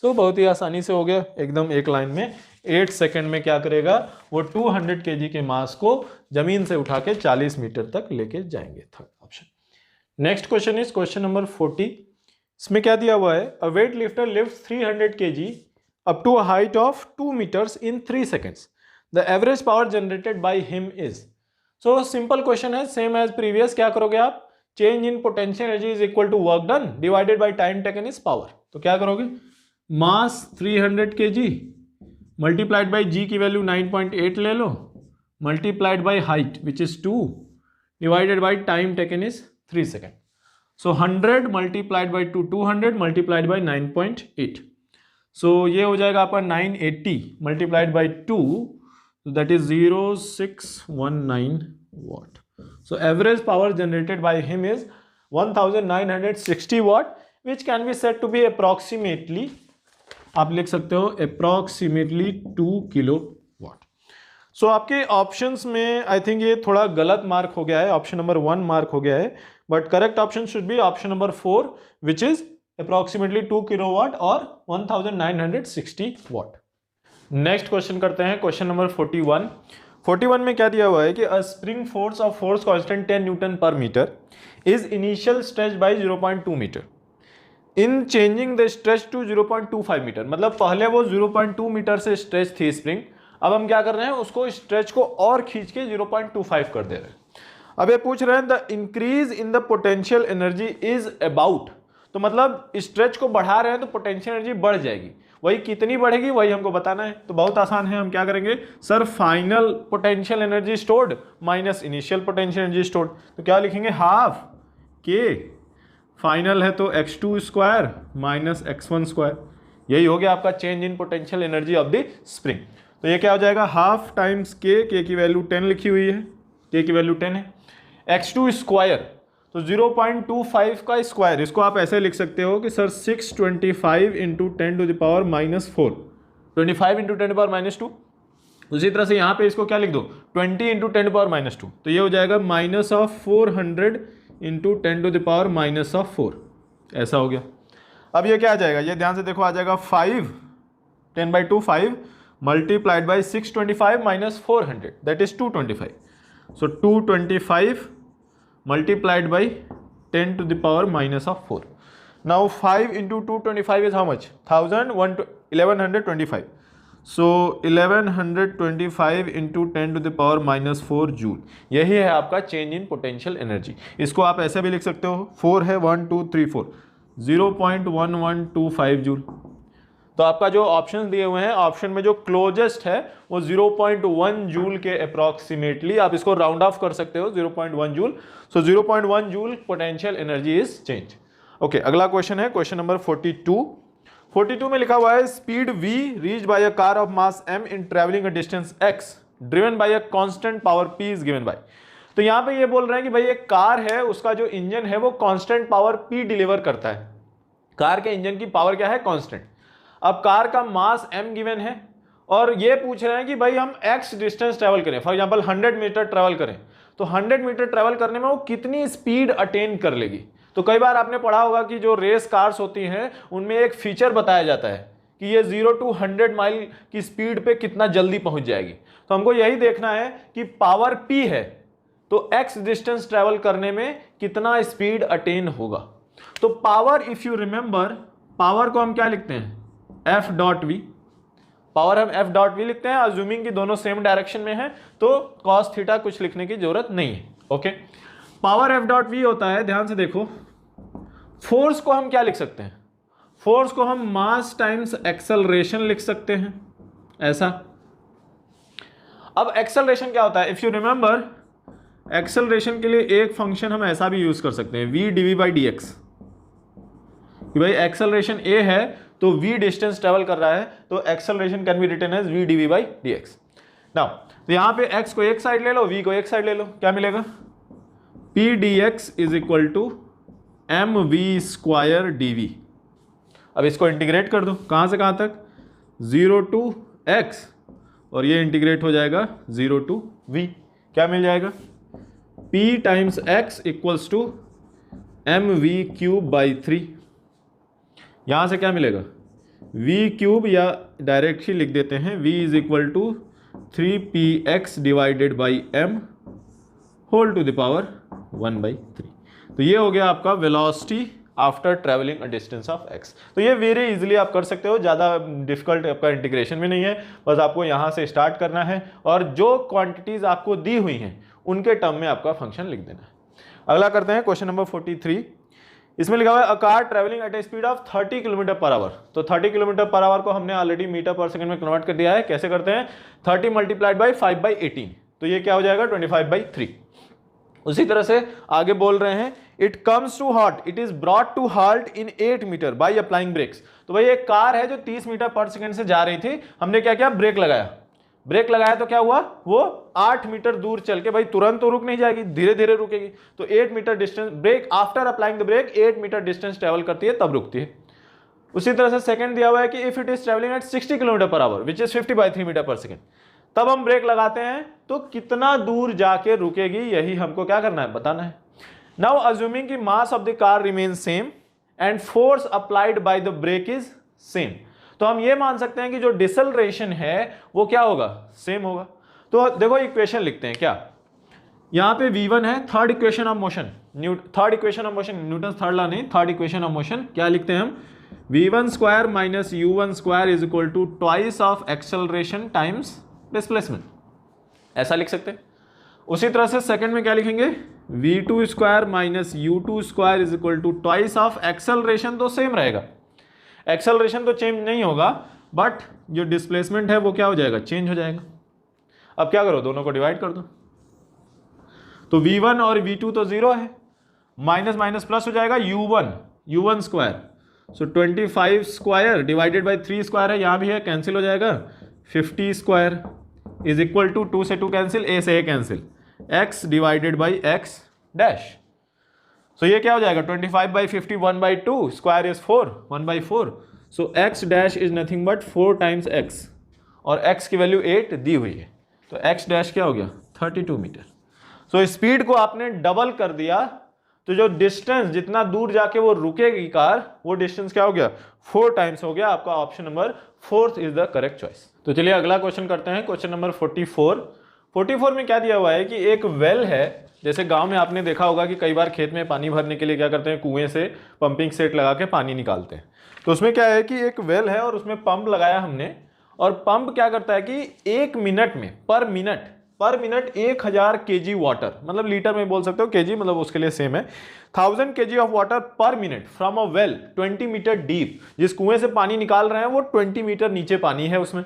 So बहुत ही आसानी से हो गया, एकदम एक लाइन में 8 सेकेंड में क्या करेगा वो 200 kg के मास को जमीन से उठा के 40 मीटर तक लेके जाएंगे। Third option. Next question is question number 40। इसमें क्या दिया हुआ है, a weight lifter lifts 300 kg up to a height of 2 meters in 3 seconds। The average power generated by him is. So simple question है, same as previous. क्या करोगे आप, change in potential energy is equal to work done divided by time taken is power. तो क्या करोगे, mass 300 kg multiplied by g की value 9.8 ले लो, multiplied by height which is 2 divided by time taken is 3 second. So 100 multiplied by 2 200 multiplied by 9.8। So ये हो जाएगा आपका 980 multiplied by 2, that is 0619 watt. So average power generated by him is 1960 watt which can be said to be approximately, आप लिख सकते हो approximately 2 kilowatt. सो आपके options में आई थिंक ये थोड़ा गलत मार्क हो गया है, ऑप्शन नंबर 1 मार्क हो गया है, but correct option should be option number 4 which is approximately 2 kilowatt और 1960 वाट। नेक्स्ट क्वेश्चन करते हैं क्वेश्चन नंबर 41 में क्या दिया हुआ है कि a spring force of force constant 10 newton per metre is initial stretch by 0.2 metre in changing the stretch to 0.25 metre. मतलब पहले वो 0.2 मीटर से स्ट्रेच थी स्प्रिंग, अब हम क्या कर रहे हैं उसको स्ट्रेच को और खींच के 0.25 कर दे रहे हैं। अब ये पूछ रहे हैं the increase in the potential energy is about, तो मतलब स्ट्रेच को बढ़ा रहे हैं तो पोटेंशियल एनर्जी बढ़ जाएगी, वही कितनी बढ़ेगी वही हमको बताना है। तो बहुत आसान है, हम क्या करेंगे sir final potential energy stored minus initial potential energy stored. तो क्या लिखेंगे, हाफ के फाइनल है तो x2 square minus x1 square, यही हो गया आपका change in potential energy of the spring. तो ये क्या हो जाएगा, हाफ टाइम्स के की वैल्यू 10 लिखी हुई है, के की वैल्यू 10 है, x2 स्क्वायर तो 0.25 का स्क्वायर, इसको आप ऐसे लिख सकते हो कि सर 625 इंटू 10⁻⁻4, 25 इंटू 10⁻²। उसी तरह से यहाँ पे इसको क्या लिख दो, 20 इंटू 10⁻², तो ये हो जाएगा -400 इंटू 10⁻⁻4, ऐसा हो गया। अब ये क्या आ जाएगा, ये ध्यान से देखो, आ जाएगा 5 10/2 5 multiplied by 625 minus 400 that is 225। So 225 multiplied by 10⁻⁻4. Now 5 into 225 is how much? 1125. So 1125 into 10⁻⁻4 joule, यही है आपका चेंज इन पोटेंशियल एनर्जी। इसको आप ऐसे भी लिख सकते हो, 4 है 1 2 3 4, 0.1125 जूल। तो आपका जो ऑप्शन दिए हुए हैं, ऑप्शन में जो क्लोजेस्ट है वो 0.1 जूल के अप्रॉक्सीमेटली, आप इसको राउंड ऑफ कर सकते हो 0.1 joule. So 0.1 joule potential energy is change. Okay, अगला क्वेश्चन है क्वेश्चन नंबर 42 में लिखा हुआ है speed v reach by a car of mass m in travelling a distance x driven by a constant power p is given by. तो यहां पे ये बोल रहे हैं कि भाई एक कार है, उसका जो इंजन है वो कांस्टेंट पावर p डिलीवर करता है। कार के इंजन की पावर क्या है, कांस्टेंट। अब कार का मास m गिवन है और ये पूछ रहे हैं कि भाई हम x डिस्टेंस ट्रेवल करें, फॉर एग्जांपल 100 मीटर ट्रेवल करें, तो 100 मीटर ट्रेवल करने में वो कितनी स्पीड अटेन कर लेगी। तो कई बार आपने पढ़ा होगा कि जो रेस कार्स होती हैं उनमें एक फीचर बताया जाता है कि ये 0 to 100 माइल की स्पीड पे कितना जल्दी पहुंच जाएगी। तो हमको यही देखना है कि पावर p है तो x डिस्टेंस ट्रेवल करने में कितना स्पीड अटेन होगा। तो power, if you remember, power को हम क्या लिखते हैं, एफ डॉट वी। पावर हम एफ डॉट वी लिखते हैं, अज्यूमिंग कि दोनों सेम डायरेक्शन में है तो कॉस थीटा कुछ लिखने की जरूरत नहीं है। Okay, power F dot V होता है, ध्यान से देखो। फोर्स को हम क्या लिख सकते हैं, फोर्स को हम मास टाइम्स एक्सेलरेशन लिख सकते हैं, ऐसा। अब एक्सेलरेशन क्या होता है, इफ यू रिमेंबर, एक्सेलरेशन के लिए एक फंक्शन हम ऐसा भी यूज कर सकते हैं, v dv by dx। कि भाई एक्सेलरेशन a है तो v डिस्टेंस ट्रेवल कर रहा है, तो acceleration can be written as v dv by dx। Now तो यहां पे x को एक साइड ले लो, v को एक साइड ले लो, क्या मिलेगा, p dx is equal to mv square dv। अब इसको इंटीग्रेट कर दो, कहां से कहां तक, 0 to x, और ये इंटीग्रेट हो जाएगा 0 to v। क्या मिल जाएगा, p times x equals to mv cube by 3। यहां से क्या मिलेगा, v क्यूब, या डायरेक्ट ही लिख देते हैं, v is equal to 3px divided by m whole to the power 1/3। तो ये हो गया आपका velocity after travelling a distance of x। तो ये वेरी इजीली आप कर सकते हो, ज़्यादा डिफिकल्ट आपका इंटीग्रेशन भी नहीं है, बस आपको यहाँ से स्टार्ट करना है और जो क्वांटिटीज आपको दी हुई हैं उनके टर्म में आपका फंक्शन लिख देना है। अगला करते हैं क्वेश्चन नंबर 43। इसमें लिखा हुआ है a car travelling at A speed of 30 kilometre per our. तो 30 किलोमीटर पर आवर को हमने ऑलरेडी मीटर पर सेकंड में कन्वर्ट कर दिया है। कैसे करते हैं, 30 मल्टीप्लाइड बाई 5/18, तो ये क्या हो जाएगा 25/3। उसी तरह से आगे बोल रहे हैं it comes to halt, it is brought to halt in 8 metre by applying brakes. तो भाई एक कार है जो 30 मीटर पर सेकंड से जा रही थी, हमने क्या किया, ब्रेक लगाया। ब्रेक लगाया तो क्या हुआ, वो 8 मीटर दूर चल के, भाई तुरंत तो रुक नहीं जाएगी, धीरे धीरे रुकेगी, तो 8 metre distance, brake after applying the brake 8 metre distance travel करती है तब रुकती है। उसी तरह से सेकंड दिया हुआ है कि if it is travelling at 60 kilometre per hour which is 50/3 metre per second, तब हम ब्रेक लगाते हैं तो कितना दूर जाके रुकेगी, यही हमको क्या करना है, बताना है। नाउ अज्यूमिंग कि mass of the car remains same and force applied by the brake is same, तो हम ये मान सकते हैं कि जो डिसलरेशन है वो क्या होगा, सेम होगा। तो देखो इक्वेशन लिखते हैं, क्या यहां पे v1 है, third equation of motion, third equation of motion, Newton third law नहीं, थर्ड इक्वेशन ऑफ मोशन, क्या लिखते हैं हम, v1 square minus u1 square is equal to twice of acceleration times displacement, ऐसा लिख सकते हैं। उसी तरह से सेकंड में क्या लिखेंगे, v2 square minus u2 square is equal to twice of acceleration, तो सेम रहेगा, एक्सेलरेशन तो चेंज नहीं होगा, बट जो डिस्प्लेसमेंट है वो क्या हो जाएगा, चेंज हो जाएगा। अब क्या करो, दोनों को डिवाइड कर दो, तो v1 और v2 तो 0 है, माइनस माइनस प्लस हो जाएगा, u1 square, so 25 square divided by 3 square है, यहां भी है, कैंसिल हो जाएगा, 50 स्क्वायर इज इक्वल टू 2 से 2 कैंसिल, a से a cancel, x divided by x dash. So ये क्या हो जाएगा 25/50 1/2 square is 4 1/4 so x dash is nothing but 4 times x और x की वैल्यू 8 दी हुई है तो x डैश क्या हो गया 32 मीटर। सो स्पीड को आपने डबल कर दिया तो जो डिस्टेंस जितना दूर जाके वो रुकेगी कार वो डिस्टेंस क्या हो गया 4 टाइम्स हो गया। आपका option number 4 is the correct choice. तो चलिए अगला क्वेश्चन करते हैं, क्वेश्चन नंबर 44 में क्या दिया हुआ है कि एक वेल है, जैसे गांव में आपने देखा होगा कि कई बार खेत में पानी भरने के लिए क्या करते हैं कुएं से पंपिंग सेट लगा के पानी निकालते हैं। तो उसमें क्या है कि एक वेल है और उसमें पंप लगाया हमने और पंप क्या करता है कि 1 मिनट में पर मिनट 1000 kg वाटर, मतलब लीटर में बोल सकते हो केजी मतलब उसके लिए सेम है, 1000 kg of water per minute from a well 20 metre deep. जिस कुएं से पानी निकाल रहे हैं वो 20 मीटर नीचे पानी है उसमें,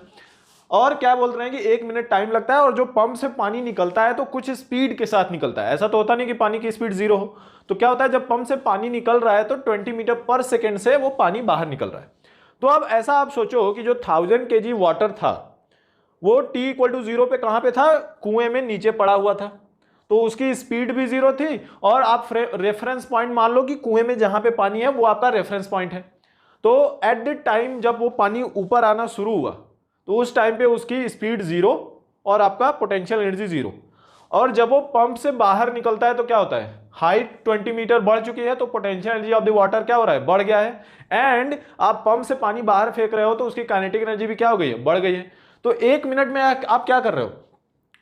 और क्या बोल रहे हैं कि 1 मिनट टाइम लगता है और जो पंप से पानी निकलता है तो कुछ स्पीड के साथ निकलता है। ऐसा तो होता नहीं कि पानी की स्पीड 0 हो। तो क्या होता है जब पंप से पानी निकल रहा है तो 20 मीटर पर सेकेंड से वो पानी बाहर निकल रहा है। तो अब ऐसा आप सोचो कि जो 1000 kg वाटर था वो t = 0 पे कहां पे था, कुएं में नीचे पड़ा हुआ था, तो उसकी स्पीड भी 0 थी और आप रेफरेंस पॉइंट मान लो कि कुएं में जहां पे पानी है वो आपका रेफरेंस पॉइंट है। तो एट द टाइम जब वो पानी ऊपर आना शुरू हुआ तो उस टाइम पे उसकी स्पीड 0 और आपका पोटेंशियल एनर्जी 0, और जब वो पंप से बाहर निकलता है तो क्या होता है हाइट 20 मीटर बढ़ चुकी है तो potential energy of the water क्या हो रहा है बढ़ गया है, एंड आप पंप से पानी बाहर फेंक रहे हो तो उसकी काइनेटिक एनर्जी भी क्या हो गई है बढ़ गई है। तो 1 मिनट में आप क्या कर रहे हो,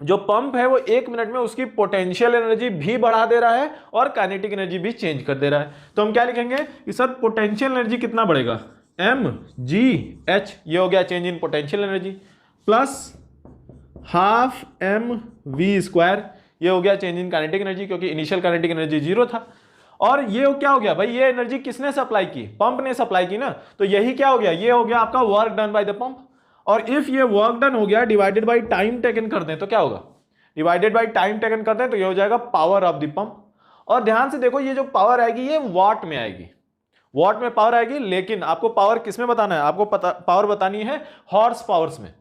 जो पंप है वो 1 मिनट में उसकी पोटेंशियल एनर्जी भी बढ़ा दे रहा है और काइनेटिक एनर्जी भी चेंज कर दे रहा है। तो हम क्या लिखेंगे कि सर पोटेंशियल एनर्जी कितना बढ़ेगा mgh, ये हो गया change in potential energy, plus half mv², ये हो गया चेंज इन काइनेटिक एनर्जी क्योंकि इनिशियल काइनेटिक एनर्जी 0 था। और ये क्या हो गया भाई, ये एनर्जी किसने सप्लाई की, पंप ने सप्लाई की ना, तो यही क्या हो गया, ये हो गया आपका work done by the pump. और इफ ये वर्क डन हो गया डिवाइडेड बाय टाइम टेकन कर दें तो क्या होगा, डिवाइडेड बाय टाइम टेकन कर दें तो ये हो जाएगा पावर ऑफ द पंप। और ध्यान से देखो ये जो पावर आएगी ये वॉट में आएगी, वॉट में पावर आएगी, लेकिन आपको पावर किस में बताना है, आपको पावर बतानी है हॉर्स पावर्स में।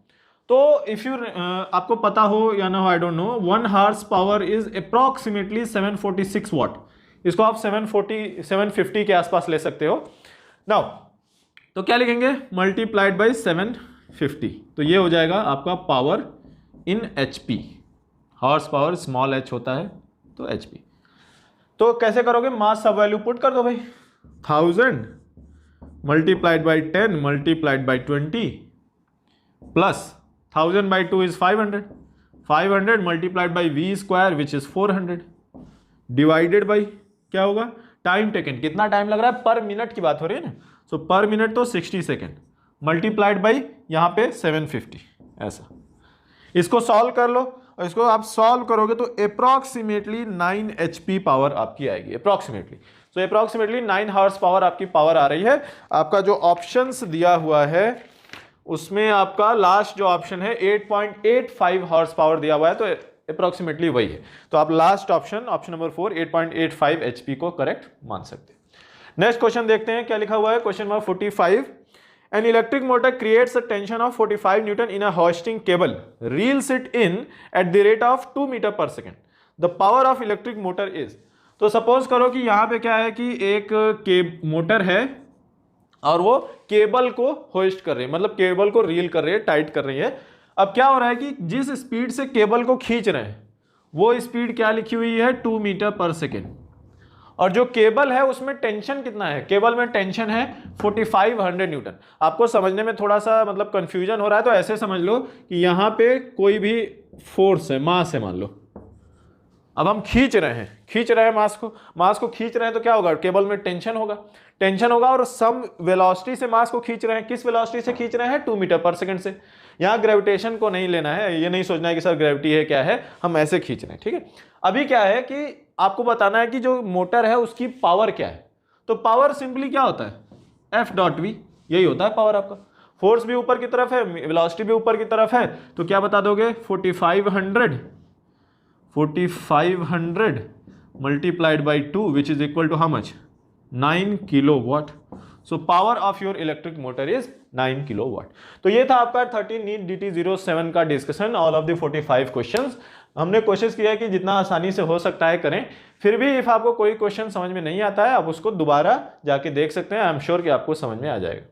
तो इफ यू आपको पता हो या ना हो I don't know, 1 horse power is approximately 746 what, इसको आप 750 के आसपास ले सकते हो। नाउ तो क्या लिखेंगे मल्टीप्लाइड बाय 750, तो ये हो जाएगा आपका power in HP, horse power small h होता है तो HP। तो कैसे करोगे, मास सब वैल्यू पुट कर दो भाई, 1000 multiplied by 10 multiplied by 20 plus 1000 by 2 is 500, 500 multiplied by v² which is 400 divided by क्या होगा टाइम टेकन, कितना टाइम लग रहा है पर मिनट की बात हो रही है ना, सो पर मिनट तो 60 सेकेंड मल्टीप्लाइड बाई यहाँ पे 750, ऐसा। इसको सॉल्व कर लो और इसको आप सॉल्व करोगे तो अप्रॉक्सीमेटली 9 HP पावर आपकी आएगी, अप्रॉक्सीमेटली। सो अप्रॉक्सीमेटली 9 हॉर्स पावर आपकी पावर आ रही है। आपका जो ऑप्शंस दिया हुआ है उसमें आपका लास्ट जो ऑप्शन है 8.85 हॉर्स पावर दिया हुआ है, तो अप्रॉक्सीमेटली वही है। तो आप लास्ट ऑप्शन नंबर 4 8.85 HP को करेक्ट मान सकते हैं। नेक्स्ट क्वेश्चन देखते हैं क्या लिखा हुआ है, question number 45। An electric motor creates a tension of 45 Newton in a hoisting cable, reels it in at the rate of 2 meter per second. The power of electric motor is, तो suppose करो कि यहाँ पे क्या है कि एक motor है और वो केबल को होइस्ट कर रही है, मतलब केबल को रील कर रही है, टाइट कर रही है। अब क्या हो रहा है कि जिस स्पीड से केबल को खींच रहे हैं वो स्पीड क्या लिखी हुई है 2 मीटर पर सेकेंड, और जो केबल है उसमें टेंशन कितना है, केबल में टेंशन है 4500 न्यूटन। आपको समझने में थोड़ा सा मतलब कंफ्यूजन हो रहा है तो ऐसे समझ लो कि यहाँ पे कोई भी फोर्स है, मास है मान लो, अब हम खींच रहे हैं मास को खींच रहे हैं तो क्या होगा, केबल में टेंशन होगा और सम वेलोसिटी से मास को खींच रहे हैं। किस वेलोसिटी से खींच रहे हैं 2 मीटर पर सेकंड से। यहाँ ग्रेविटेशन को नहीं लेना है, ये नहीं सोचना है कि सर ग्रेविटी है क्या है, हम ऐसे खींच रहे हैं, ठीक है। अभी क्या है कि आपको बताना है कि जो मोटर है उसकी पावर क्या है, तो पावर सिंपली क्या होता है F.V, यही होता है पावर आपका। फोर्स भी ऊपर की तरफ है, वेलोसिटी भी ऊपर की तरफ है, तो क्या बता दोगे 4500 multiplied by 2 which is equal to how much 9 kilowatt. So power of your electric motor is 9 kilowatt. तो ये था आपका 13 नीट DT07 का discussion, all of the 45 questions. हमने कोशिश किया है कि जितना आसानी से हो सकता है करें। फिर भी इफ आपको कोई क्वेश्चन समझ में नहीं आता है, आप उसको दोबारा जाके देख सकते हैं। आई एम श्योर कि आपको समझ में आ जाएगा।